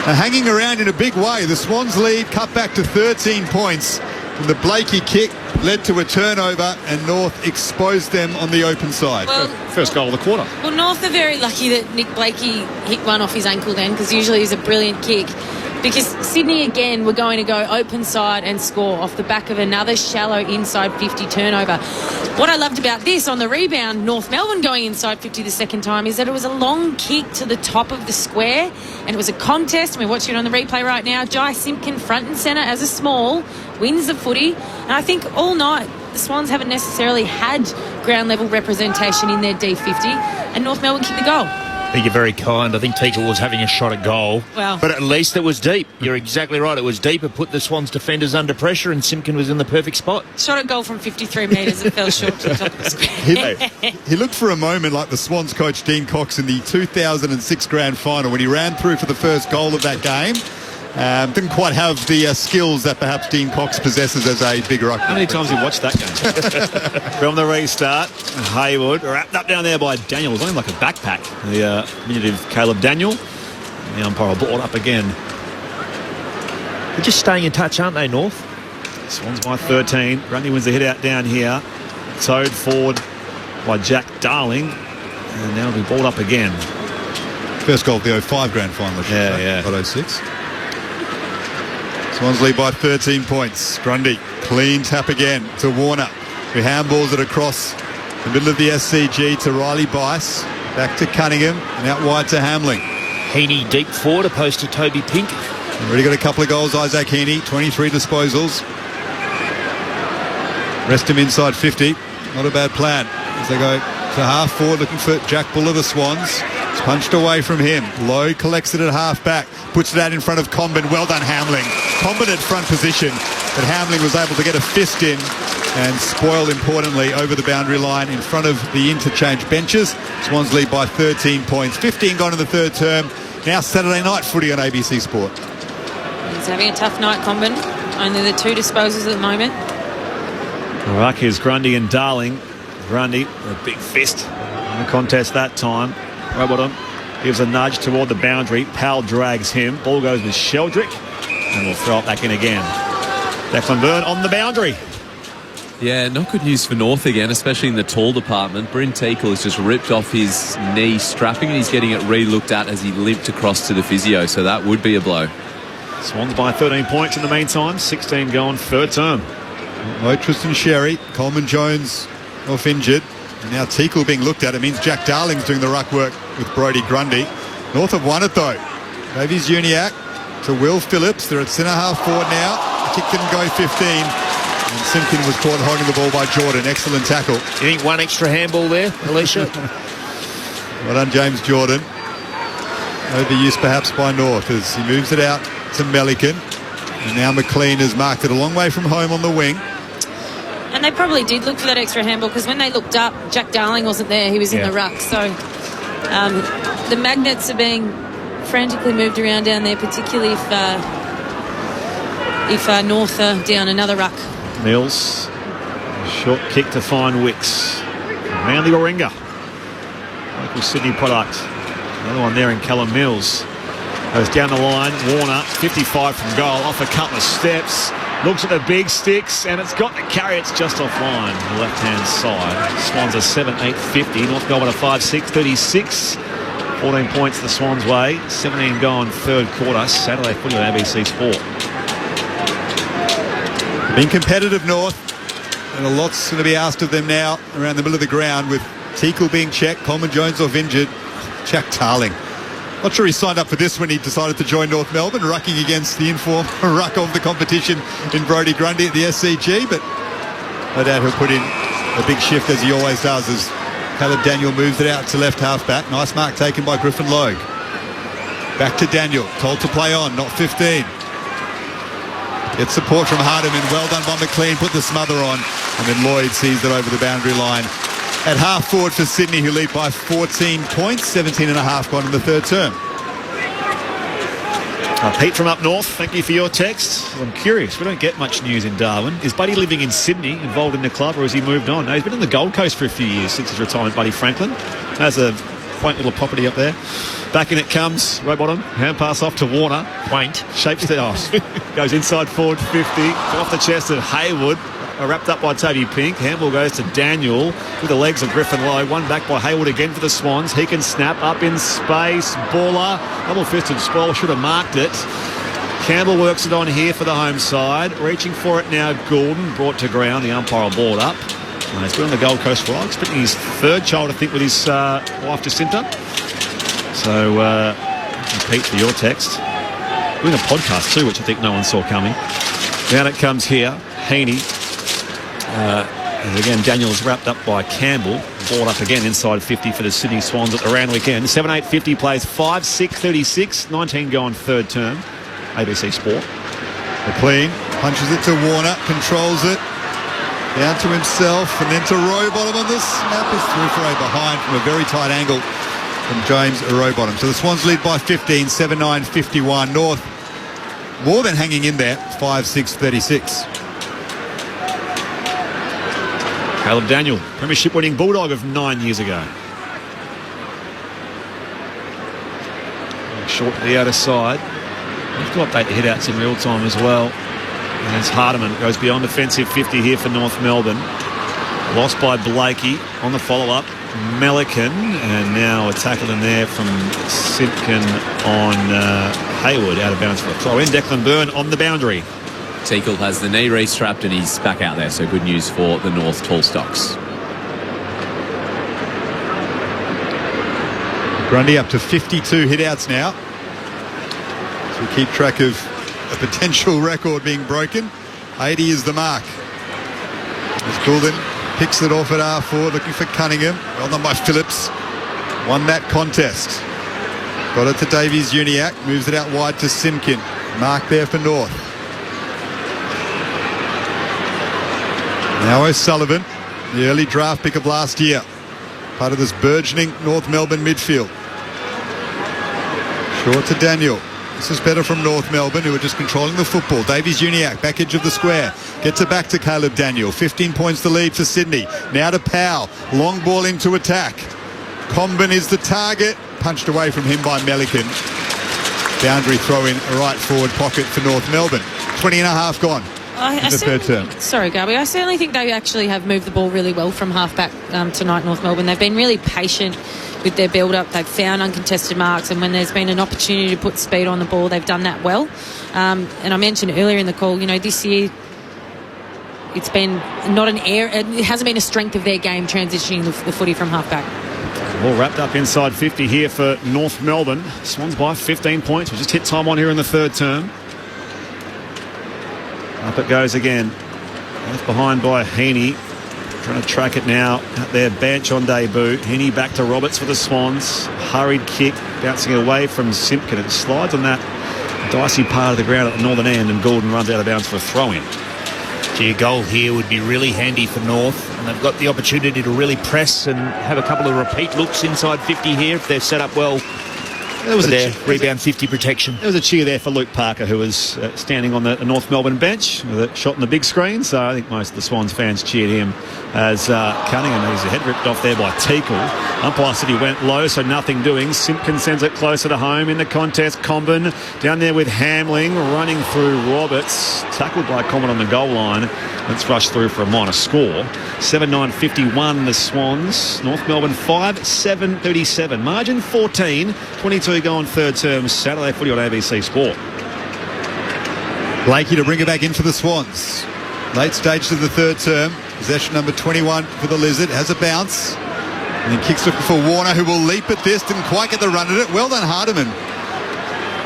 are hanging around in a big way. The Swans lead cut back to 13 points, and the Blakey kick led to a turnover, and North exposed them on the open side. Well, first goal of the quarter. Well, North are very lucky that Nick Blakey hit one off his ankle then, because usually he's a brilliant kick. Because Sydney again were going to go open side and score off the back of another shallow inside 50 turnover. What I loved about this on the rebound, North Melbourne going inside 50 the second time, is that it was a long kick to the top of the square, and it was a contest. We're watching it on the replay right now. Jai Simpkin front and centre as a small wins the footy, and I think all night the Swans haven't necessarily had ground level representation in their D50, and North Melbourne kicked the goal. I think you're very kind. I think Teakle was having a shot at goal. Well, but at least it was deep. You're exactly right. It was deep. It put the Swans defenders under pressure, and Simpkin was in the perfect spot. Shot at goal from 53 metres. It fell short to the top of the square. He looked for a moment like the Swans coach Dean Cox in the 2006 grand final when he ran through for the first goal of that game. Didn't quite have the skills that perhaps Dean Cox possesses as a big ruckman. How many times have you watched that game? From the restart, Hayward wrapped up down there by Daniel. It was only like a backpack. The diminutive Caleb Daniel. The umpire brought up again. They're just staying in touch, aren't they, North? Swans by 13. Grundy wins the hit out down here. Towed forward by Jack Darling. And now we brought up again. First goal of the 05 grand final. Yeah. Not 06. Swans lead by 13 points. Grundy, clean tap again to Warner, who handballs it across the middle of the SCG to Riley Bice. Back to Cunningham and out wide to Hamling. Heaney deep forward opposed to Toby Pink. Already got a couple of goals, Isaac Heaney. 23 disposals. Rest him inside 50. Not a bad plan. As they go to half forward looking for Jack Buller, the Swans. It's punched away from him. Lowe collects it at half back. Puts it out in front of Comben. Well done, Hamling. Comben at front position. But Hamling was able to get a fist in and spoil, importantly, over the boundary line in front of the interchange benches. Swans lead by 13 points. 15 gone in the third term. Now Saturday night footy on ABC Sport. He's having a tough night, Comben. Only the two disposals at the moment. The ruck is Grundy and Darling. Grundy, a big fist in the contest that time. Robottom gives a nudge toward the boundary. Powell drags him. Ball goes with Sheldrick. And we'll throw it back in again. Declan Byrne on the boundary. Yeah, not good news for North again, especially in the tall department. Bryn Teakle has just ripped off his knee strapping, and he's getting it re-looked at as he limped across to the physio, so that would be a blow. Swans by 13 points in the meantime. 16 gone, third term. Oh, Tristan Sherry. Coleman Jones off injured. And now Teakle being looked at. It means Jack Darling's doing the ruck work with Brodie Grundy. North have won it though. Davies Uniac to Will Phillips. They're at centre half forward now. The kick didn't go 15. And Simpkin was caught holding the ball by Jordan. Excellent tackle. You think one extra handball there, Alicia? Well done, James Jordan. Overuse perhaps by North as he moves it out to Melican. And now McLean has marked it a long way from home on the wing. And they probably did look for that extra handball, because when they looked up, Jack Darling wasn't there. He was in the ruck. So the magnets are being frantically moved around down there, particularly if North are down another ruck. Mills, short kick to find Wicks. Around the Warringah. Local Sydney product. Another one there in Callum Mills. Goes down the line. Warner, 55 from goal, off a couple of steps. Looks at the big sticks, and it's got the carry. It's just offline, the left-hand side. Swans are 7-8-50. North Melbourne are 5-6, 36. 14 points the Swans' way. 17 gone, third quarter. Saturday footy on ABC Sport. Being competitive, North. And a lot's going to be asked of them now around the middle of the ground, with Teakle being checked, Coleman Jones off injured. Jack Darling. Not sure he signed up for this when he decided to join North Melbourne, rucking against the inform ruck of the competition in Brodie Grundy at the SCG, but no doubt he'll put in a big shift as he always does as Caleb Daniel moves it out to left half back. Nice mark taken by Griffin Logue. Back to Daniel, told to play on, not 15. Gets support from Hardiman. Well done by McLean. Put the smother on. And then Lloyd sees it over the boundary line. At half forward for Sydney, who lead by 14 points. 17 and a half gone in the third term. Pete from up north, thank you for your text. I'm curious, we don't get much news in Darwin. Is Buddy living in Sydney, involved in the club, or has he moved on? No, he's been in the Gold Coast for a few years since his retirement, Buddy Franklin. Has a quaint little property up there. Back in it comes, Rowbottom, hand pass off to Warner. Quaint. Shapes the goes inside forward 50, off the chest of Hayward. Wrapped up by Toby Pink. Handball goes to Daniel with the legs of Griffin Lowe. One back by Hayward again for the Swans. He can snap up in space. Baller. Double-fisted spoil. Should have marked it. Campbell works it on here for the home side. Reaching for it now, Gordon. Brought to ground. The umpire will board up. And he's been on the Gold Coast for expecting his third child, I think, with his wife Jacinta. So, Pete, for your text. Doing a podcast too, which I think no one saw coming. Down it comes here. Heaney. And again, Daniel's wrapped up by Campbell. Ball up again inside 50 for the Sydney Swans at the round weekend. 7-8-50 plays 5-6-36. 19 gone third term. ABC Sport. McLean punches it to Warner. Controls it. Down to himself. And then to Rowbottom. And this snap is through for a behind from a very tight angle from James Rowbottom. So the Swans lead by 15. 7-9-51. North more than hanging in there. 5-6-36. Caleb Daniel, premiership winning Bulldog of 9 years ago. Short to the outer side. We have to update the hit-outs in real time as well. And as Hardiman goes beyond defensive 50 here for North Melbourne. Lost by Blakey on the follow-up. Melican, and now a tackle in there from Simpkin on Hayward, out of bounds for a throw in. Declan Byrne on the boundary. Teakle has the knee re-strapped and he's back out there, so good news for the North Tall Stocks. Grundy up to 52 hit-outs now. So we keep track of a potential record being broken. 80 is the mark. As Goulden picks it off at R4, looking for Cunningham. Well done by Phillips. Won that contest. Got it to Davies Uniacke. Moves it out wide to Simkin. Mark there for North. Now O'Sullivan, the early draft pick of last year. Part of this burgeoning North Melbourne midfield. Short to Daniel. This is better from North Melbourne, who are just controlling the football. Davies Uniacke, back edge of the square. Gets it back to Caleb Daniel. 15 points to lead for Sydney. Now to Powell. Long ball into attack. Comben is the target. Punched away from him by Melican. Boundary throw in right forward pocket for North Melbourne. 20 and a half gone. The third term. Sorry, Garby. I certainly think they actually have moved the ball really well from half-back tonight, North Melbourne. They've been really patient with their build-up. They've found uncontested marks, and when there's been an opportunity to put speed on the ball, they've done that well. And I mentioned earlier in the call, this year it's been not it hasn't been a strength of their game transitioning the footy from half-back. All wrapped up inside 50 here for North Melbourne. Swans by 15 points. We just hit time on here in the third term. Up it goes again. Left behind by Heaney. Trying to track it now at their bench on debut. Heaney back to Roberts for the Swans. Hurried kick, bouncing away from Simpkin. It slides on that dicey part of the ground at the northern end, and Gordon runs out of bounds for a throw-in. A goal here would be really handy for North, and they've got the opportunity to really press and have a couple of repeat looks inside 50 here if they're set up well. There was a rebound 50 protection. There was a cheer there for Luke Parker, who was standing on the North Melbourne bench with a shot on the big screen. So I think most of the Swans fans cheered him as Cunningham. His head ripped off there by Teakle. Umpire said he went low, so nothing doing. Simpkin sends it closer to home in the contest. Comben down there with Hamling, running through Roberts. Tackled by Comben on the goal line. Let's rush through for a minor score. 7-9-51 the Swans. North Melbourne 5-7-37. Margin 14. 22 gone third term. Saturday footy on ABC Sport. Blakey to bring it back in for the Swans. Late stage of the third term. Possession number 21 for the Lizard. Has a bounce. And then kicks looking for Warner, who will leap at this. Didn't quite get the run at it. Well done, Hardiman,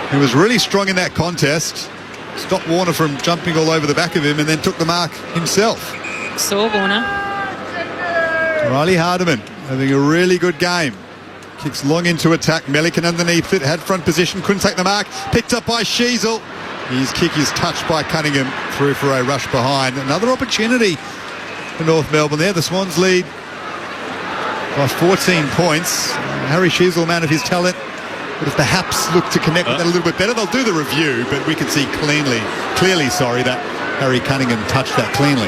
who was really strong in that contest. Stopped Warner from jumping all over the back of him and then took the mark himself. Saw Warner. Riley Hardiman having a really good game. Kicks long into attack. Melican underneath it. Had front position. Couldn't take the mark. Picked up by Sheasel. His kick is touched by Cunningham through for a rush behind. Another opportunity for North Melbourne there. The Swans lead by 14 points. Harry Sheasel, man of his talent, would have perhaps looked to connect with that a little bit better. They'll do the review, but we can see clearly that Harry Cunningham touched that cleanly.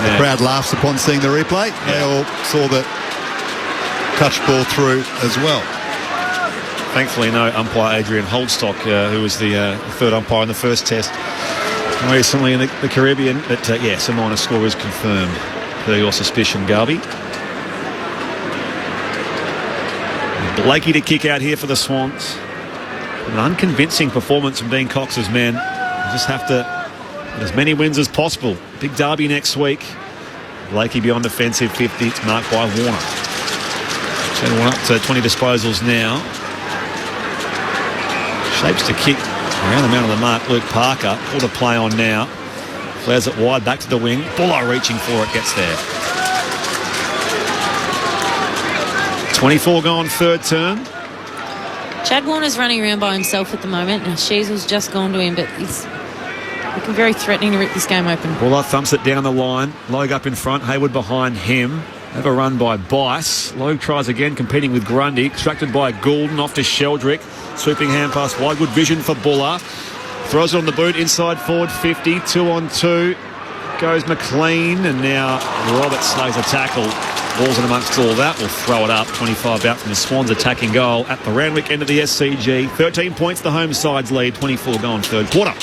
The crowd laughs upon seeing the replay. They all saw the touch ball through as well. Thankfully, no umpire Adrian Holdstock, who was the third umpire in the first test recently in the Caribbean. But yes, a minor score is confirmed per your suspicion, Garby. Blakey to kick out here for the Swans. An unconvincing performance from Dean Cox's men. You just have to get as many wins as possible. Big derby next week. Blakey beyond defensive 50. It's marked by Warner. Channel Warner up to 20 disposals now. Shapes to kick around the amount of the mark. Luke Parker. Pulled a play on now. Flares it wide back to the wing. Buller reaching for it. Gets there. 24 gone third term. Chad Warner's running around by himself at the moment, and Sheasel's just gone to him, but he's looking very threatening to rip this game open. Buller thumps it down the line. Logue up in front. Hayward behind him. Have a run by Bice. Logue tries again, competing with Grundy. Extracted by Goulden, off to Sheldrick. Swooping hand pass wide. Good vision for Buller. Throws it on the boot, inside forward 50. 2-on-2. Goes McLean, and now Roberts slays a tackle. Balls in amongst all that. Will throw it up. 25 out from the Swans attacking goal at the Randwick end of the SCG. 13 points the home side's lead. 24 gone third quarter.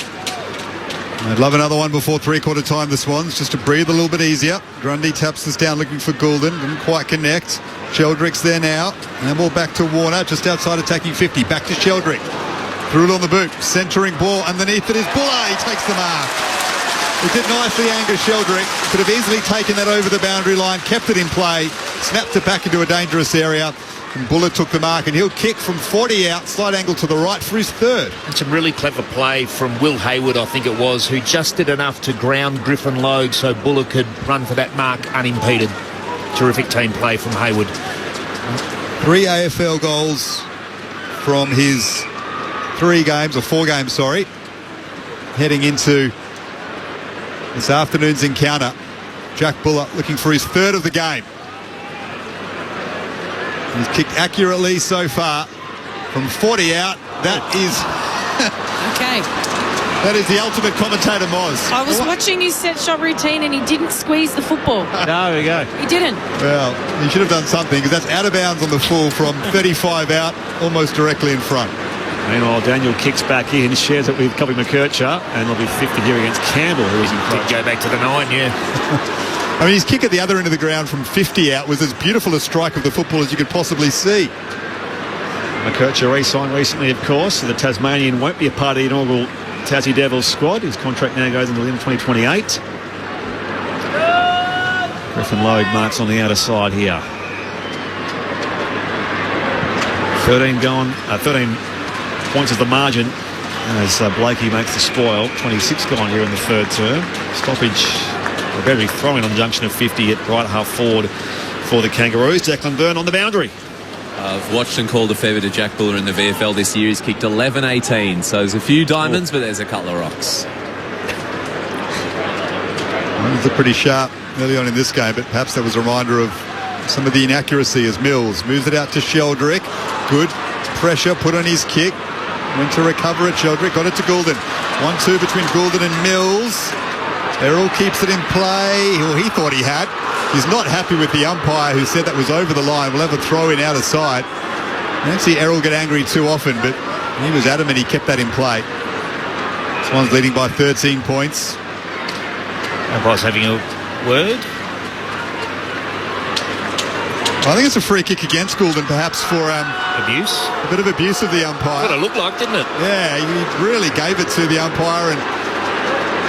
I'd love another one before three-quarter time, the Swans, just to breathe a little bit easier. Grundy taps this down looking for Goulden. Didn't quite connect. Sheldrick's there now. And then ball back to Warner, just outside attacking 50. Back to Sheldrick. Threw it on the boot. Centering ball. Underneath it is Buller. He takes the mark. He did nicely anger Sheldrick. Could have easily taken that over the boundary line. Kept it in play. Snapped it back into a dangerous area. And Buller took the mark, and he'll kick from 40 out, slight angle to the right for his third. And some really clever play from Will Hayward, I think it was, who just did enough to ground Griffin Logue so Buller could run for that mark unimpeded. Terrific team play from Hayward. 3 AFL goals from his 4 games, heading into this afternoon's encounter. Jack Buller looking for his third of the game. He's kicked accurately so far from 40 out. That is okay. That is the ultimate commentator, Moz. I was watching his set shot routine and he didn't squeeze the football. There we go. He didn't. Well, he should have done something, because that's out of bounds on the full from 35 out, almost directly in front. Meanwhile, Daniel kicks back in, shares it with Copy McKercher, and there'll be 50 here against Campbell, who is in front. Did go back to the 9, yeah. I mean, his kick at the other end of the ground from 50 out was as beautiful a strike of the football as you could possibly see. McKercher re-signed recently, of course, so the Tasmanian won't be a part of the inaugural Tassie Devils squad. His contract now goes until 2028. Griffin Logue marks on the outer side here. 13 points is the margin as Blakey makes the spoil. 26 gone here in the third term. Stoppage. We're going to be throwing on the junction of 50 at right half forward for the Kangaroos. Declan Byrne on the boundary. I've watched and called a fair bit of Jack Buller in the VFL this year. He's kicked 11-18, so there's a few diamonds, but there's a couple of rocks. He's looked pretty sharp early on in this game, but perhaps that was a reminder of some of the inaccuracy as Mills moves it out to Sheldrick. Good pressure put on his kick. Went to recover it. Sheldrick got it to Goulden. 1-2 between Goulden and Mills. Errol keeps it in play. Well, he thought he had. He's not happy with the umpire who said that was over the line. We'll have a throw in out of sight. I don't see Errol get angry too often, but he was adamant he kept that in play. Swans leading by 13 points. Umpire's having a word. I think it's a free kick against Goulden, perhaps for abuse. A bit of abuse of the umpire. What it looked like, didn't it? Yeah, he really gave it to the umpire, and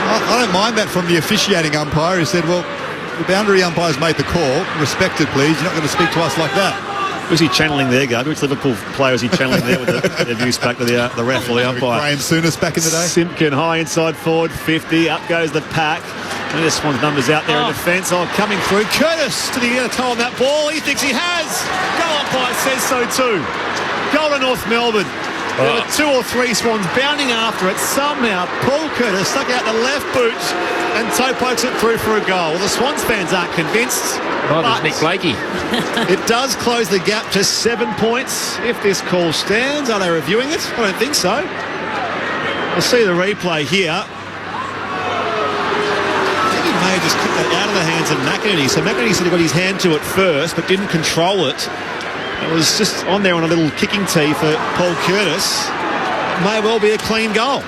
I don't mind that from the officiating umpire, who said, well, the boundary umpire's made the call. Respect it, please. You're not going to speak to us like that. Who's he channeling there, Garby? Which Liverpool player is he channeling there with the abuse back to the ref or the umpire? Graham Souness back in the day. Simpkin high inside forward, 50. Up goes the pack. And this one's numbers out there in defence. Coming through. Curtis to the inner toe on that ball. He thinks he has. Goal umpire says so too. Goal to North Melbourne. There were 2 or 3 Swans bounding after it. Somehow Paul Curtis stuck out the left boot and toe pokes it through for a goal. Well, the Swans fans aren't convinced. But Nick Blakey. It does close the gap to 7 points. If this call stands, are they reviewing it? I don't think so. We'll see the replay here. I think he may have just kicked that out of the hands of McInerney. So McInerney said he got his hand to it first, but didn't control it. It was just on there on a little kicking tee for Paul Curtis. It may well be a clean goal.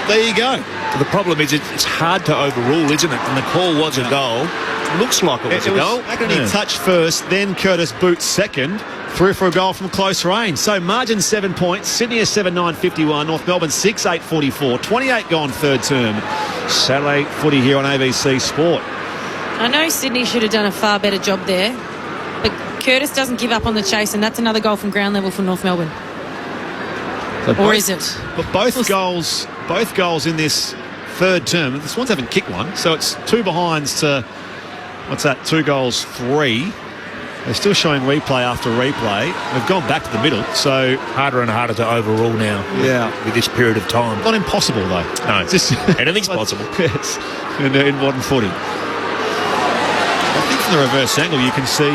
There you go. The problem is it's hard to overrule, isn't it? And the call was a goal. It looks like it was a goal. McInerney touched first, then Curtis boots second. Through for a goal from close range. So margin 7 points. Sydney is 7-9-51. North Melbourne 6-8-44. 28 gone third term. Saturday footy here on ABC Sport. I know Sydney should have done a far better job there, but Curtis doesn't give up on the chase, and that's another goal from ground level for North Melbourne. Or is it? But both goals in this third term. The Swans haven't kicked one, so it's 2 behinds to, 2 goals, 3. They're still showing replay after replay. They've gone back to the middle, so harder and harder to overrule now. Yeah, with this period of time. Not impossible though. No, it's just anything's possible. Yes, in modern footy. I think from the reverse angle you can see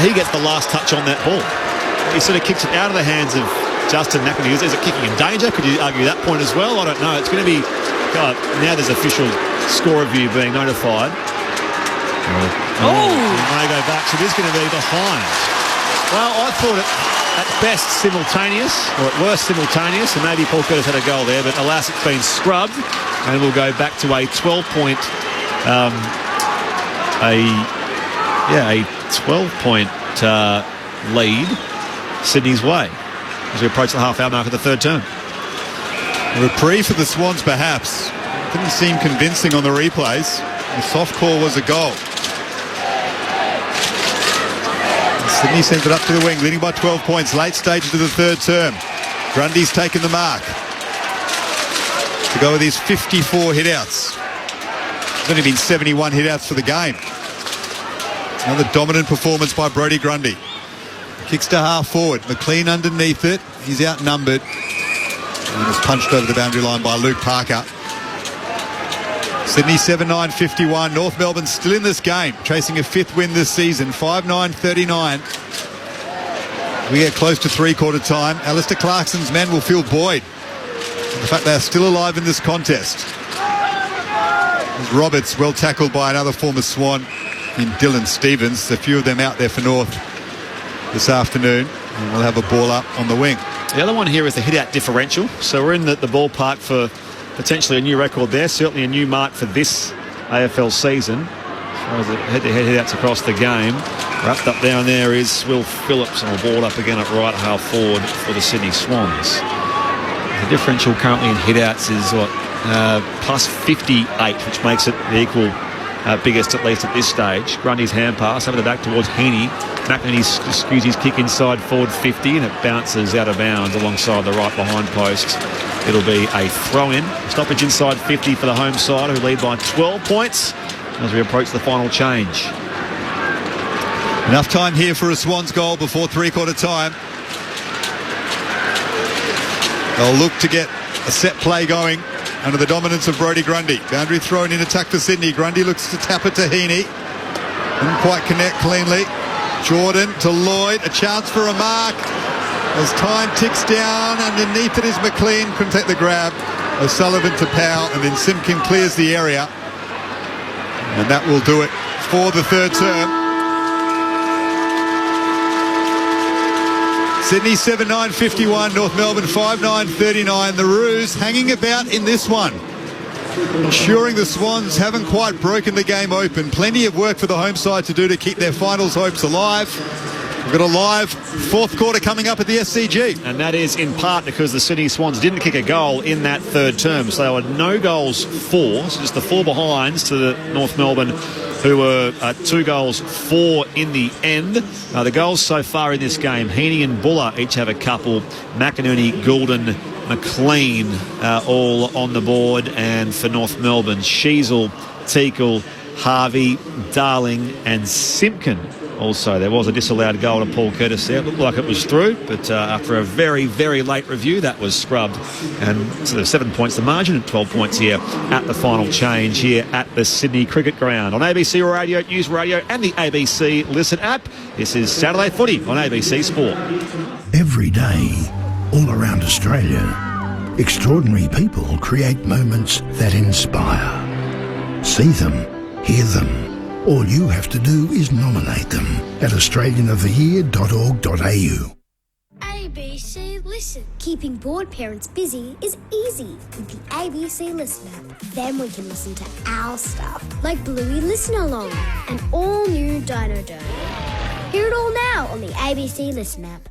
he gets the last touch on that ball. He sort of kicks it out of the hands of Justin McInerney. Is it kicking in danger? Could you argue that point as well? I don't know. It's going to be. God, now there's official score review being notified. He may go back, so this is going to be behind. Well, I thought it at best simultaneous, or at worst simultaneous, and maybe Paul Curtis had a goal there, but alas, it's been scrubbed, and we'll go back to a 12-point, lead Sydney's way as we approach the half-hour mark of the third term. A reprieve for the Swans, perhaps. Didn't seem convincing on the replays. The soft call was a goal. Sydney sent it up to the wing, leading by 12 points. Late stage to the third term. Grundy's taken the mark to go with his 54 hitouts. There's only been 71 hitouts for the game. Another dominant performance by Brodie Grundy. Kicks to half forward. McLean underneath it. He's outnumbered. And was punched over the boundary line by Luke Parker. Sydney 7-9-51. North Melbourne still in this game, chasing a 5th win this season. 5-9-39. We get close to three-quarter time. Alistair Clarkson's men will feel buoyed. The fact they are still alive in this contest. Roberts well tackled by another former Swan in Dylan Stevens. A few of them out there for North this afternoon. And we'll have a ball up on the wing. The other one here is the hit-out differential. So we're in the ballpark for potentially a new record there, certainly a new mark for this AFL season. As far as the head-to-head hit-outs across the game. Wrapped up down there is Will Phillips, and we'll ball up again at right half forward for the Sydney Swans. The differential currently in hit-outs is plus 58, which makes it the equal biggest, at least at this stage. Grundy's hand pass over the back towards Heaney. McInerney skews his kick inside forward 50, and it bounces out of bounds alongside the right behind post. It'll be a throw-in. Stoppage inside 50 for the home side, who lead by 12 points as we approach the final change. Enough time here for a Swans goal before three-quarter time. They'll look to get a set play going under the dominance of Brodie Grundy. Boundary thrown in attack for Sydney. Grundy looks to tap it to Heaney. Didn't quite connect cleanly. Jordan to Lloyd. A chance for a mark. As time ticks down, underneath it is McLean. Couldn't take the grab. O'Sullivan to Powell, and then Simpkin clears the area. And that will do it for the third term. Sydney 7-9-51, North Melbourne 5-9-39. The Roos hanging about in this one. Ensuring the Swans haven't quite broken the game open. Plenty of work for the home side to do to keep their finals hopes alive. We've got a live fourth quarter coming up at the SCG. And that is in part because the Sydney Swans didn't kick a goal in that third term. So they were no goals for, so just the 4 behinds to the North Melbourne, who were 2 goals for in the end. The goals so far in this game, Heaney and Buller each have a couple. McInerney, Goulden McLean all on the board. And for North Melbourne, Sheasel, Teakle, Harvey, Darling and Simpkin. Also, there was a disallowed goal to Paul Curtis there. It looked like it was through, but after a very, very late review, that was scrubbed. And so there's 7 points the margin and 12 points here at the final change here at the Sydney Cricket Ground. On ABC Radio, News Radio and the ABC Listen app, this is Saturday Footy on ABC Sport. Every day, all around Australia, extraordinary people create moments that inspire. See them, hear them. All you have to do is nominate them at australianoftheyear.org.au. ABC Listen. Keeping bored parents busy is easy with the ABC Listen app. Then we can listen to our stuff, like Bluey Listen Along and all new Dino Dome. Hear it all now on the ABC Listen app.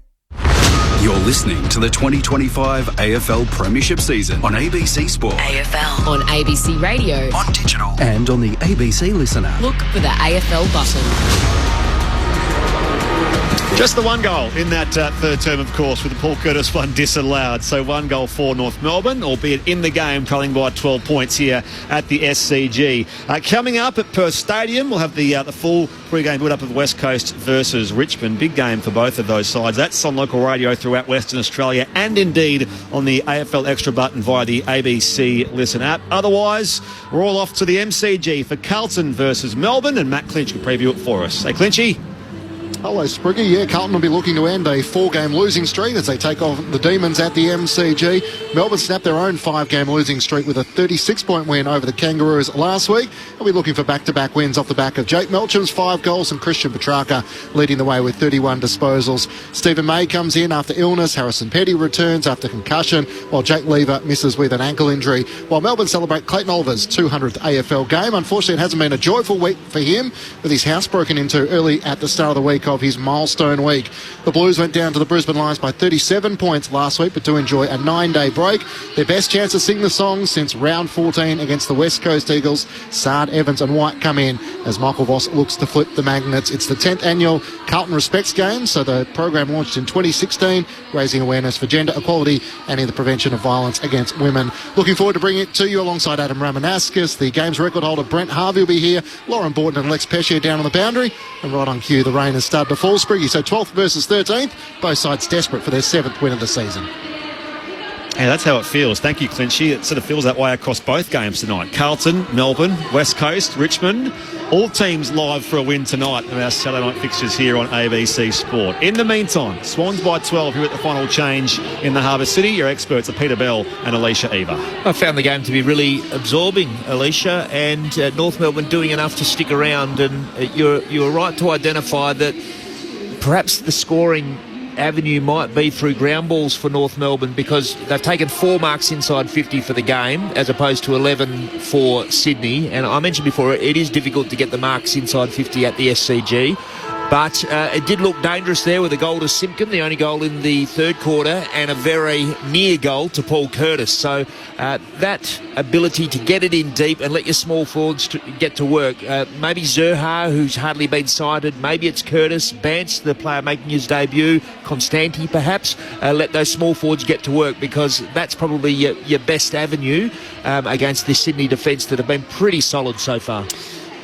You're listening to the 2025 AFL Premiership season on ABC Sport. AFL. On ABC Radio. On digital. And on the ABC Listen app. Look for the AFL button. Just the one goal in that third term, of course, with the Paul Curtis one disallowed. So one goal for North Melbourne, albeit in the game, trailing by 12 points here at the SCG. Coming up at Perth Stadium, we'll have the full pre-game build-up of West Coast versus Richmond. Big game for both of those sides. That's on local radio throughout Western Australia and indeed on the AFL Extra button via the ABC Listen app. Otherwise, we're all off to the MCG for Carlton versus Melbourne, and Matt Clinch will preview it for us. Hey, Clinchy. Hello, Spriggy. Yeah, Carlton will be looking to end a 4-game losing streak as they take on the Demons at the MCG. Melbourne snapped their own 5-game losing streak with a 36-point win over the Kangaroos last week. They'll be looking for back-to-back wins off the back of Jake Melcham's 5 goals and Christian Petrarca leading the way with 31 disposals. Stephen May comes in after illness. Harrison Petty returns after concussion, while Jake Lever misses with an ankle injury. While Melbourne celebrate Clayton Oliver's 200th AFL game, unfortunately it hasn't been a joyful week for him, with his house broken into early at the start of the week of his milestone week. The Blues went down to the Brisbane Lions by 37 points last week, but do enjoy a 9-day break. Their best chance to sing the song since round 14 against the West Coast Eagles. Sard, Evans and White come in as Michael Voss looks to flip the magnets. It's the 10th annual Carlton Respects Games, so the program launched in 2016, raising awareness for gender equality and in the prevention of violence against women. Looking forward to bringing it to you alongside Adam Ramanauskas. The game's record holder Brent Harvey will be here. Lauren Borton and Lex Pescier down on the boundary, and right on cue the rain has started to fall. Spriggy, so 12th versus 13th, both sides desperate for their 7th win of the season. Yeah, that's how it feels. Thank you, Clinchy. It sort of feels that way across both games tonight. Carlton, Melbourne, West Coast, Richmond, all teams live for a win tonight in our Saturday night fixtures here on ABC Sport. In the meantime, Swans by 12 here at the final change in the Harbour City. Your experts are Peter Bell and Alicia Eva. I found the game to be really absorbing, Alicia, and North Melbourne doing enough to stick around. And you're right to identify that perhaps the scoring avenue might be through ground balls for North Melbourne, because they've taken 4 marks inside 50 for the game as opposed to 11 for Sydney. And I mentioned before, it is difficult to get the marks inside 50 at the SCG. But it did look dangerous there with a goal to Simpkin, the only goal in the third quarter, and a very near goal to Paul Curtis. So that ability to get it in deep and let your small forwards get to work. Maybe Zerha, who's hardly been sighted. Maybe it's Curtis. Bance, the player making his debut. Constanti, perhaps. Let those small forwards get to work, because that's probably your best avenue against this Sydney defence that have been pretty solid so far.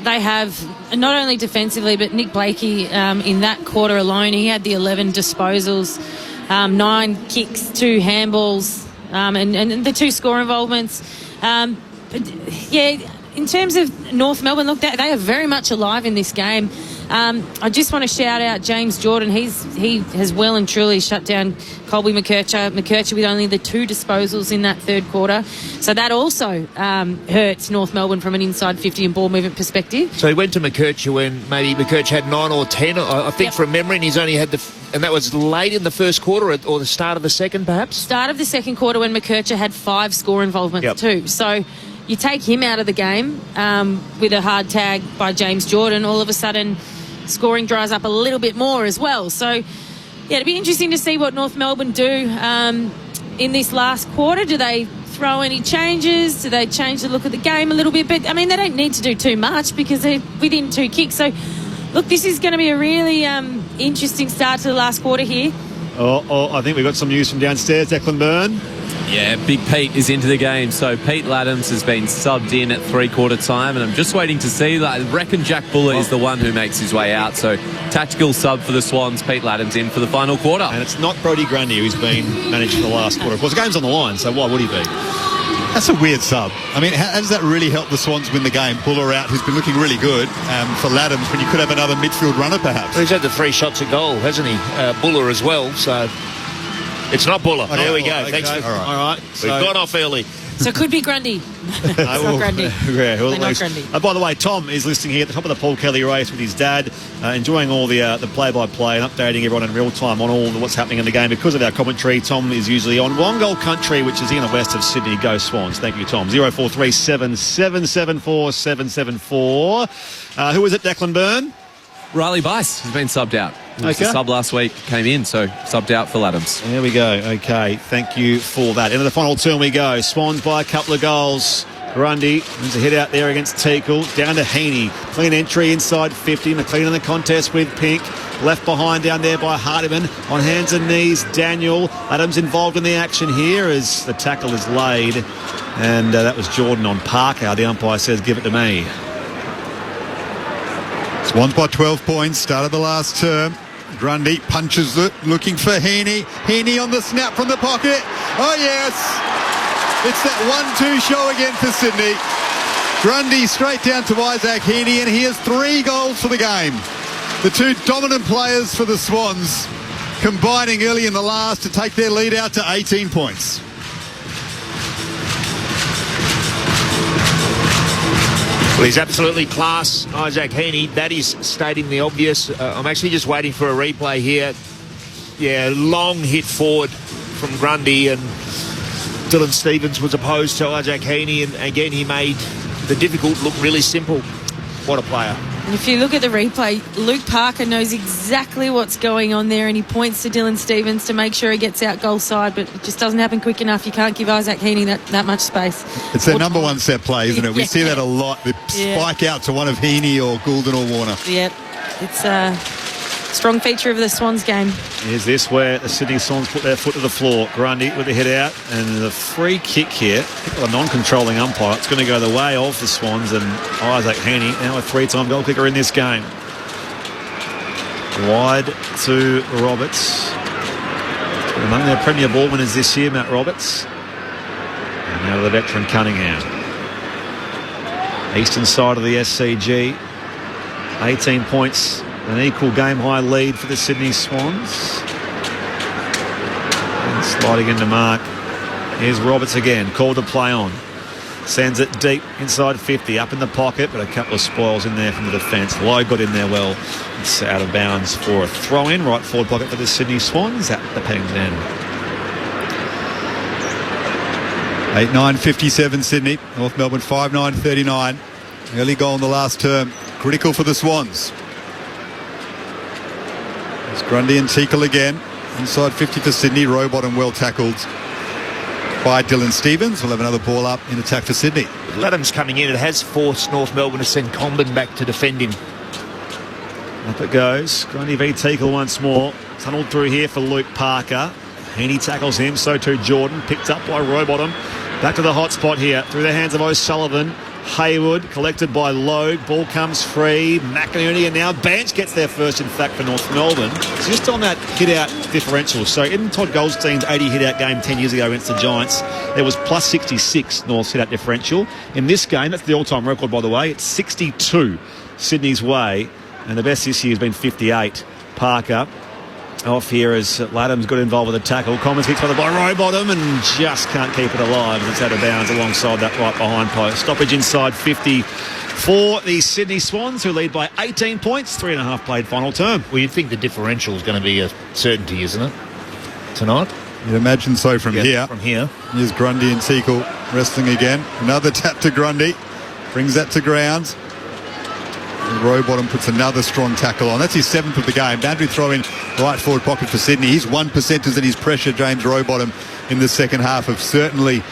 They have, not only defensively, but Nick Blakey in that quarter alone, he had the 11 disposals, 9 kicks, 2 handballs, and the 2 score involvements. But yeah, in terms of North Melbourne, look, they are very much alive in this game. I just want to shout out James Jordan. He has well and truly shut down Colby McKercher with only the 2 disposals in that third quarter. So that also hurts North Melbourne from an inside 50 and ball movement perspective. So he went to McKercher when maybe McKercher had 9 or 10, I think, from memory, and he's only had and that was late in the first quarter or the start of the second, perhaps? Start of the second quarter when McKercher had 5 score involvements too. So you take him out of the game with a hard tag by James Jordan, all of a sudden scoring dries up a little bit more as well. So, yeah, it'll be interesting to see what North Melbourne do in this last quarter. Do they throw any changes? Do they change the look of the game a little bit? But, I mean, they don't need to do too much because they're within 2 kicks. So, look, this is going to be a really interesting start to the last quarter here. I think we've got some news from downstairs. Declan Byrne. Yeah, Big Pete is into the game. So Pete Laddams has been subbed in at three-quarter time, and I'm just waiting to see. I reckon Jack Buller is the one who makes his way out. So tactical sub for the Swans. Pete Laddams in for the final quarter. And it's not Brodie Grundy who's been managed for the last quarter. Of course, the game's on the line, so why would he be? That's a weird sub. I mean, how does that really help the Swans win the game? Buller out, who's been looking really good for Laddams, when you could have another midfield runner, perhaps. He's had the 3 shots at goal, hasn't he? Buller as well, so it's not Buller. Oh, there we go. Okay. Thanks. All right. We've gone off early. So it could be Grundy. It's not Grundy. Yeah, well, Not Grundy. by the way, Tom is listening here at the top of the Paul Kelly race with his dad, enjoying all the play-by-play and updating everyone in real time on all what's happening in the game. Because of our commentary, Tom is usually on Wongal Country, which is in the west of Sydney. Go Swans. Thank you, Tom. 0437 774 774. Who is it, Declan Byrne? Riley Bice has been subbed out. He was the sub last week, came in, so subbed out for Laddams. There we go. Okay, thank you for that. Into the final turn we go. Swans by a couple of goals. Grundy, there's a hit out there against Teakle. Down to Heaney. Clean entry inside 50. McLean in the contest with Pink. Left behind down there by Hardiman. On hands and knees, Daniel. Adams involved in the action here as the tackle is laid. And that was Jordan on Parker. The umpire says, give it to me. Swans by 12 points, started the last term. Grundy punches it, looking for Heaney. Heaney on the snap from the pocket. Oh, yes. It's that 1-2 show again for Sydney. Grundy straight down to Isaac Heaney, and he has 3 goals for the game. The 2 dominant players for the Swans combining early in the last to take their lead out to 18 points. Well, he's absolutely class, Isaac Heaney. That is stating the obvious. I'm actually just waiting for a replay here. Yeah, long hit forward from Grundy, and Dylan Stephens was opposed to Isaac Heaney, and again he made the difficult look really simple. What a player. And if you look at the replay, Luke Parker knows exactly what's going on there, and he points to Dylan Stephens to make sure he gets out goal side, but it just doesn't happen quick enough. You can't give Isaac Heaney that much space. It's their number one set play, isn't it? We see that a lot. They spike out to one of Heaney or Goulden or Warner. Yep. It's a strong feature of the Swans game. Is this where the Sydney Swans put their foot to the floor? Grundy with the hit out, and the free kick here. A non-controlling umpire. It's going to go the way of the Swans, and Isaac Heaney, now a 3-time goal kicker in this game. Wide to Roberts. Among their premier ball winners this year, Matt Roberts. And now the veteran Cunningham. Eastern side of the SCG. 18 points. An equal game-high lead for the Sydney Swans. And sliding into mark. Here's Roberts again, called to play on. Sends it deep inside 50, up in the pocket, but a couple of spoils in there from the defence. Lowe got in there well. It's out of bounds for a throw-in. Right forward pocket for the Sydney Swans at the Paddington end. 8-9-57 Sydney. North Melbourne 5-9-39. Early goal in the last term. Critical for the Swans. It's Grundy and Teakle again. Inside 50 for Sydney. Rowbottom well tackled by Dylan Stephens. We'll have another ball up in attack for Sydney. Laddams coming in. It has forced North Melbourne to send Comben back to defend him. Up it goes. Grundy v Teakle once more. Tunnelled through here for Luke Parker. Heaney tackles him. So too Jordan. Picked up by Rowbottom. Back to the hot spot here. Through the hands of O'Sullivan. Haywood collected by Logue. Ball comes free. McInerney, and now Banch gets there first, in fact, for North Melbourne. It's just on that hit-out differential. So in Todd Goldstein's 80 hit-out game 10 years ago against the Giants, there was plus 66 North's hit-out differential. In this game, that's the all-time record, by the way, it's 62 Sydney's way, and the best this year has been 58. Parker off here as Laddams got involved with a tackle. Commons hits by Rowbottom and just can't keep it alive as it's out of bounds alongside that right behind post. Stoppage inside 50 for the Sydney Swans, who lead by 18 points, 3.5 played final term. Well, you'd think the differential is going to be a certainty, isn't it, tonight? You'd imagine so from here. From here. Here's Grundy and Teakle wrestling again. Another tap to Grundy. Brings that to ground. Rowbottom puts another strong tackle on. That's his 7th of the game. Boundary throw in right forward pocket for Sydney. His 1%ers and his pressure, James Rowbottom, in the second half have certainly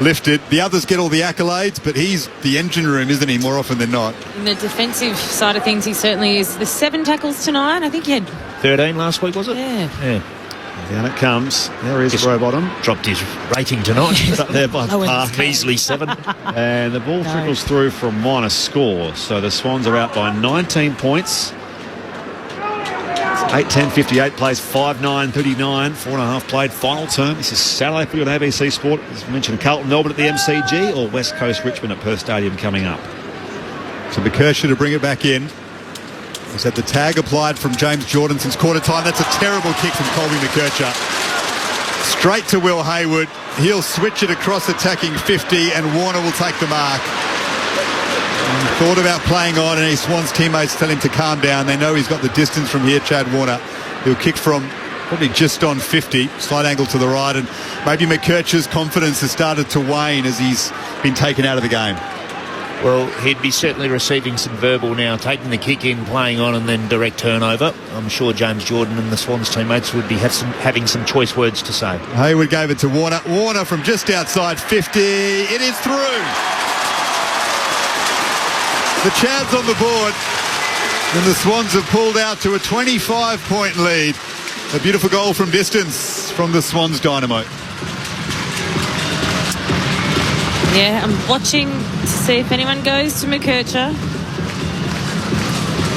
lifted. The others get all the accolades, but he's the engine room, isn't he, more often than not? In the defensive side of things, he certainly is. The 7 tackles tonight. I think he had 13 last week, was it? Yeah. Down it comes. There is Rowbottom. Dropped his rating tonight. It's up there by half. Measly 7. And the ball trickles through for a minor score. So the Swans are out by 19 points. 8:10:58 plays 5:9:39. 4.5 played. Final term. This is Saturday for you on ABC Sport. As mentioned, Carlton Melbourne at the MCG or West Coast Richmond at Perth Stadium coming up. So McKercher to bring it back in. He's had the tag applied from James Jordan since quarter time. That's a terrible kick from Colby McKercher. Straight to Will Hayward. He'll switch it across attacking 50 and Warner will take the mark. Thought about playing on and his Swans teammates tell him to calm down. They know he's got the distance from here, Chad Warner. He'll kick from probably just on 50, slight angle to the right, and maybe McKercher's confidence has started to wane as he's been taken out of the game. Well, he'd be certainly receiving some verbal now, taking the kick in, playing on and then direct turnover. I'm sure James Jordan and the Swans teammates would be having some choice words to say. Hayward gave it to Warner. Warner from just outside 50. It is through. The Chads on the board, and the Swans have pulled out to a 25-point lead. A beautiful goal from distance from the Swans dynamo. Yeah, I'm watching to see if anyone goes to McKercher.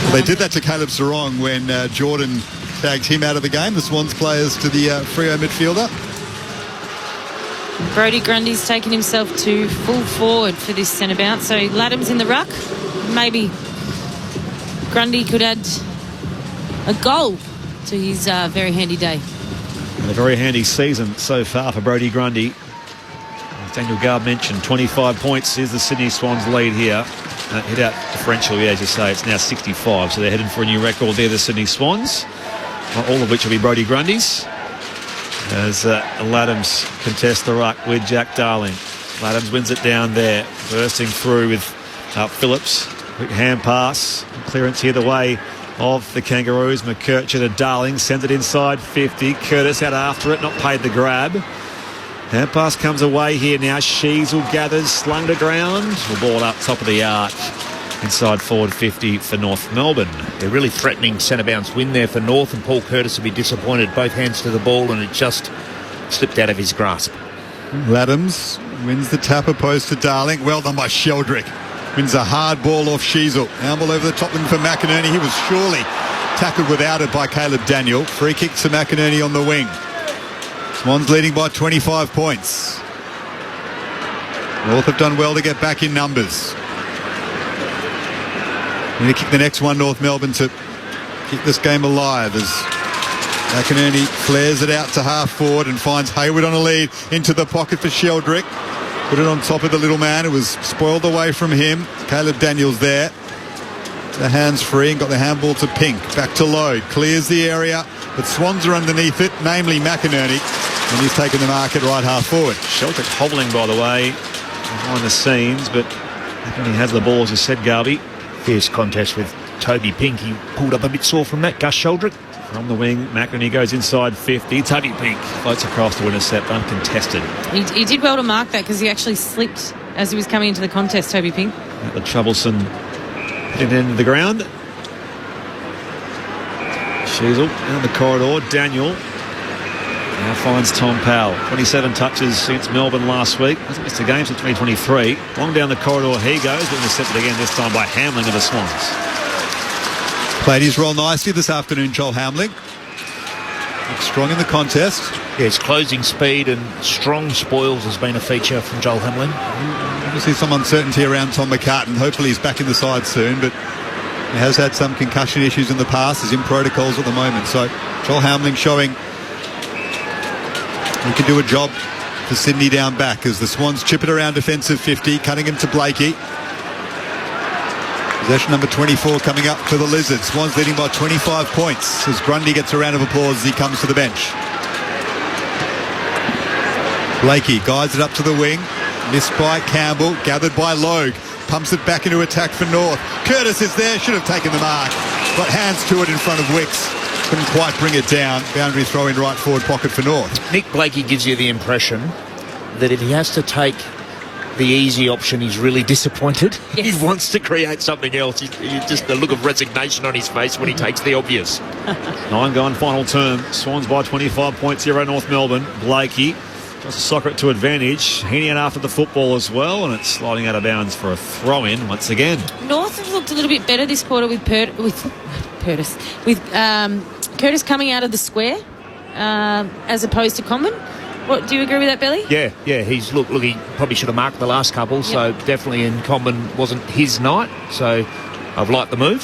Well, they did that to Caleb Sarong when Jordan tagged him out of the game. The Swans players to the Freo midfielder. Brodie Grundy's taken himself to full forward for this centre bounce. So Laddam's in the ruck. Maybe Grundy could add a goal to his very handy day. And a very handy season so far for Brodie Grundy. As Daniel Garb mentioned, 25 points is the Sydney Swans lead here. Hit out differential, as you say, it's now 65. So they're heading for a new record there, the Sydney Swans. All of which will be Brodie Grundy's. As Laddams contests the ruck with Jack Darling. Laddams wins it down there, bursting through with Phillips. Quick hand pass. Clearance here the way of the Kangaroos. McKercher to Darling. Sends it inside 50. Curtis out after it. Not paid the grab. Hand pass comes away here now. Sheasel gathers. Slung to ground. The ball up top of the arc. Inside forward 50 for North Melbourne. They're really threatening centre bounce win there for North, and Paul Curtis will be disappointed. Both hands to the ball and it just slipped out of his grasp. Laddams wins the tapper post to Darling. Well done by Sheldrick. Wins a hard ball off Sheasel. Amble over the top for McInerney. He was surely tackled without it by Caleb Daniel. Free kick to McInerney on the wing. Swans leading by 25 points. North have done well to get back in numbers. Going to kick the next one, North Melbourne, to keep this game alive as McInerney flares it out to half forward and finds Hayward on a lead into the pocket for Sheldrick. Put it on top of the little man. It was spoiled away from him. Caleb Daniels there. The hands free and got the handball to Pink. Back to Load. Clears the area, but Swans are underneath it, namely McInerney. And he's taken the mark at right half forward. Sheldrick hobbling, by the way, behind the scenes, but McInerney has the ball, as you said, Garby. Fierce contest with Toby Pink. He pulled up a bit sore from that. Gus Sheldrick. From the wing, McInerney goes inside 50. Toby Pink floats across to intercept, uncontested. He did well to mark that because he actually slipped as he was coming into the contest, Toby Pink. At the troublesome hitting into the ground. Sheasel down the corridor. Daniel now finds Tom Powell. 27 touches since Melbourne last week. Hasn't missed a game since 2023. Long down the corridor he goes, but intercepted again this time by Hamling of the Swans. Played his role nicely this afternoon, Joel Hamling. Looks strong in the contest. Yeah, his closing speed and strong spoils has been a feature from Joel Hamling. Obviously some uncertainty around Tom McCartan. Hopefully he's back in the side soon, but he has had some concussion issues in the past. He's in protocols at the moment. So Joel Hamling showing he can do a job for Sydney down back as the Swans chip it around defensive 50, cutting him to Blakey. Possession number 24 coming up for the Lizards. Swans leading by 25 points as Grundy gets a round of applause as he comes to the bench. Blakey guides it up to the wing. Missed by Campbell, gathered by Logue. Pumps it back into attack for North. Curtis is there, should have taken the mark. Got hands to it in front of Wicks. Couldn't quite bring it down. Boundary throw in right forward pocket for North. Nick Blakey gives you the impression that if he has to take the easy option, he's really disappointed. Yes. He wants to create something else. Just the look of resignation on his face when he takes the obvious. 9 gone, final term. Swans by 25 points, 0 North Melbourne. Blakey tries to soccer it to advantage. Heaney out after the football as well, and it's sliding out of bounds for a throw-in once again. North have looked a little bit better this quarter with Curtis coming out of the square as opposed to Common. What, do you agree with that, Billy? Yeah. He's look. He probably should have marked the last couple. So definitely in common wasn't his night. So I've liked the move.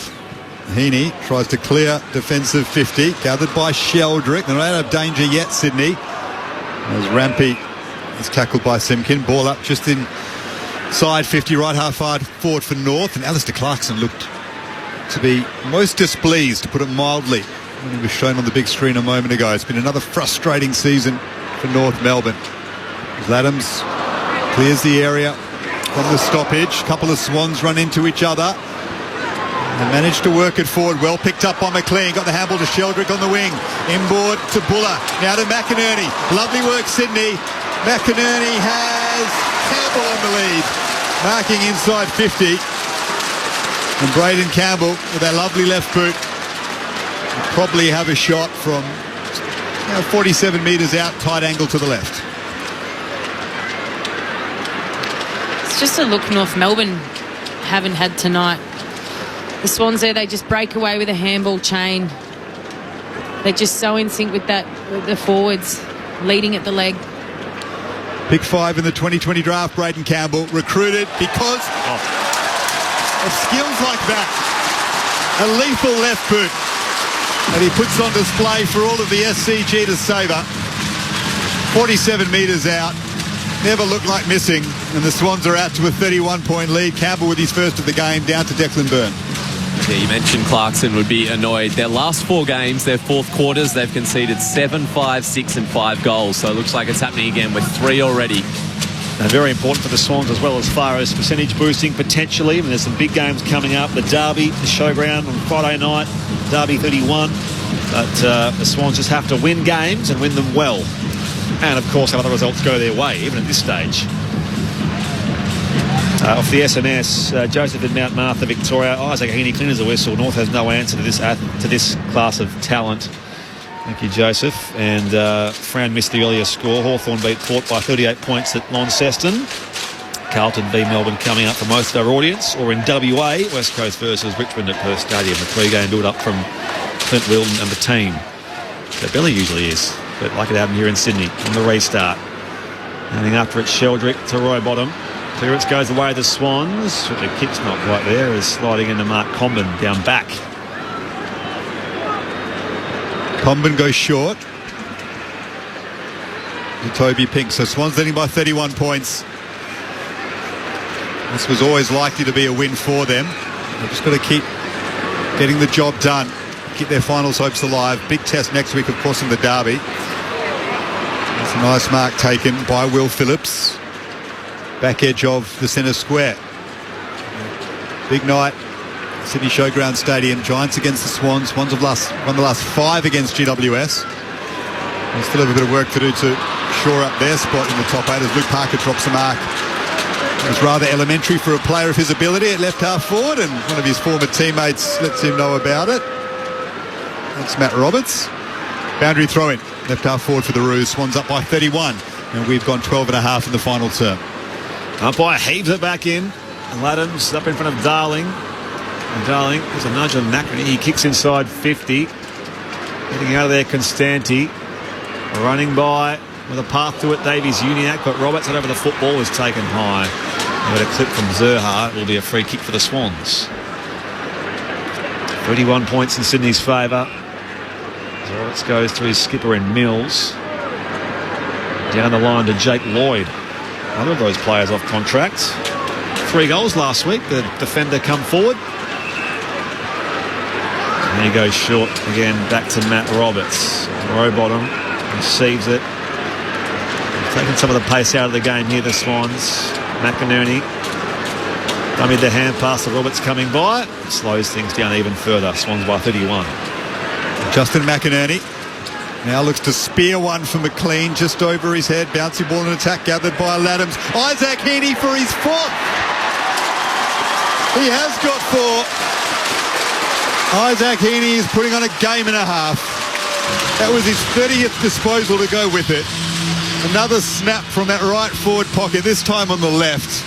Heaney tries to clear defensive 50, gathered by Sheldrick. They're not out of danger yet, Sydney. As Rampy is tackled by Simkin. Ball up just inside 50, right half forward for North. And Alistair Clarkson looked to be most displeased, to put it mildly, when he was shown on the big screen a moment ago. It's been another frustrating season for North Melbourne. As Adams clears the area from the stoppage. A couple of Swans run into each other. And managed to work it forward. Well picked up by McLean. Got the handball to Sheldrick on the wing. Inboard to Buller. Now to McInerney. Lovely work, Sydney. McInerney has Campbell on the lead. Marking inside 50. And Braden Campbell with that lovely left boot will probably have a shot from 47 metres out, tight angle to the left. It's just a look North Melbourne haven't had tonight. The Swans there, they just break away with a handball chain. They're just so in sync with the forwards, leading at the leg. Pick 5 in the 2020 draft, Braden Campbell, recruited because of skills like that. A lethal left boot that he puts on display for all of the SCG to savour. 47 metres out. Never looked like missing. And the Swans are out to a 31-point lead. Campbell with his first of the game, down to Declan Byrne. Yeah, you mentioned Clarkson would be annoyed. Their last 4 games, their fourth quarters, they've conceded 7, 5, 6 and 5 goals. So it looks like it's happening again with 3 already. And very important for the Swans as well as far as percentage boosting potentially. And there's some big games coming up. The Derby, the Showground on Friday night, Derby 31. But the Swans just have to win games and win them well. And of course, have other results go their way, even at this stage. Off the SMS, Joseph in Mount Martha, Victoria. Isaac Heaney clears the whistle. North has no answer to this class of talent. Thank you, Joseph. And Fran missed the earlier score. Hawthorn beat Port by 38 points at Launceston. Carlton v Melbourne coming up for most of our audience. Or in WA, West Coast versus Richmond at Perth Stadium. A 3-game build-up from Clint Wilden and the team. That Billy usually is. But like it happened here in Sydney on the restart. Handing after it, Sheldrick to Roy Bottom. Clearance goes the way of the Swans, but the kick's not quite there. Is sliding into Mark Comben down back. Comben goes short to Toby Pink. So Swans leading by 31 points. This was always likely to be a win for them. They've just got to keep getting the job done, keep their finals hopes alive. Big test next week, of course, in the Derby. That's a nice mark taken by Will Phillips. Back edge of the centre square. Big night, Sydney Showground Stadium. Giants against the Swans. Swans have won the last 5 against GWS. They still have a bit of work to do to shore up their spot in the top 8 as Luke Parker drops a mark. It was rather elementary for a player of his ability at left half forward, and one of his former teammates lets him know about it. That's Matt Roberts. Boundary throw in, left half forward for the Roos. Swans up by 31, and we've gone 12.5 in the final term. Umpire heaves it back in. Laddams up in front of Darling. And Darling, there's a nudge on McInerney. He kicks inside 50. Getting out of there, Constanti. Running by with a path to it, Davies Uniacke, but Roberts over the football is taken high. But a clip from Zerha. It will be a free kick for the Swans. 31 points in Sydney's favour. Roberts goes to his skipper in Mills. Down the line to Jake Lloyd. Another of those players off contract. 3 goals last week. The defender come forward. And he goes short again. Back to Matt Roberts. Rowbottom receives it. Taking some of the pace out of the game here, the Swans. McInerney dummied the hand pass to Roberts coming by. Slows things down even further. Swans by 31. Justin McInerney Now looks to spear one for McLean, just over his head. Bouncy ball in attack gathered by Laddams. Isaac Heaney for his fourth. He has got 4. Isaac Heaney is putting on a game and a half. That was his 30th disposal to go with it. Another snap from that right forward pocket, this time on the left.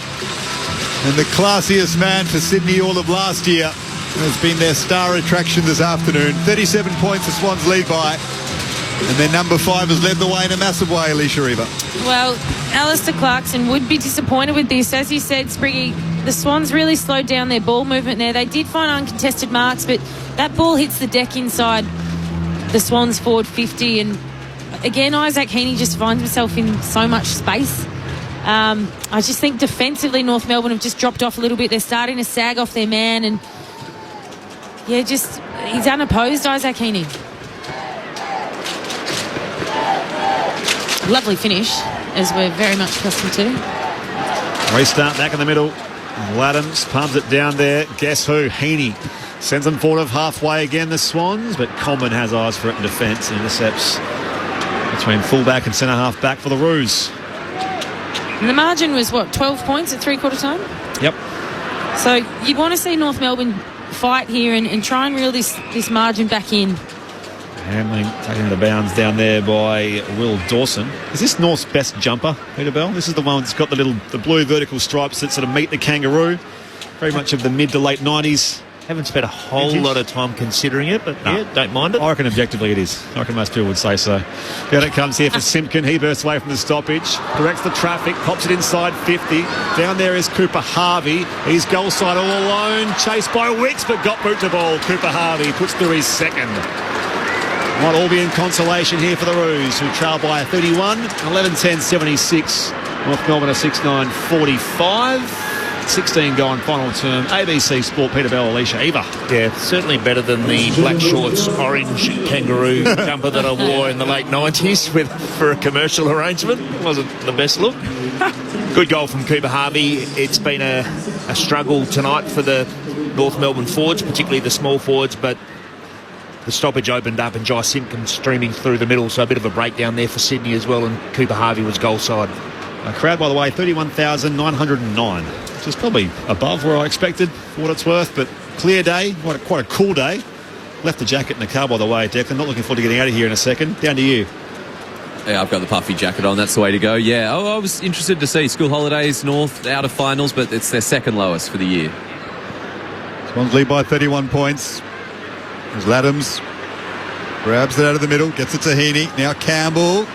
And the classiest man for Sydney all of last year has been their star attraction this afternoon. 37 points the Swans lead by. And their number 5 has led the way in a massive way, Alicia Eva. Well, Alistair Clarkson would be disappointed with this. As you said, Spriggy, the Swans really slowed down their ball movement there. They did find uncontested marks, but that ball hits the deck inside the Swans forward 50. And again, Isaac Heaney just finds himself in so much space. I just think defensively North Melbourne have just dropped off a little bit. They're starting to sag off their man, and he's unopposed, Isaac Heaney. Lovely finish, as we're very much accustomed to. Restart back in the middle. Laddams palms it down there. Guess who? Heaney sends them forward of halfway again, the Swans, but Coleman has eyes for it in defence and intercepts between fullback and centre half back for the Roos. And the margin was, 12 points at three-quarter time? Yep. So you'd want to see North Melbourne fight here and try and reel this margin back in. Hamling taken into bounds down there by Will Dawson. Is this North's best jumper, Peter Bell? This is the one that's got the blue vertical stripes that sort of meet the kangaroo. Very much of the mid to late 90s. Haven't spent a whole lot of time considering it, but yeah, don't mind it. I reckon objectively it is. I reckon most people would say so. Down it comes here for Simpkin. He bursts away from the stoppage, directs the traffic, pops it inside 50. Down there is Cooper Harvey. He's goal side all alone, chased by Wicks, but got boot to ball. Cooper Harvey puts through his second. Might all be in consolation here for the Roos, who trail by 31, 11-10-76. North Melbourne are 6-9-45. 16 going final term. ABC Sport, Peter Bell, Alicia Eva. Yeah, certainly better than the black shorts, orange kangaroo jumper that I wore in the late 90s for a commercial arrangement. It wasn't the best look. Good goal from Cooper Harvey. It's been a struggle tonight for the North Melbourne forwards, particularly the small forwards, but the stoppage opened up and Jai Simpkin streaming through the middle, so a bit of a breakdown there for Sydney as well, and Cooper Harvey was goal side. A crowd, by the way, 31,909, which is probably above where I expected for what it's worth, but clear day, quite a cool day. Left the jacket in the car, by the way, Declan. Not looking forward to getting out of here in a second. Down to you. Yeah, I've got the puffy jacket on. That's the way to go. Yeah, I was interested to see school holidays, North out of finals, but it's their second lowest for the year. Swans lead by 31 points. There's Laddams. Grabs it out of the middle, gets it to Heaney. Now Campbell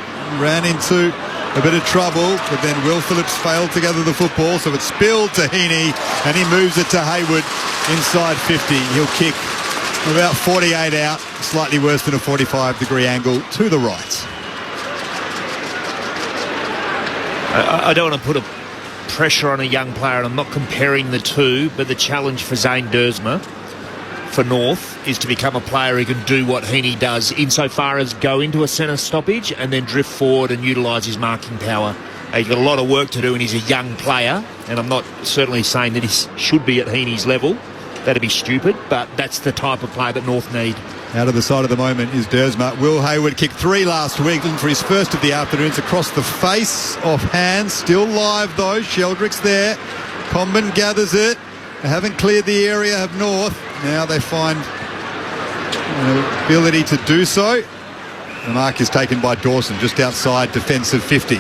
ran into a bit of trouble, but then Will Phillips failed to gather the football, so it's spilled to Heaney, and he moves it to Hayward inside 50. He'll kick about 48 out, slightly worse than a 45-degree angle to the right. I don't want to put a pressure on a young player, and I'm not comparing the two, but the challenge for Zane Dersma for North is to become a player who can do what Heaney does insofar as go into a centre stoppage and then drift forward and utilise his marking power. He's got a lot of work to do, and he's a young player, and I'm not certainly saying that he should be at Heaney's level. That'd be stupid, but that's the type of player that North need. Out of the side of the moment is Dersma. Will Hayward kicked 3 last week, looking for his first of the afternoons across the face, off hand, still live though. Sheldrick's there. Comben gathers it. They haven't cleared the area of North. Now they find an ability to do so. The mark is taken by Dawson just outside defensive 50.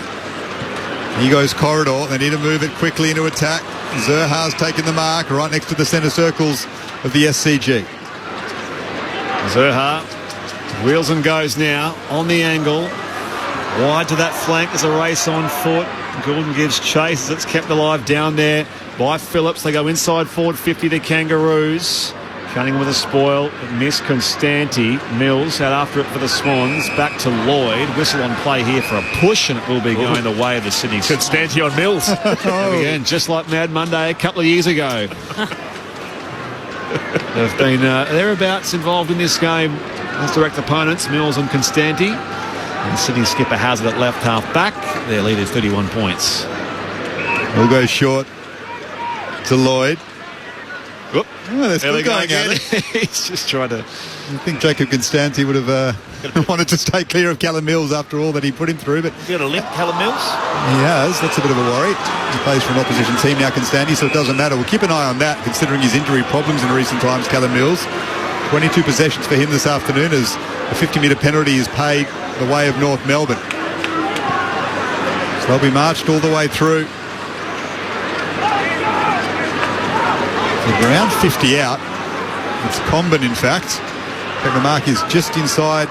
He goes corridor. They need to move it quickly into attack. Zerha's taken the mark right next to the centre circles of the SCG. Zerha wheels and goes now on the angle. Wide to that flank. There's a race on foot. Gordon gives chase as it's kept alive down there by Phillips. They go inside forward 50 to Kangaroos. Cunningham with a spoil. Miss Constanti. Mills out after it for the Swans. Back to Lloyd. Whistle on play here for a push, and it will be going the way of the Sydney Swans. Constanti on Mills. Again, just like Mad Monday a couple of years ago. They've been thereabouts involved in this game as direct opponents, Mills and Constanti. And Sydney skipper Hazard at left half back. Their lead is 31 points. We'll go short to Lloyd. Whoop. Oh, they're still going again. at it. He's just trying to... I think Jacob Constanti would have wanted to stay clear of Callum Mills after all that he put him through, but You got a limp, Callum Mills? he has. That's a bit of a worry. He plays for an opposition team now, Constanti, so it doesn't matter. We'll keep an eye on that, considering his injury problems in recent times, Callum Mills. 22 possessions for him this afternoon as a 50-metre penalty is paid the way of North Melbourne. So they'll be marched all the way through. So around 50 out. It's Comben, in fact. The mark is just inside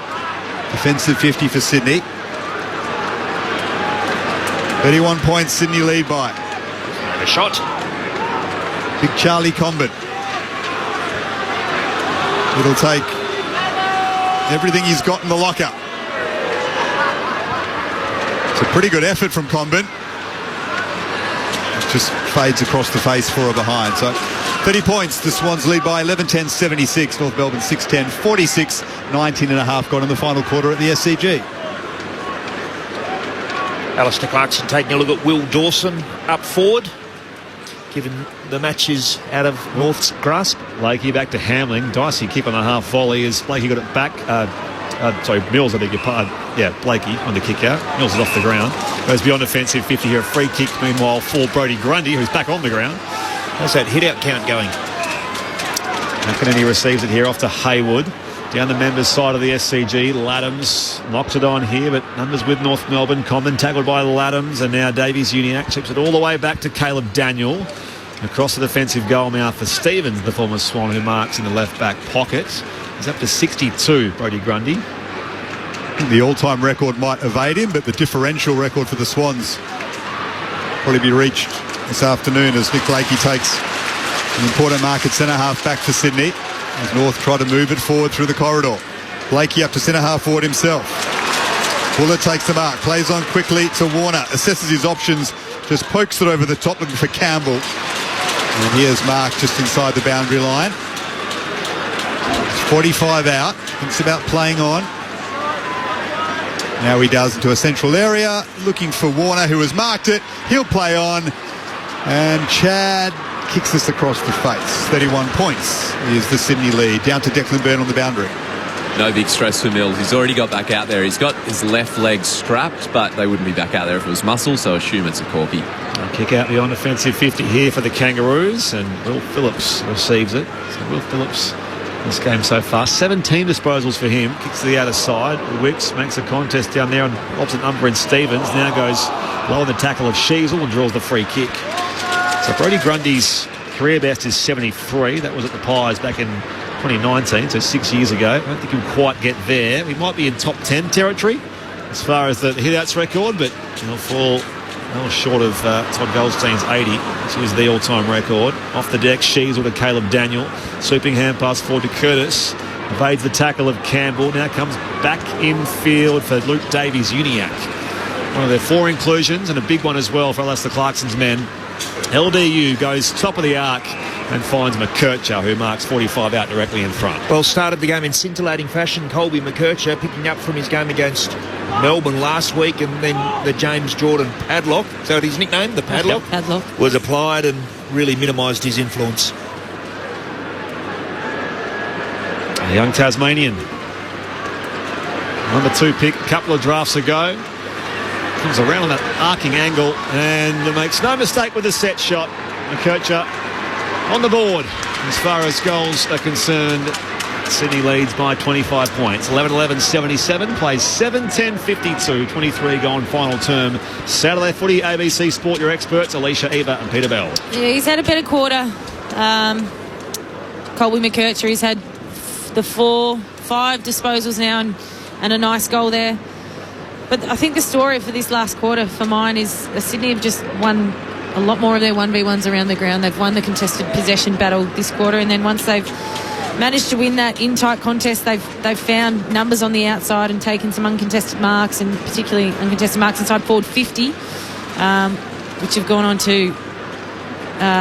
defensive 50 for Sydney. 31 points, Sydney lead by. A shot. Big Charlie Comben. It'll take everything he's got in the locker. It's a pretty good effort from Comben. It just fades across the face for a behind. So 30 points, the Swans lead by 11-10-76. North Melbourne 6-10-46. 19.5 gone in the final quarter at the SCG. Alistair Clarkson taking a look at Will Dawson up forward, given the match is out of North's grasp. Blakey back to Hamling. Dicey keeping a half volley as Blakey got it back. Mills, I beg your pardon. Yeah, Blakey on the kick out. Mills is off the ground. Goes beyond offensive 50 here. A free kick, meanwhile, for Brodie Grundy, who's back on the ground. How's that hit-out count going? McInerney receives it here off to Hayward. Down the members' side of the SCG. Laddams knocks it on here, but numbers with North Melbourne. Common tackled by Laddams, and now Davies-Uniacke chips it all the way back to Caleb Daniel. Across the defensive goal mouth for Stevens, the former Swan, who marks in the left-back pocket. He's up to 62, Brodie Grundy. I think the all-time record might evade him, but the differential record for the Swans probably be reached this afternoon as Nick Blakey takes an important mark at centre-half back for Sydney as North try to move it forward through the corridor. Blakey up to centre-half forward himself. Buller takes the mark, plays on quickly to Warner, assesses his options, just pokes it over the top looking for Campbell. And here's Mark just inside the boundary line. It's 45 out, thinks about playing on. Now he does into a central area, looking for Warner, who has marked it. He'll play on. And Chad kicks this across the face. 31 points is the Sydney lead. Down to Declan Byrne on the boundary. No big stress for Mills. He's already got back out there. He's got his left leg strapped, but they wouldn't be back out there if it was muscle, so assume it's a corky. Kick out beyond offensive 50 here for the Kangaroos, and Will Phillips receives it. So Will Phillips, this game so far, 17 disposals for him. Kicks to the outer side. Wicks makes a contest down there on opposite number in Stevens. Now goes low on the tackle of Sheasel and draws the free kick. So Brodie Grundy's career best is 73. That was at the Pies back in 2019, so 6 years ago. I don't think he'll quite get there. He might be in top 10 territory as far as the hit-outs record, but he'll fall well short of Todd Goldstein's 80, which is the all-time record. Off the deck, Sheasel to Caleb Daniel. Sweeping hand pass forward to Curtis. Evades the tackle of Campbell. Now comes back in field for Luke Davies-Uniacke. One of their 4 inclusions, and a big one as well for Alistair Clarkson's men. LDU goes top of the arc and finds McKercher, who marks 45 out directly in front. Well, started the game in scintillating fashion. Colby McKercher picking up from his game against Melbourne last week, and then the James Jordan padlock, so his nickname, the padlock, was applied and really minimised his influence. A young Tasmanian, number 2 pick a couple of drafts ago. Comes around on that arcing angle and makes no mistake with the set shot. McKercher on the board. As far as goals are concerned, Sydney leads by 25 points. 11-11-77, plays 7-10-52, 23 gone final term. Saturday footy, ABC Sport, your experts, Alicia Eva and Peter Bell. Yeah, he's had a better quarter. Colby McKercher, he's had the 4-5 disposals now and a nice goal there. But I think the story for this last quarter for mine is Sydney have just won a lot more of their 1v1s around the ground. They've won the contested possession battle this quarter, and then once they've managed to win that in-tight contest, they've found numbers on the outside and taken some uncontested marks, and particularly uncontested marks inside forward 50, which have gone on to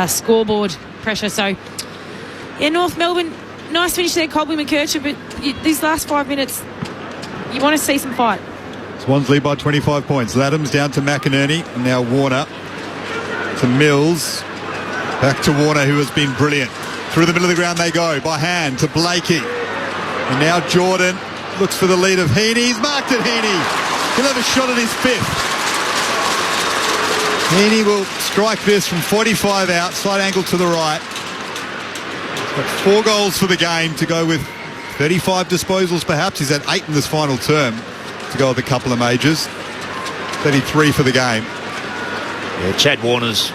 scoreboard pressure. So, yeah, North Melbourne, nice finish there, Colby McKercher, but these last 5 minutes, you want to see some fight. Swans lead by 25 points. Laddams down to McInerney, and now Warner to Mills. Back to Warner, who has been brilliant. Through the middle of the ground they go, by hand to Blakey. And now Jordan looks for the lead of Heaney. He's marked it, Heaney. He'll have a shot at his 5th. Heaney will strike this from 45 out, slight angle to the right. He's got 4 goals for the game to go with 35 disposals perhaps. He's had 8 in this final term to go with a couple of majors. 33 for the game. Yeah, Chad Warner's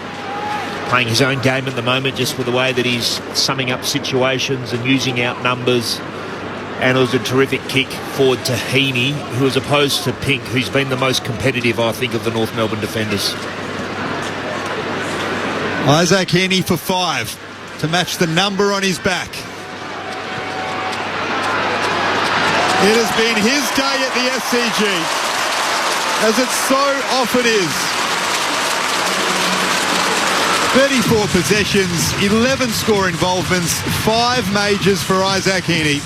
playing his own game at the moment, just with the way that he's summing up situations and using out numbers. And it was a terrific kick forward to Heaney, who, as opposed to Pink, who's been the most competitive, I think, of the North Melbourne defenders. Isaac Heaney for 5 to match the number on his back. It has been his day at the SCG, as it so often is. 34 possessions, 11 score involvements, 5 majors for Isaac Heaney.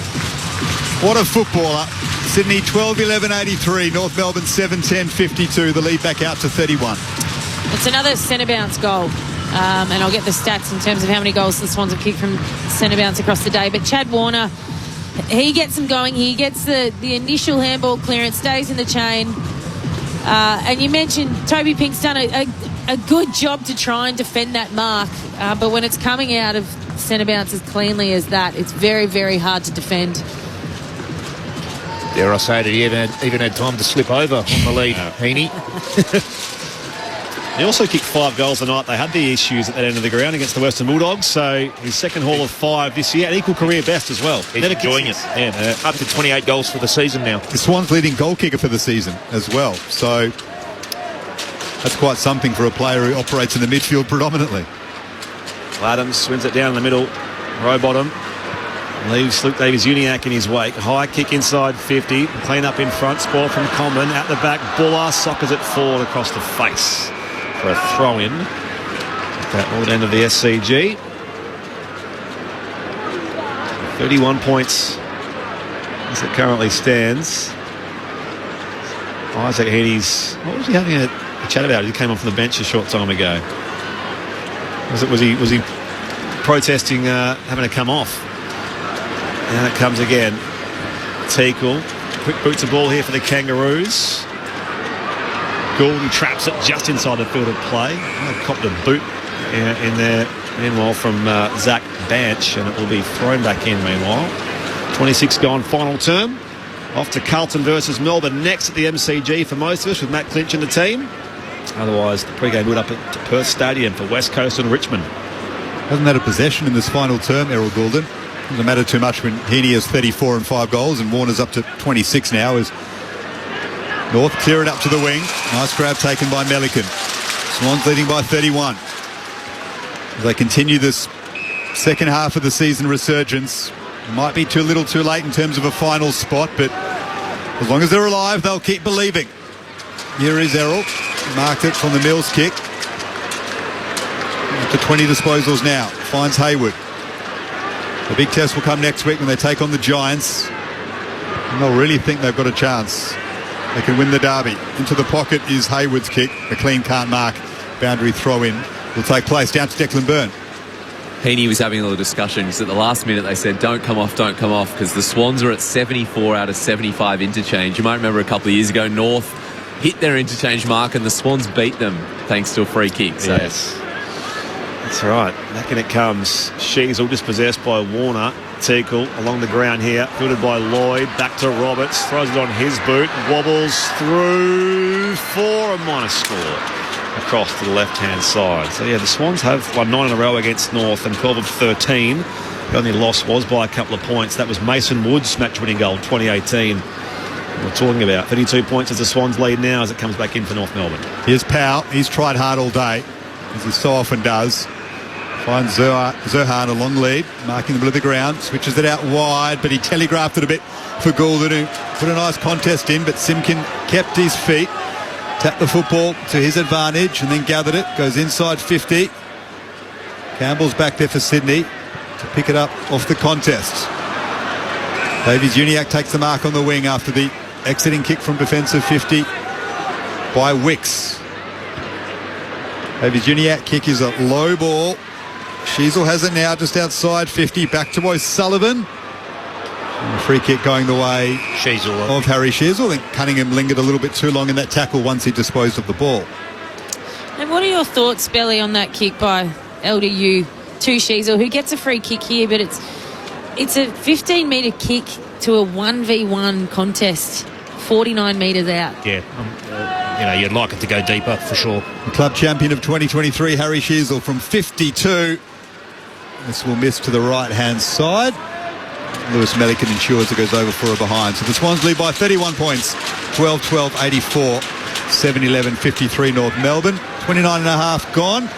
What a footballer. Sydney 12-11-83, North Melbourne 7-10-52, the lead back out to 31. It's another centre bounce goal. And I'll get the stats in terms of how many goals the Swans have kicked from centre bounce across the day. But Chad Warner, he gets them going. He gets the initial handball clearance, stays in the chain. And you mentioned Toby Pink's done a good job to try and defend that mark. But when it's coming out of centre bounce as cleanly as that, it's very, very hard to defend. Dare I say it, he even had time to slip over on the lead, Heaney. He also kicked 5 goals tonight. They had the issues at that end of the ground against the Western Bulldogs, so his second haul of 5 this year, and equal career best as well. He's enjoying it. Yeah, up to 28 goals for the season now. The Swans leading goal kicker for the season as well, so that's quite something for a player who operates in the midfield predominantly. Adams wins it down in the middle, row bottom, leaves Luke Davies-Uniacke in his wake. High kick inside 50, clean up in front, spoil from Common, out the back, Buller soccers it forward across the face for a throw-in at that northern end of the SCG. 31 points as it currently stands. Isaac Heaney's, what was he having a chat about? He came off from the bench a short time ago. Was he protesting having to come off? And it comes again. Teakle, quick boots the ball here for the Kangaroos. Goulden traps it just inside the field of play. Copped a boot in there, meanwhile, from Zach Banch, and it will be thrown back in meanwhile. 26 gone, final term. Off to Carlton versus Melbourne next at the MCG for most of us, with Matt Clinch and the team. Otherwise, the pre-game build up at Perth Stadium for West Coast and Richmond. Hasn't had a possession in this final term, Errol Goulden. Doesn't matter too much when Heaney has 34 and 5 goals and Warner's up to 26 now as North clear it up to the wing. Nice grab taken by Melican. Swans leading by 31. As they continue this second half of the season resurgence, it might be too little too late in terms of a final spot, but as long as they're alive, they'll keep believing. Here is Errol. Marked it from the Mills kick. Up to 20 disposals now. Finds Hayward. The big test will come next week when they take on the Giants. And they'll really think they've got a chance. They can win the derby. Into the pocket is Hayward's kick. McLean can't mark. Boundary throw in will take place. Down to Declan Byrne. Heaney was having a little discussion because at the last minute they said don't come off because the Swans are at 74 out of 75 interchange. You might remember a couple of years ago North hit their interchange mark and the Swans beat them thanks to a free kick. So. Yes, that's right. Back in it comes. Sheasel dispossessed by Warner. Teakle along the ground here, fielded by Lloyd. Back to Roberts, throws it on his boot, wobbles through for a minus score across to the left-hand side. So yeah, the Swans have won 9 in a row against North and 12 of 13. The only loss was by a couple of points. That was Mason Wood's match-winning goal, 2018. We're talking about 32 points as the Swans lead now as it comes back in for North Melbourne. Here's Powell. He's tried hard all day, as he so often does. Finds Zerhan a long lead, marking the middle of the ground, switches it out wide, but he telegraphed it a bit for Goulden, who put a nice contest in, but Simkin kept his feet, tapped the football to his advantage, and then gathered it, goes inside 50. Campbell's back there for Sydney to pick it up off the contest. Davies-Uniacke takes the mark on the wing after the exiting kick from defensive 50 by Wicks. Davies-Uniacke kick is a low ball. Sheasel has it now just outside 50. Back to O'Sullivan. And free kick going the way of Harry Sheasel. I think Cunningham lingered a little bit too long in that tackle once he disposed of the ball. And what are your thoughts, Belly, on that kick by LDU to Sheasel, who gets a free kick here, but it's a 15-metre kick to a 1v1 contest, 49 metres out. Yeah, you'd like it to go deeper for sure. The club champion of 2023, Harry Sheasel, from 52. This will miss to the right-hand side. Lewis Melican ensures it goes over for a behind. So the Swans lead by 31 points, 12-12, 84, 7-11, 53 North Melbourne. 29 and a half gone.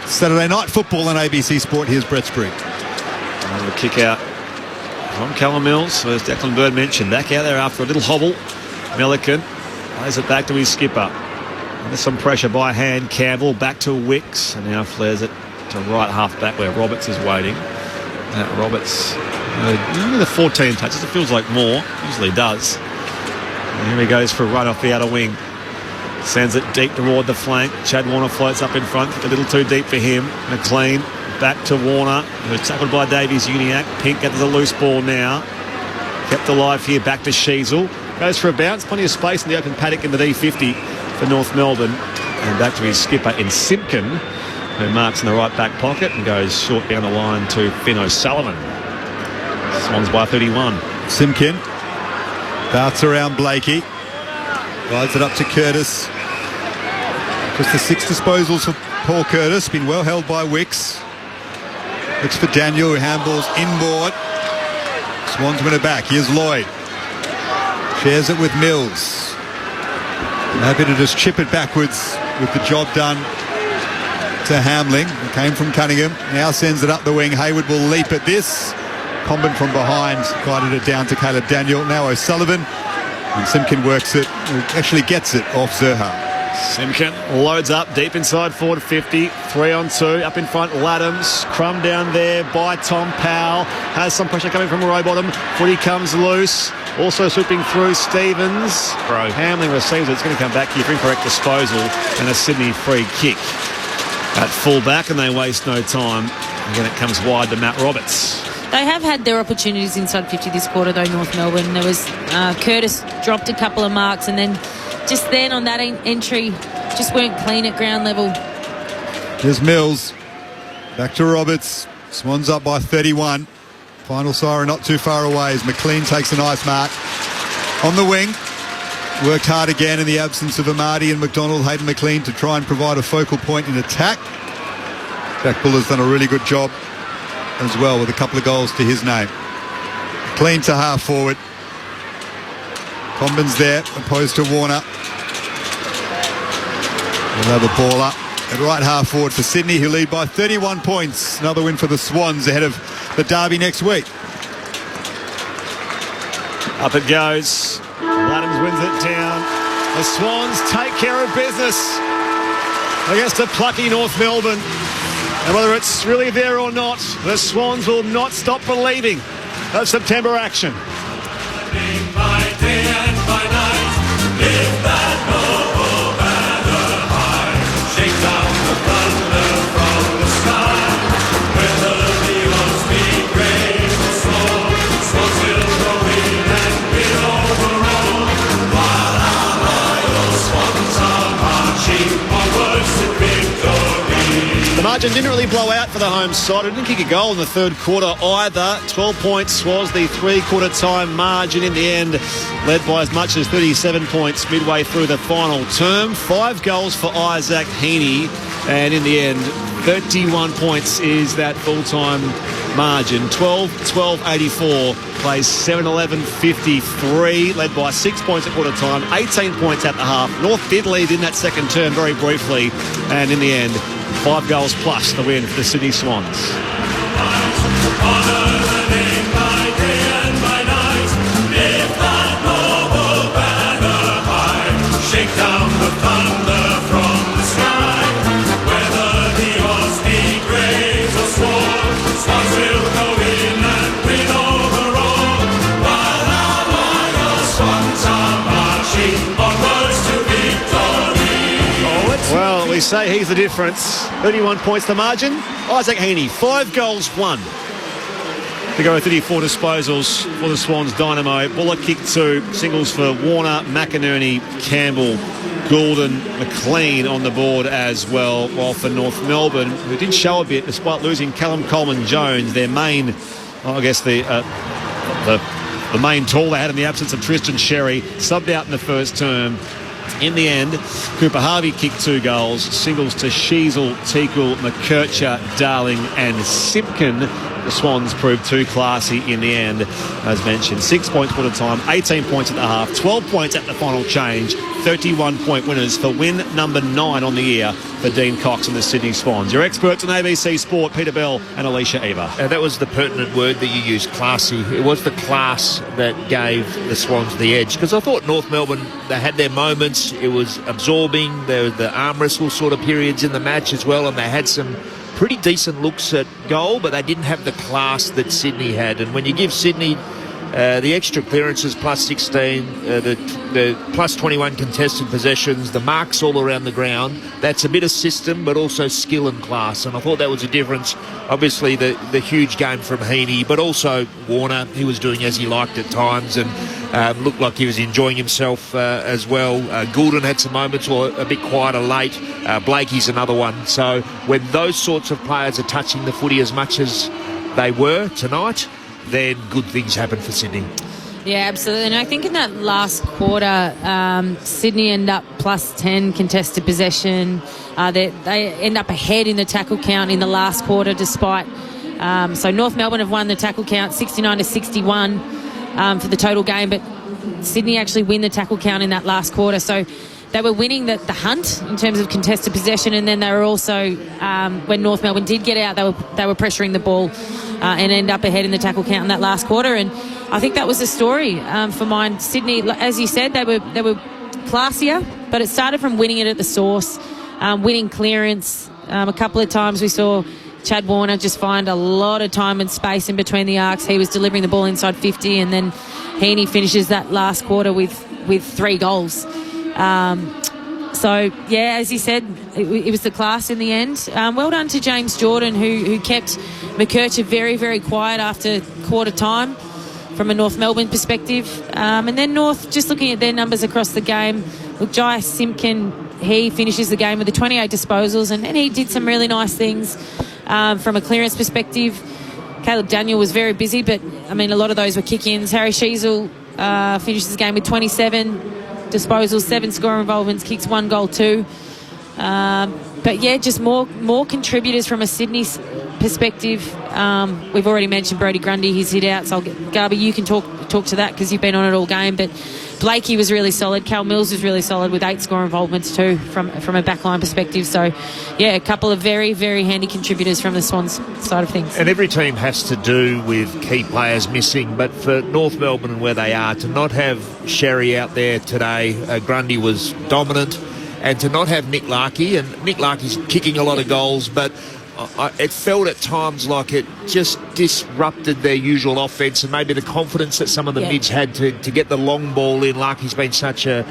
Saturday night football on ABC Sport. Here's Brett Sprigg. Another kick out from Callum Mills, as Declan Bird mentioned. Back out there after a little hobble. Milliken plays it back to his skipper. There's some pressure by hand. Campbell back to Wicks, and now flares it to right half back where Roberts is waiting. Roberts, the 14 touches. It feels like more. Usually does. And here he goes for a run off the outer wing. Sends it deep toward the flank. Chad Warner floats up in front. A little too deep for him. McLean back to Warner, who's tackled by Davies Uniacke. Pink gets the loose ball now. Kept alive here. Back to Sheasel. Goes for a bounce. Plenty of space in the open paddock in the D50 for North Melbourne. And back to his skipper in Simpkin, who marks in the right back pocket and goes short down the line to Finn O'Sullivan. Swans by 31. Simpkin darts around Blakey. Rides it up to Curtis. Just the 6 disposals for Paul Curtis. Been well held by Wicks. Looks for Daniel, who handballs inboard. Swans win it back. Here's Lloyd. Shares it with Mills. Happy to just chip it backwards with the job done to Hamling. It came from Cunningham. Now sends it up the wing. Hayward will leap at this. Comben from behind guided it down to Caleb Daniel. Now O'Sullivan. And Simpkin works it, actually gets it off Zerha. Simpkin loads up deep inside forward 50. 3 on 2. Up in front, Laddams. Crumb down there by Tom Powell. Has some pressure coming from Rowbottom. Footy comes loose. Also swooping through Stevens. Hamling receives it. It's going to come back here for incorrect disposal and a Sydney free kick at full back, and they waste no time. Again, it comes wide to Matt Roberts. They have had their opportunities inside 50 this quarter, though, North Melbourne. There was Curtis dropped a couple of marks, and then just then on that entry, just weren't clean at ground level. Here's Mills. Back to Roberts. Swans up by 31. Final siren not too far away as McLean takes a nice mark. On the wing. Worked hard again in the absence of Amadi and McDonald. Hayden McLean to try and provide a focal point in attack. Jack Buller's done a really good job as well with a couple of goals to his name. Clean to half forward. Comben's there opposed to Warner. We'll have a ball up at right half forward for Sydney, who lead by 31 points. Another win for the Swans ahead of the derby next week. Up it goes. Laddams wins it down. The Swans take care of business against a plucky North Melbourne. And whether it's really there or not, the Swans will not stop believing of September action. By day and by night, lift that noble banner high. Shake down the thunder from the sky. Whether the odds be great or small, Swans will go in and win overall. While our loyal Swans are marching onwards to victory. The margin didn't really blow out for the home side. It didn't kick a goal in the third quarter either. 12 points was the three-quarter time margin in the end, led by as much as 37 points midway through the final term. 5 goals for Isaac Heaney, and in the end, 31 points is that full-time margin. 12-12-84 plays 7-11-53, led by 6 points at quarter time, 18 points at the half. North did lead in that second term very briefly, and in the end, 5 goals plus the win for the Sydney Swans. Honour the name by day and by night. Lift that noble banner high. Shake down the thunder from the sky. Whether the odds be great or small, Swans will go in and win overall. While our loyal Swans are marching onwards to victory. Well, we We say he's the difference. 31 points the margin. Isaac Heaney, 5 goals, 1. To go with 34 disposals for the Swans Dynamo. Bullock kicked 2. Singles for Warner, McInerney, Campbell, Goulden, McLean on the board as well. While for North Melbourne, who did show a bit despite losing Callum Coleman-Jones, their main, I guess the main tool they had in the absence of Tristan Sherry, subbed out in the first term. In the end, Cooper Harvey kicked 2 goals. Singles to Sheasel, Teakle, McKercher, Darling and Simpkin. The Swans proved too classy in the end, as mentioned. 6 points for the time, 18 points at the half, 12 points at the final change, 31-point winners for win number 9 on the year for Dean Cox and the Sydney Swans. Your experts on ABC Sport, Peter Bell and Alicia Eva. That was the pertinent word that you used, classy. It was the class that gave the Swans the edge, because I thought North Melbourne, they had their moments. It was absorbing. There were the arm wrestle sort of periods in the match as well, and they had some pretty decent looks at goal, but they didn't have the class that Sydney had. And when you give Sydney the extra clearances, plus 16, the plus 21 contested possessions, the marks all around the ground, that's a bit of system, but also skill and class. And I thought that was a difference. Obviously, the huge game from Heaney, but also Warner, he was doing as he liked at times, and looked like he was enjoying himself as well. Goulden had some moments, or a bit quieter late. Blakey's another one. So when those sorts of players are touching the footy as much as they were tonight, then good things happen for Sydney. Yeah, absolutely. And I think in that last quarter, Sydney end up plus 10 contested possession. They end up ahead in the tackle count in the last quarter, despite... so North Melbourne have won the tackle count 69-61 for the total game, but Sydney actually win the tackle count in that last quarter. So they were winning the hunt in terms of contested possession, and then they were also, when North Melbourne did get out, they were pressuring the ball and end up ahead in the tackle count in that last quarter. And I think that was the story for mine. Sydney, as you said, they were classier, but it started from winning it at the source, winning clearance. A couple of times we saw Chad Warner just find a lot of time and space in between the arcs. He was delivering the ball inside 50, and then Heaney finishes that last quarter with 3 goals. So, yeah, as you said, it was the class in the end. Well done to James Jordan, who kept McKercher very, very quiet after quarter time from a North Melbourne perspective. And then North, just looking at their numbers across the game, look, Jai Simpkin, he finishes the game with the 28 disposals, and he did some really nice things from a clearance perspective. Caleb Daniel was very busy, but, I mean, a lot of those were kick-ins. Harry Sheasel finishes the game with 27 disposals, 7 score involvements, kicks 1 goal, 2. But yeah, just more contributors from a Sydney perspective. We've already mentioned Brodie Grundy, his hit out, so Garby, you can talk to that because you've been on it all game. But Blakey was really solid. Cal Mills was really solid with 8 score involvements too from a backline perspective. So yeah, a couple of very, very handy contributors from the Swans side of things. And every team has to do with key players missing, but for North Melbourne and where they are, to not have Sherry out there today, Grundy was dominant, and to not have Nick Larkey, and Nick Larkey's kicking a lot of goals, but it felt at times like it just disrupted their usual offence, and maybe the confidence that some of the mids had to get the long ball in. Larkey's been such a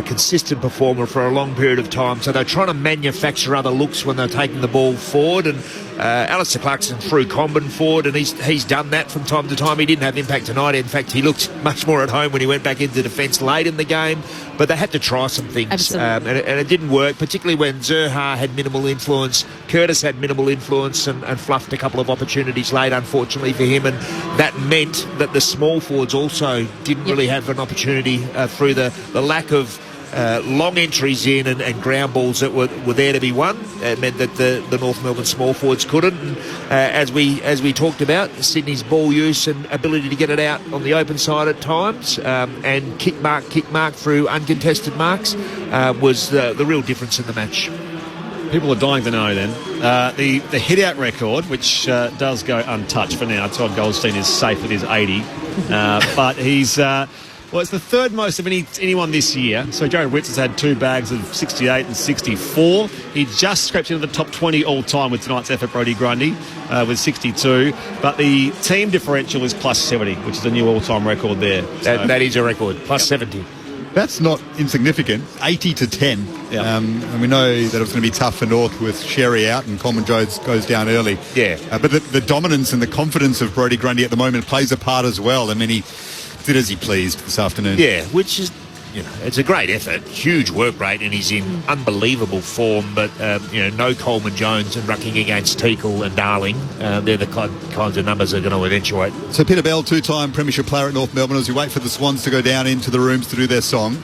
consistent performer for a long period of time, so they're trying to manufacture other looks when they're taking the ball forward, and Alistair Clarkson threw Comben forward, and he's done that from time to time. He didn't have impact tonight. In fact, he looked much more at home when he went back into defence late in the game, but they had to try some things, and it didn't work, particularly when Zerha had minimal influence, Curtis had minimal influence, and fluffed a couple of opportunities late, unfortunately for him, and that meant that the small forwards also didn't really have an opportunity through the lack of long entries in and ground balls that were there to be won. It meant that the North Melbourne small forwards couldn't. And, as we talked about, Sydney's ball use and ability to get it out on the open side at times, and kick mark through uncontested marks was the real difference in the match. People are dying to know then. The hit-out record, which does go untouched for now. Todd Goldstein is safe with his 80. But he's... well, it's the third most of anyone this year. So Jared Witts has had 2 bags of 68 and 64. He just scraped into the top 20 all-time with tonight's effort, Brodie Grundy, with 62. But the team differential is plus 70, which is a new all-time record there. That is a record, plus 70. That's not insignificant. 80-10. And we know that it was going to be tough for North with Sherry out and Coleman Jones goes down early. Yeah. But the dominance and the confidence of Brodie Grundy at the moment plays a part as well. I mean, he did as he pleased this afternoon. Yeah, which is, it's a great effort, huge work rate, and he's in unbelievable form. But, no Coleman Jones and rucking against Teakle and Darling. They're the kinds of numbers that are going to eventuate. So Peter Bell, two-time premiership player at North Melbourne, as we wait for the Swans to go down into the rooms to do their song.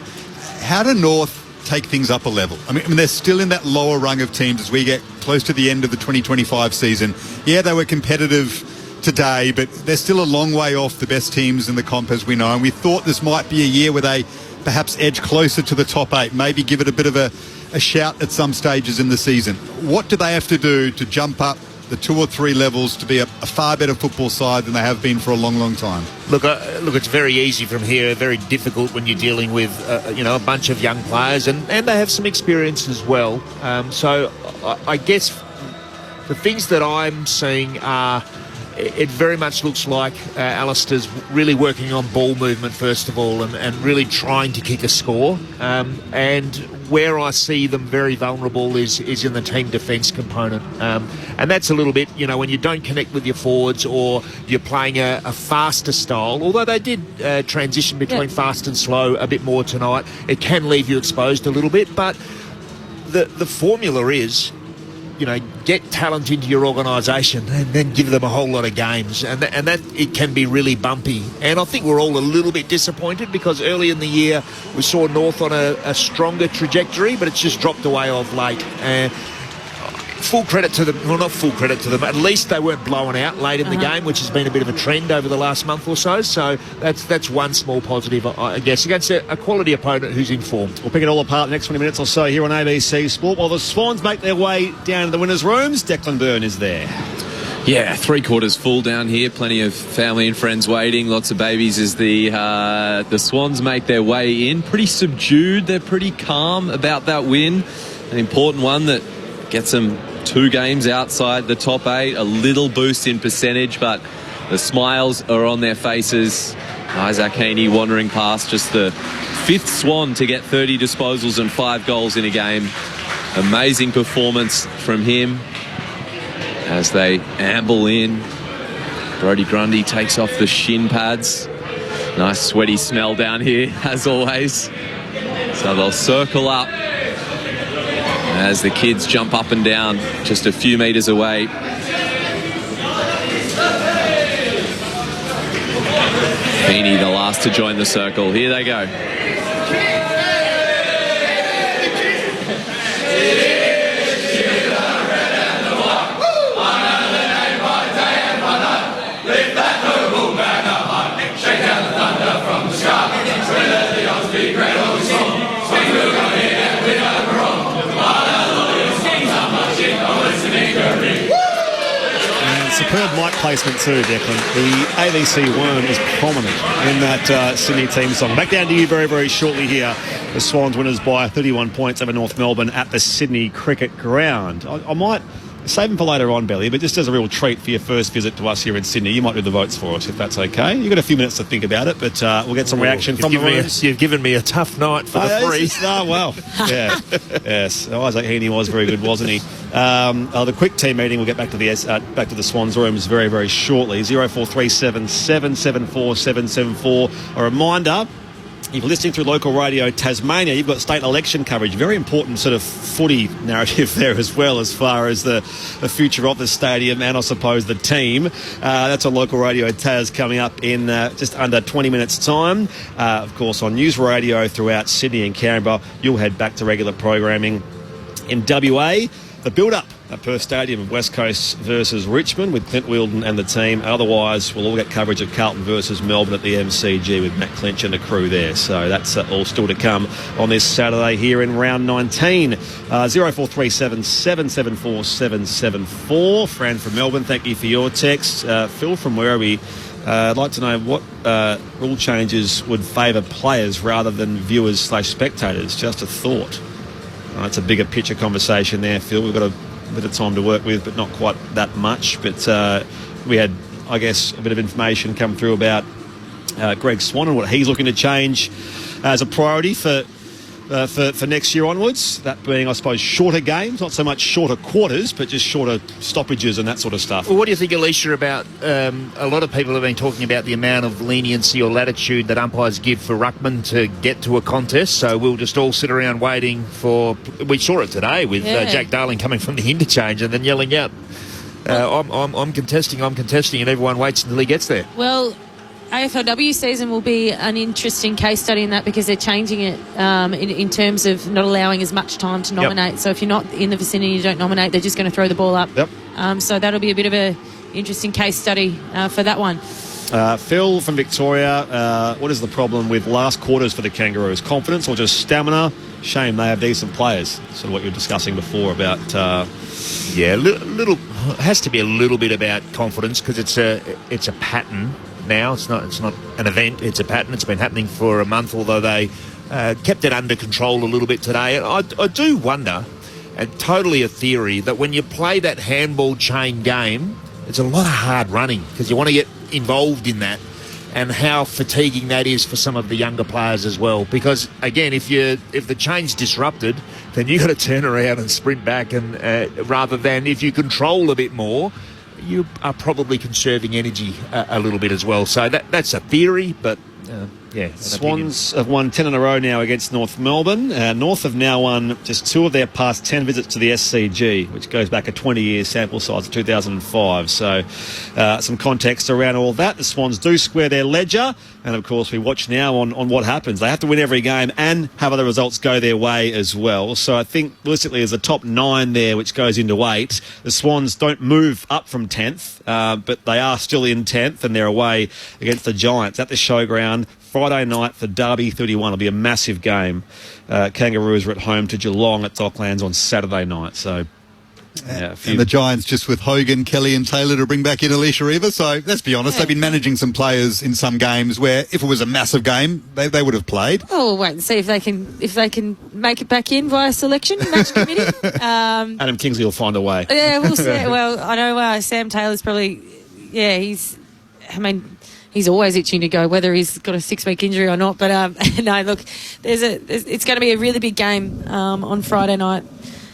How do North take things up a level? I mean, they're still in that lower rung of teams as we get close to the end of the 2025 season. Yeah, they were competitive today, but they're still a long way off the best teams in the comp, as we know. And we thought this might be a year where they perhaps edge closer to the top 8, maybe give it a bit of a shout at some stages in the season. What do they have to do to jump up the 2 or 3 levels to be a far better football side than they have been for a long, long time? Look, it's very easy from here, very difficult when you're dealing with, a bunch of young players, and they have some experience as well. So I guess the things that I'm seeing are, it very much looks like Alistair's really working on ball movement first of all, and really trying to kick a score. And where I see them very vulnerable is in the team defence component. And that's a little bit, when you don't connect with your forwards or you're playing a faster style, although they did transition between fast and slow a bit more tonight, it can leave you exposed a little bit. But the formula is, get talent into your organisation and then give them a whole lot of games. And that it can be really bumpy. And I think we're all a little bit disappointed because early in the year we saw North on a stronger trajectory, but it's just dropped away of late. Full credit to them. Well, not full credit to them. At least they weren't blown out late in the game, which has been a bit of a trend over the last month or so. So that's one small positive, I guess, against a quality opponent who's in form. We'll pick it all apart the next 20 minutes or so here on ABC Sport. While the Swans make their way down to the winners' rooms, Declan Byrne is there. Yeah, 3/4 full down here. Plenty of family and friends waiting. Lots of babies as the Swans make their way in. Pretty subdued. They're pretty calm about that win. An important one that gets them 2 games outside the top 8. A little boost in percentage, but the smiles are on their faces. Isaac Heaney wandering past, just the 5th Swan to get 30 disposals and 5 goals in a game. Amazing performance from him as they amble in. Brodie Grundy takes off the shin pads. Nice sweaty smell down here, as always. So they'll circle up as the kids jump up and down just a few metres away. Heaney, the last to join the circle. Here they go. Superb mic placement too, Declan. The ABC worm is prominent in that Sydney team song. Back down to you very, very shortly here. The Swans winners by 31 points over North Melbourne at the Sydney Cricket Ground. I might save them for later on, Belly, but just as a real treat for your first visit to us here in Sydney, you might do the votes for us if that's okay. You've got a few minutes to think about it, but we'll get some reaction from the rooms. You've given me a tough night for the free. Well, yeah. Yes. Isaac Heaney was very good, wasn't he? The quick team meeting, we'll get back to the Swans rooms very, very shortly. 0437 774 774. A reminder, if you're listening through local radio Tasmania, you've got state election coverage. Very important sort of footy narrative there as well, as far as the future of the stadium and I suppose the team. That's on local radio Tas coming up in just under 20 minutes time. Of course, on news radio throughout Sydney and Canberra, you'll head back to regular programming in WA. The build-up at Perth Stadium of West Coast versus Richmond with Clint Wheeldon and the team. Otherwise, we'll all get coverage of Carlton versus Melbourne at the MCG with Matt Clinch and the crew there. So that's all still to come on this Saturday here in round 19. 0437 774 774. Fran from Melbourne, thank you for your text. Phil from Werribee, I'd like to know what rule changes would favour players rather than viewers/spectators. Just a thought. It's a bigger picture conversation there, Phil. We've got a bit of time to work with, but not quite that much. But we had, I guess, a bit of information come through about Greg Swan and what he's looking to change as a priority for next year onwards. That being, I suppose, shorter games, not so much shorter quarters, but just shorter stoppages and that sort of stuff. Well, what do you think, Alicia, about a lot of people have been talking about the amount of leniency or latitude that umpires give for ruckman to get to a contest? So we'll just all sit around waiting for... We saw it today with Jack Darling coming from the interchange and then yelling out, I'm contesting, and everyone waits until he gets there. Well, AFLW season will be an interesting case study in that because they're changing it in terms of not allowing as much time to nominate. So if you're not in the vicinity, you don't nominate, they're just going to throw the ball up. So that'll be a bit of a interesting case study for that one. Phil from Victoria, what is the problem with last quarters for the Kangaroos? Confidence or just stamina? Shame they have decent players. Sort of what you were discussing before about... little has to be a little bit about confidence because it's a pattern. Now it's not an event, it's a pattern. It's been happening for a month, although they kept it under control a little bit today. I do wonder, and totally a theory, that when you play that handball chain game, it's a lot of hard running because you want to get involved in that, and how fatiguing that is for some of the younger players as well. Because again, if the chain's disrupted, then you've got to turn around and sprint back, and rather than if you control a bit more, you are probably conserving energy a little bit as well. So that's a theory, but Swans have won 10 in a row now against North Melbourne. North have now won just 2 of their past 10 visits to the SCG, which goes back a 20-year sample size of 2005. So some context around all that. The Swans do square their ledger, and of course we watch now on what happens. They have to win every game and have other results go their way as well. So I think realistically as the top 9 there, which goes into 8, the Swans don't move up from 10th, but they are still in 10th, and they're away against the Giants at the Showground. Friday night for Derby 31 will be a massive game. Kangaroos are at home to Geelong at Docklands on Saturday night. So, and the Giants just with Hogan, Kelly and Taylor to bring back in Alicia Eva. So let's be honest, they've been managing some players in some games where if it was a massive game, they would have played. Oh, we'll wait and see if they can make it back in via selection match committee. Adam Kingsley will find a way. Yeah, we'll see. Well, I know Sam Taylor's probably, he's always itching to go, whether he's got a 6-week injury or not. But no, look, it's going to be a really big game on Friday night.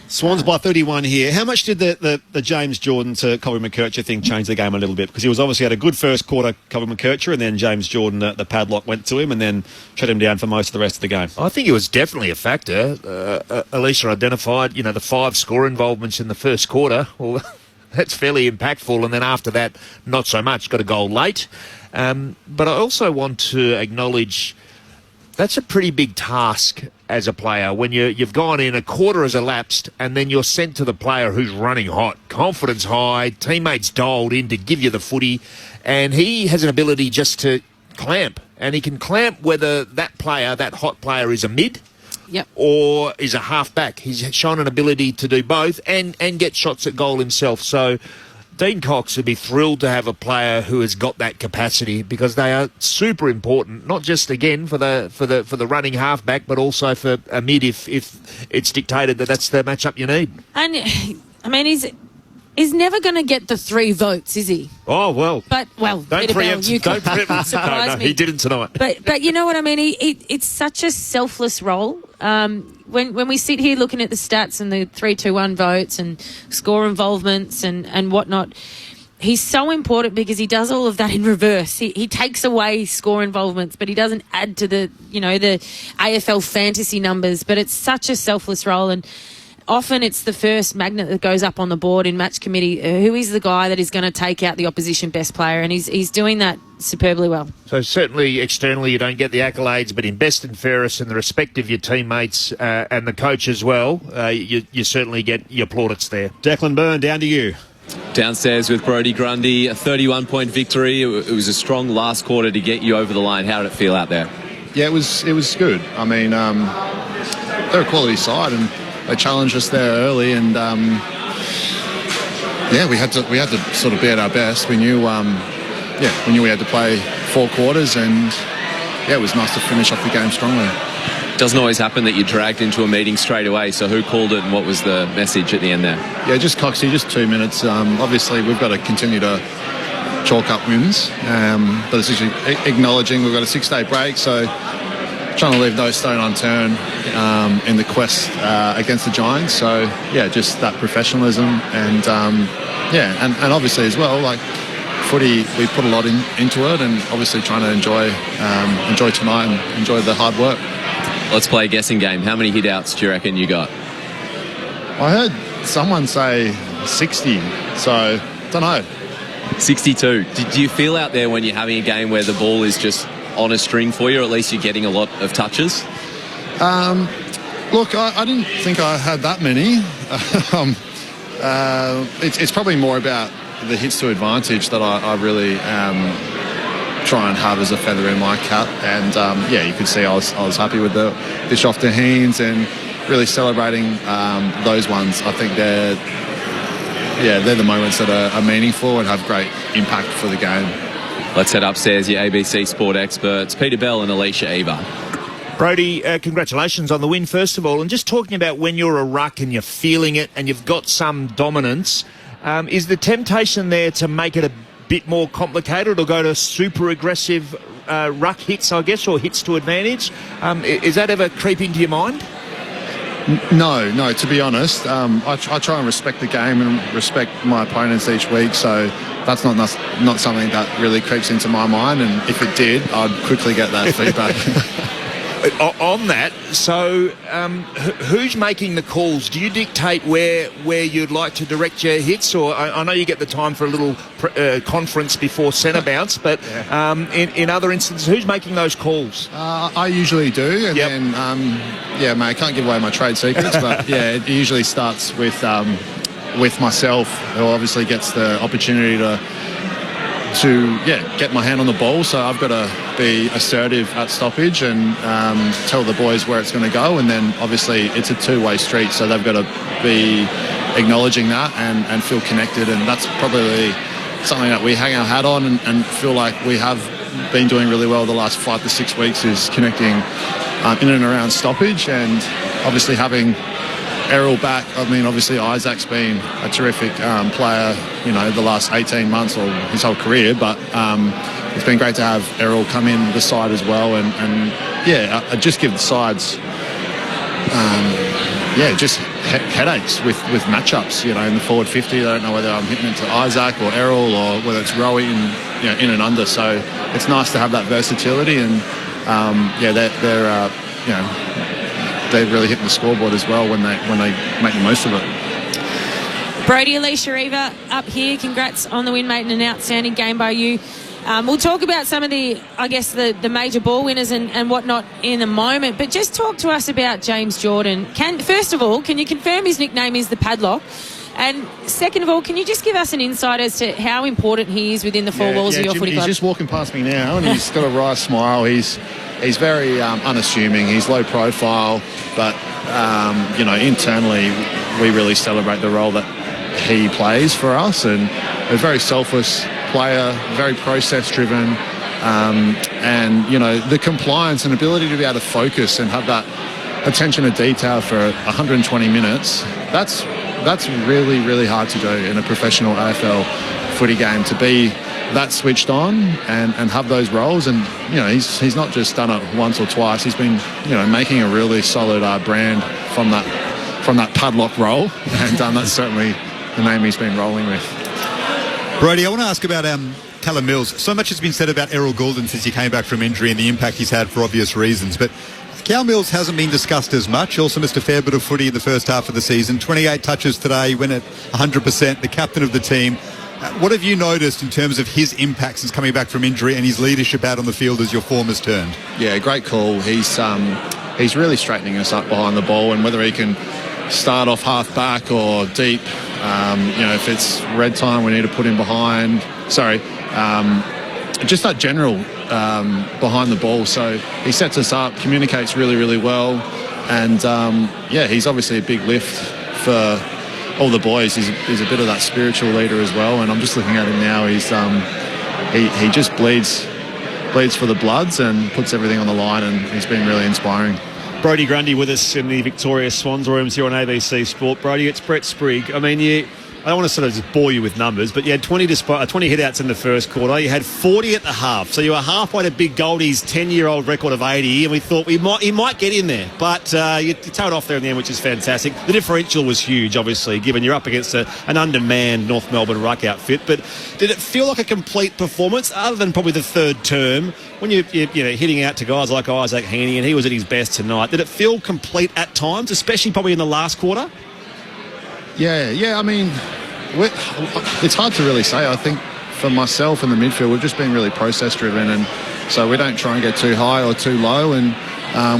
Swans by 31 here. How much did the James Jordan to Colby McKercher thing change the game a little bit? Because he was obviously had a good first quarter, Colby McKercher, and then James Jordan, the padlock went to him and then shut him down for most of the rest of the game. I think it was definitely a factor. Alicia identified, the 5 score involvements in the first quarter. Well, that's fairly impactful, and then after that, not so much. Got a goal late. But I also want to acknowledge that's a pretty big task as a player when you've gone in, a quarter has elapsed, and then you're sent to the player who's running hot, confidence high, teammates dialed in to give you the footy, and he has an ability just to clamp, and he can clamp whether that hot player is a mid or is a half-back. He's shown an ability to do both and get shots at goal himself. So Dean Cox would be thrilled to have a player who has got that capacity, because they are super important, not just again for the running halfback, but also for a mid if it's dictated that that's the matchup you need. And I mean, he's never going to get the 3 votes, is he? Oh well, don't preempt. You could surprise me. He didn't tonight. But you know what I mean. It's such a selfless role. When we sit here looking at the stats and the 3-2-1 votes and score involvements and whatnot, he's so important because he does all of that in reverse. He takes away score involvements, but he doesn't add to the AFL fantasy numbers. But it's such a selfless role, and often it's the first magnet that goes up on the board in match committee. Who is the guy that is going to take out the opposition best player? And he's doing that superbly well. So certainly externally you don't get the accolades, but in best and fairest and the respect of your teammates and the coach as well, you certainly get your plaudits there. Declan Byrne, down to you. Downstairs with Brodie Grundy, a 31-point victory. It was a strong last quarter to get you over the line. How did it feel out there? Yeah, it was good. I mean, they're a quality side, and they challenged us there early, and we had to sort of be at our best. We knew we had to play 4 quarters, and it was nice to finish off the game strongly. Doesn't always happen that you're dragged into a meeting straight away. So who called it, and what was the message at the end there? Yeah, just Coxie, just 2 minutes. Obviously, we've got to continue to chalk up wins. But it's actually acknowledging we've got a 6-day break, so trying to leave no stone unturned in the quest against the Giants. So, yeah, just that professionalism and obviously as well, like, footy, we put a lot into it, and obviously trying to enjoy tonight and enjoy the hard work. Let's play a guessing game. How many hit-outs do you reckon you got? I heard someone say 60, so don't know. 62. Do you feel out there when you're having a game where the ball is just on a string for you, or at least you're getting a lot of touches? Look, I didn't think I had that many. It's probably more about the hits to advantage that I really try and have as a feather in my cap. And you could see I was happy with the dish off to Haynes and really celebrating those ones. I think they're the moments that are meaningful and have great impact for the game. Let's head upstairs, your ABC Sport experts, Peter Bell and Alicia Eva. Brody, congratulations on the win, first of all. And just talking about when you're a ruck and you're feeling it and you've got some dominance, is the temptation there to make it a bit more complicated or go to super aggressive ruck hits, I guess, or hits to advantage? Is that ever creep into your mind? No, to be honest, I try and respect the game and respect my opponents each week, so that's not something that really creeps into my mind, and if it did, I'd quickly get that feedback. On that, so who's making the calls? Do you dictate where you'd like to direct your hits? Or I know you get the time for a little conference before centre bounce, but in other instances, who's making those calls? I usually do, and then, mate, I can't give away my trade secrets, but it usually starts with myself, who obviously gets the opportunity to get my hand on the ball, so I've got to be assertive at stoppage and tell the boys where it's going to go, and then obviously it's a two-way street, so they've got to be acknowledging that and feel connected, and that's probably something that we hang our hat on and feel like we have been doing really well the last 5 to 6 weeks, is connecting in and around stoppage, and obviously having Errol back. I mean, obviously Isaac's been a terrific player, the last 18 months or his whole career, but it's been great to have Errol come in the side as well, and I just give the sides just headaches with matchups, in the forward 50. I don't know whether I'm hitting it to Isaac or Errol or whether it's Rowie in and under, so it's nice to have that versatility, and they're really hitting the scoreboard as well when they make the most of it. Brody, Alicia Eva up here. Congrats on the win, mate, and an outstanding game by you. We'll talk about some of the major ball winners and whatnot in a moment, but just talk to us about James Jordan. First of all, can you confirm his nickname is the Padlock? And second of all, can you just give us an insight as to how important he is within the four walls of your footy club? He's just walking past me now, and he's got a wry smile. He's very unassuming. He's low profile, but internally we really celebrate the role that he plays for us, and a very selfless player, very process driven, and the compliance and ability to be able to focus and have that attention to detail for 120 minutes. That's really, really hard to do in a professional AFL footy game, to be that switched on and have those roles. And he's not just done it once or twice. He's been making a really solid brand from that Padlock role, and that's certainly the name he's been rolling with. Brody, I want to ask about Callum Mills. So much has been said about Errol Goulden since he came back from injury and the impact he's had for obvious reasons, but Cal Mills hasn't been discussed as much. Also missed a fair bit of footy in the first half of the season. 28 touches today, went at 100%, the captain of the team. What have you noticed in terms of his impact since coming back from injury and his leadership out on the field as your form has turned? Yeah, great call. He's really straightening us up behind the ball, and whether he can start off half back or deep, if it's red time, we need to put him behind. Just that general behind the ball. So he sets us up, communicates really, really well, and he's obviously a big lift for all the boys. He's a bit of that spiritual leader as well, and I'm just looking at him now. He's he just bleeds for the Bloods and puts everything on the line, and he's been really inspiring. Brodie Grundy with us in the Victoria Swans rooms here on ABC Sport. Brodie, it's Brett Sprigg. I mean, I don't want to sort of just bore you with numbers, but you had 20 hit-outs in the first quarter. You had 40 at the half. So you were halfway to Big Goldie's 10-year-old record of 80, and we thought he might get in there. But you tailed off there in the end, which is fantastic. The differential was huge, obviously, given you're up against an undermanned North Melbourne ruck outfit. But did it feel like a complete performance, other than probably the third term, when you're hitting out to guys like Isaac Heaney, and he was at his best tonight? Did it feel complete at times, especially probably in the last quarter? Yeah. I mean, it's hard to really say. I think for myself in the midfield, we've just been really process-driven, and so we don't try and get too high or too low, and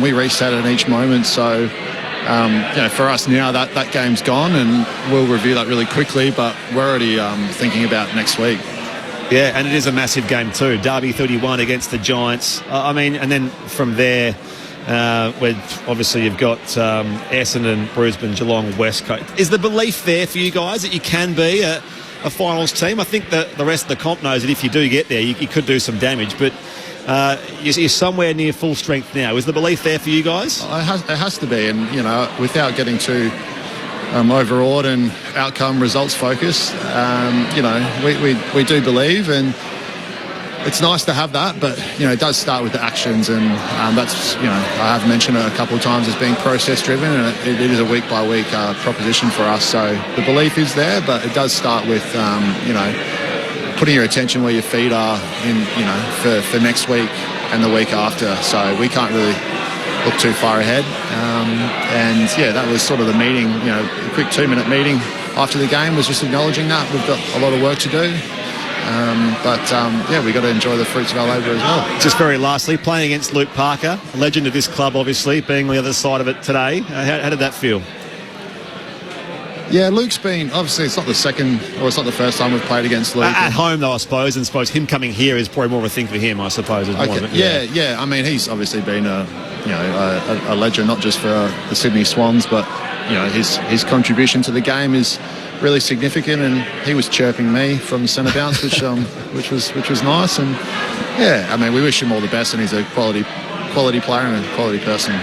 we reset it in each moment. So, for us now, that game's gone, and we'll review that really quickly, but we're already thinking about next week. Yeah, and it is a massive game too. Derby 31 against the Giants. And then from there, where obviously you've got Essendon, Brisbane, Geelong, West Coast. Is the belief there for you guys that you can be a finals team? I think that the rest of the comp knows that if you do get there, you could do some damage, but you're somewhere near full strength now. Is the belief there for you guys? It has to be, and without getting too overawed and outcome results focused, we do believe, and it's nice to have that, but it does start with the actions, and that's I have mentioned it a couple of times as being process driven, and it is a week by week proposition for us. So the belief is there, but it does start with putting your attention where your feet are for next week and the week after. So we can't really look too far ahead, and that was sort of the meeting. A quick 2-minute meeting after the game was just acknowledging that we've got a lot of work to do. We've got to enjoy the fruits of our labour as well. Just very lastly, playing against Luke Parker, a legend of this club, obviously, being on the other side of it today. How did that feel? Yeah, Luke's been, obviously it's not the second, or it's not the first time we've played against Luke. At home, though, I suppose, and suppose him coming here is probably more of a thing for him, I suppose. Yeah. I mean, he's obviously been a legend, not just for the Sydney Swans, but his contribution to the game is really significant, and he was chirping me from the centre bounce, which was nice. And we wish him all the best, and he's a quality player and a quality person.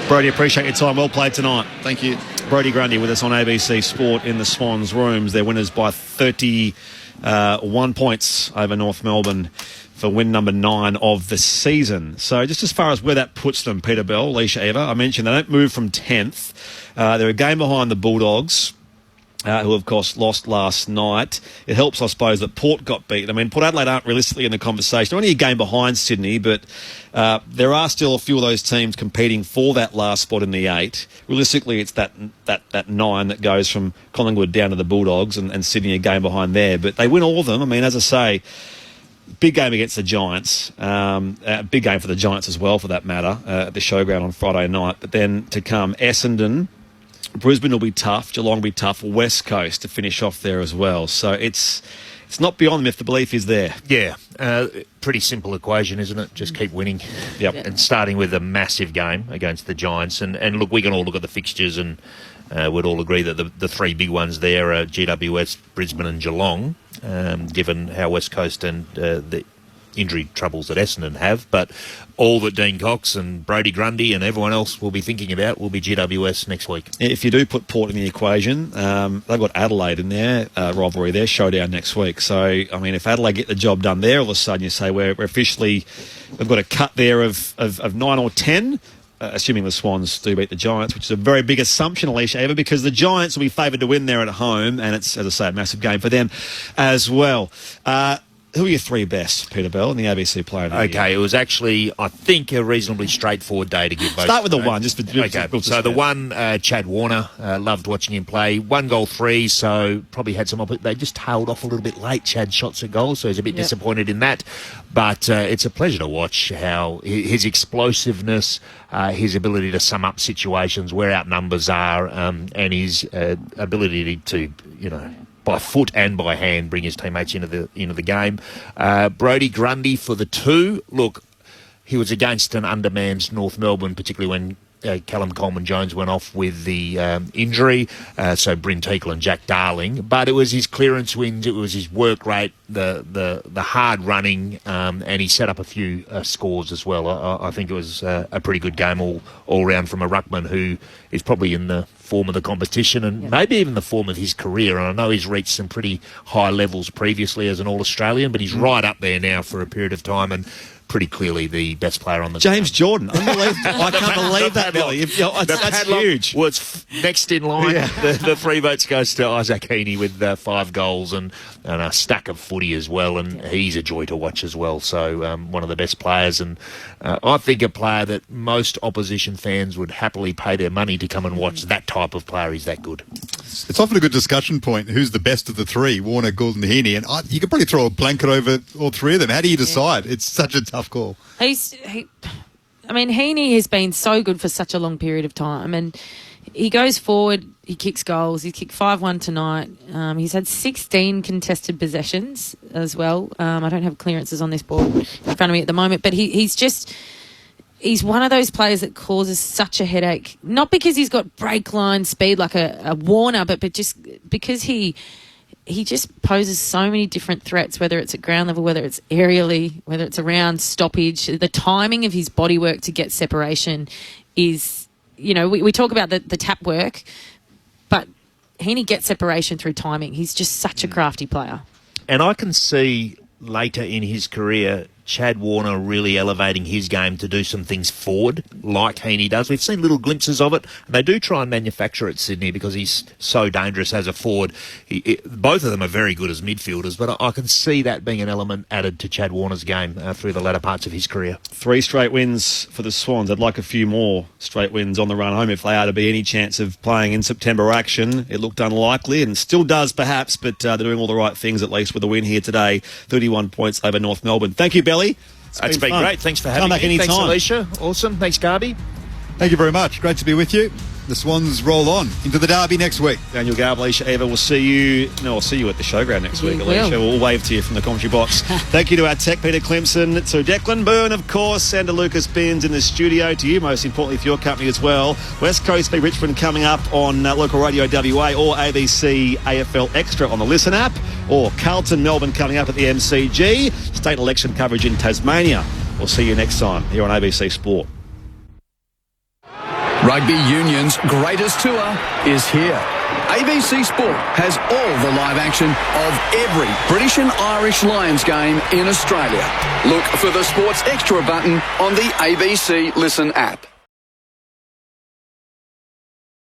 Brodie, appreciate your time. Well played tonight. Thank you. Brodie Grundy with us on ABC Sport in the Swans rooms. They're winners by 31 points over North Melbourne for win number 9 of the season. So just as far as where that puts them, Peter Bell, Alicia Eva, I mentioned they don't move from 10th. They're a game behind the Bulldogs, who, of course, lost last night. It helps, I suppose, that Port got beat. I mean, Port Adelaide aren't realistically in the conversation. They're only a game behind Sydney, but there are still a few of those teams competing for that last spot in the 8. Realistically, it's that 9 that goes from Collingwood down to the Bulldogs, and Sydney a game behind there. But they win all of them. I mean, as I say, big game against the Giants. Big game for the Giants as well, for that matter, at the Showground on Friday night. But then to come, Essendon, Brisbane will be tough, Geelong will be tough, West Coast to finish off there as well. So it's not beyond them if the belief is there. Yeah, pretty simple equation, isn't it? Just keep winning. Yep. And starting with a massive game against the Giants. And look, we can all look at the fixtures and we'd all agree that the 3 big ones there are GWS, Brisbane and Geelong, given how West Coast and the injury troubles that Essendon have. But all that Dean Cox and Brodie Grundy and everyone else will be thinking about will be GWS next week. If you do put Port in the equation, they've got Adelaide in their rivalry, their showdown next week. So, I mean, if Adelaide get the job done there, all of a sudden you say we're officially, we've got a cut there of 9 or 10, assuming the Swans do beat the Giants, which is a very big assumption, Alicia Eva, because the Giants will be favoured to win there at home, and it's, as I say, a massive game for them as well. Who are your 3 best, Peter Bell, in the ABC Player of the Year? Okay, it was actually, I think, a reasonably straightforward day to give both. Start with the one, just for... Okay, so the one, Chad Warner, loved watching him play. 1 goal, 3, so probably had some... They just tailed off a little bit late, Chad's shots at goal, so he's a bit disappointed in that. But it's a pleasure to watch how his explosiveness, his ability to sum up situations, where outnumbers are, and his ability to, by foot and by hand, bring his teammates into the game. Brodie Grundy for the 2. Look, he was against an undermanned North Melbourne, particularly when Callum Coleman-Jones went off with the injury, so Bryn Teakle and Jack Darling. But it was his clearance wins, it was his work rate, the hard running, and he set up a few scores as well. I think it was a pretty good game all round from a ruckman who is probably in the form of the competition and maybe even the form of his career. And I know he's reached some pretty high levels previously as an All-Australian, but he's right up there now for a period of time and pretty clearly the best player on the James Jordan. Unbelievable. I can't believe that, Billy. That's huge. Was next in line. Yeah. The 3 votes goes to Isaac Heaney with 5 goals and a stack of footy as well, and he's a joy to watch as well. So one of the best players, and I think a player that most opposition fans would happily pay their money to come and watch. That type of player. He's that good. It's often a good discussion point. Who's the best of the three? Warner, Gould and Heaney. And you could probably throw a blanket over all three of them. How do you decide? It's such a tough call. Heaney has been so good for such a long period of time, and he goes forward, he kicks goals. He kicked 5-1 tonight. He's had 16 contested possessions as well. I don't have clearances on this board in front of me at the moment, but he's one of those players that causes such a headache, not because he's got break line speed like a Warner, but just because he just poses so many different threats, whether it's at ground level, whether it's aerially, whether it's around stoppage. The timing of his body work to get separation is, we talk about the tap work, but Heaney gets separation through timing. He's just such a crafty player. And I can see later in his career Chad Warner really elevating his game to do some things forward like Heaney does. We've seen little glimpses of it, and they do try and manufacture it, Sydney, because he's so dangerous as a forward. Both of them are very good as midfielders, but I can see that being an element added to Chad Warner's game through the latter parts of his career. 3 straight wins for the Swans. I'd like a few more straight wins on the run home if they are to be any chance of playing in September action. It looked unlikely and still does perhaps, but they're doing all the right things at least with a win here today. 31 points over North Melbourne. Thank you, Belly. It's been great. Thanks for having me. Thanks, Alicia. Awesome. Thanks, Garby. Thank you very much. Great to be with you. The Swans roll on into the derby next week. Daniel Garb, Alicia Eva, we'll see you at the showground next week, Alicia. We'll wave to you from the commentary box. Thank you to our tech, Peter Clemson, to Declan Byrne, of course, and to Lucas Binns in the studio. To you, most importantly, for your company as well. West Coast v Richmond coming up on local radio WA or ABC AFL Extra on the Listen app, or Carlton Melbourne coming up at the MCG. State election coverage in Tasmania. We'll see you next time here on ABC Sport. Rugby Union's greatest tour is here. ABC Sport has all the live action of every British and Irish Lions game in Australia. Look for the Sports Extra button on the ABC Listen app.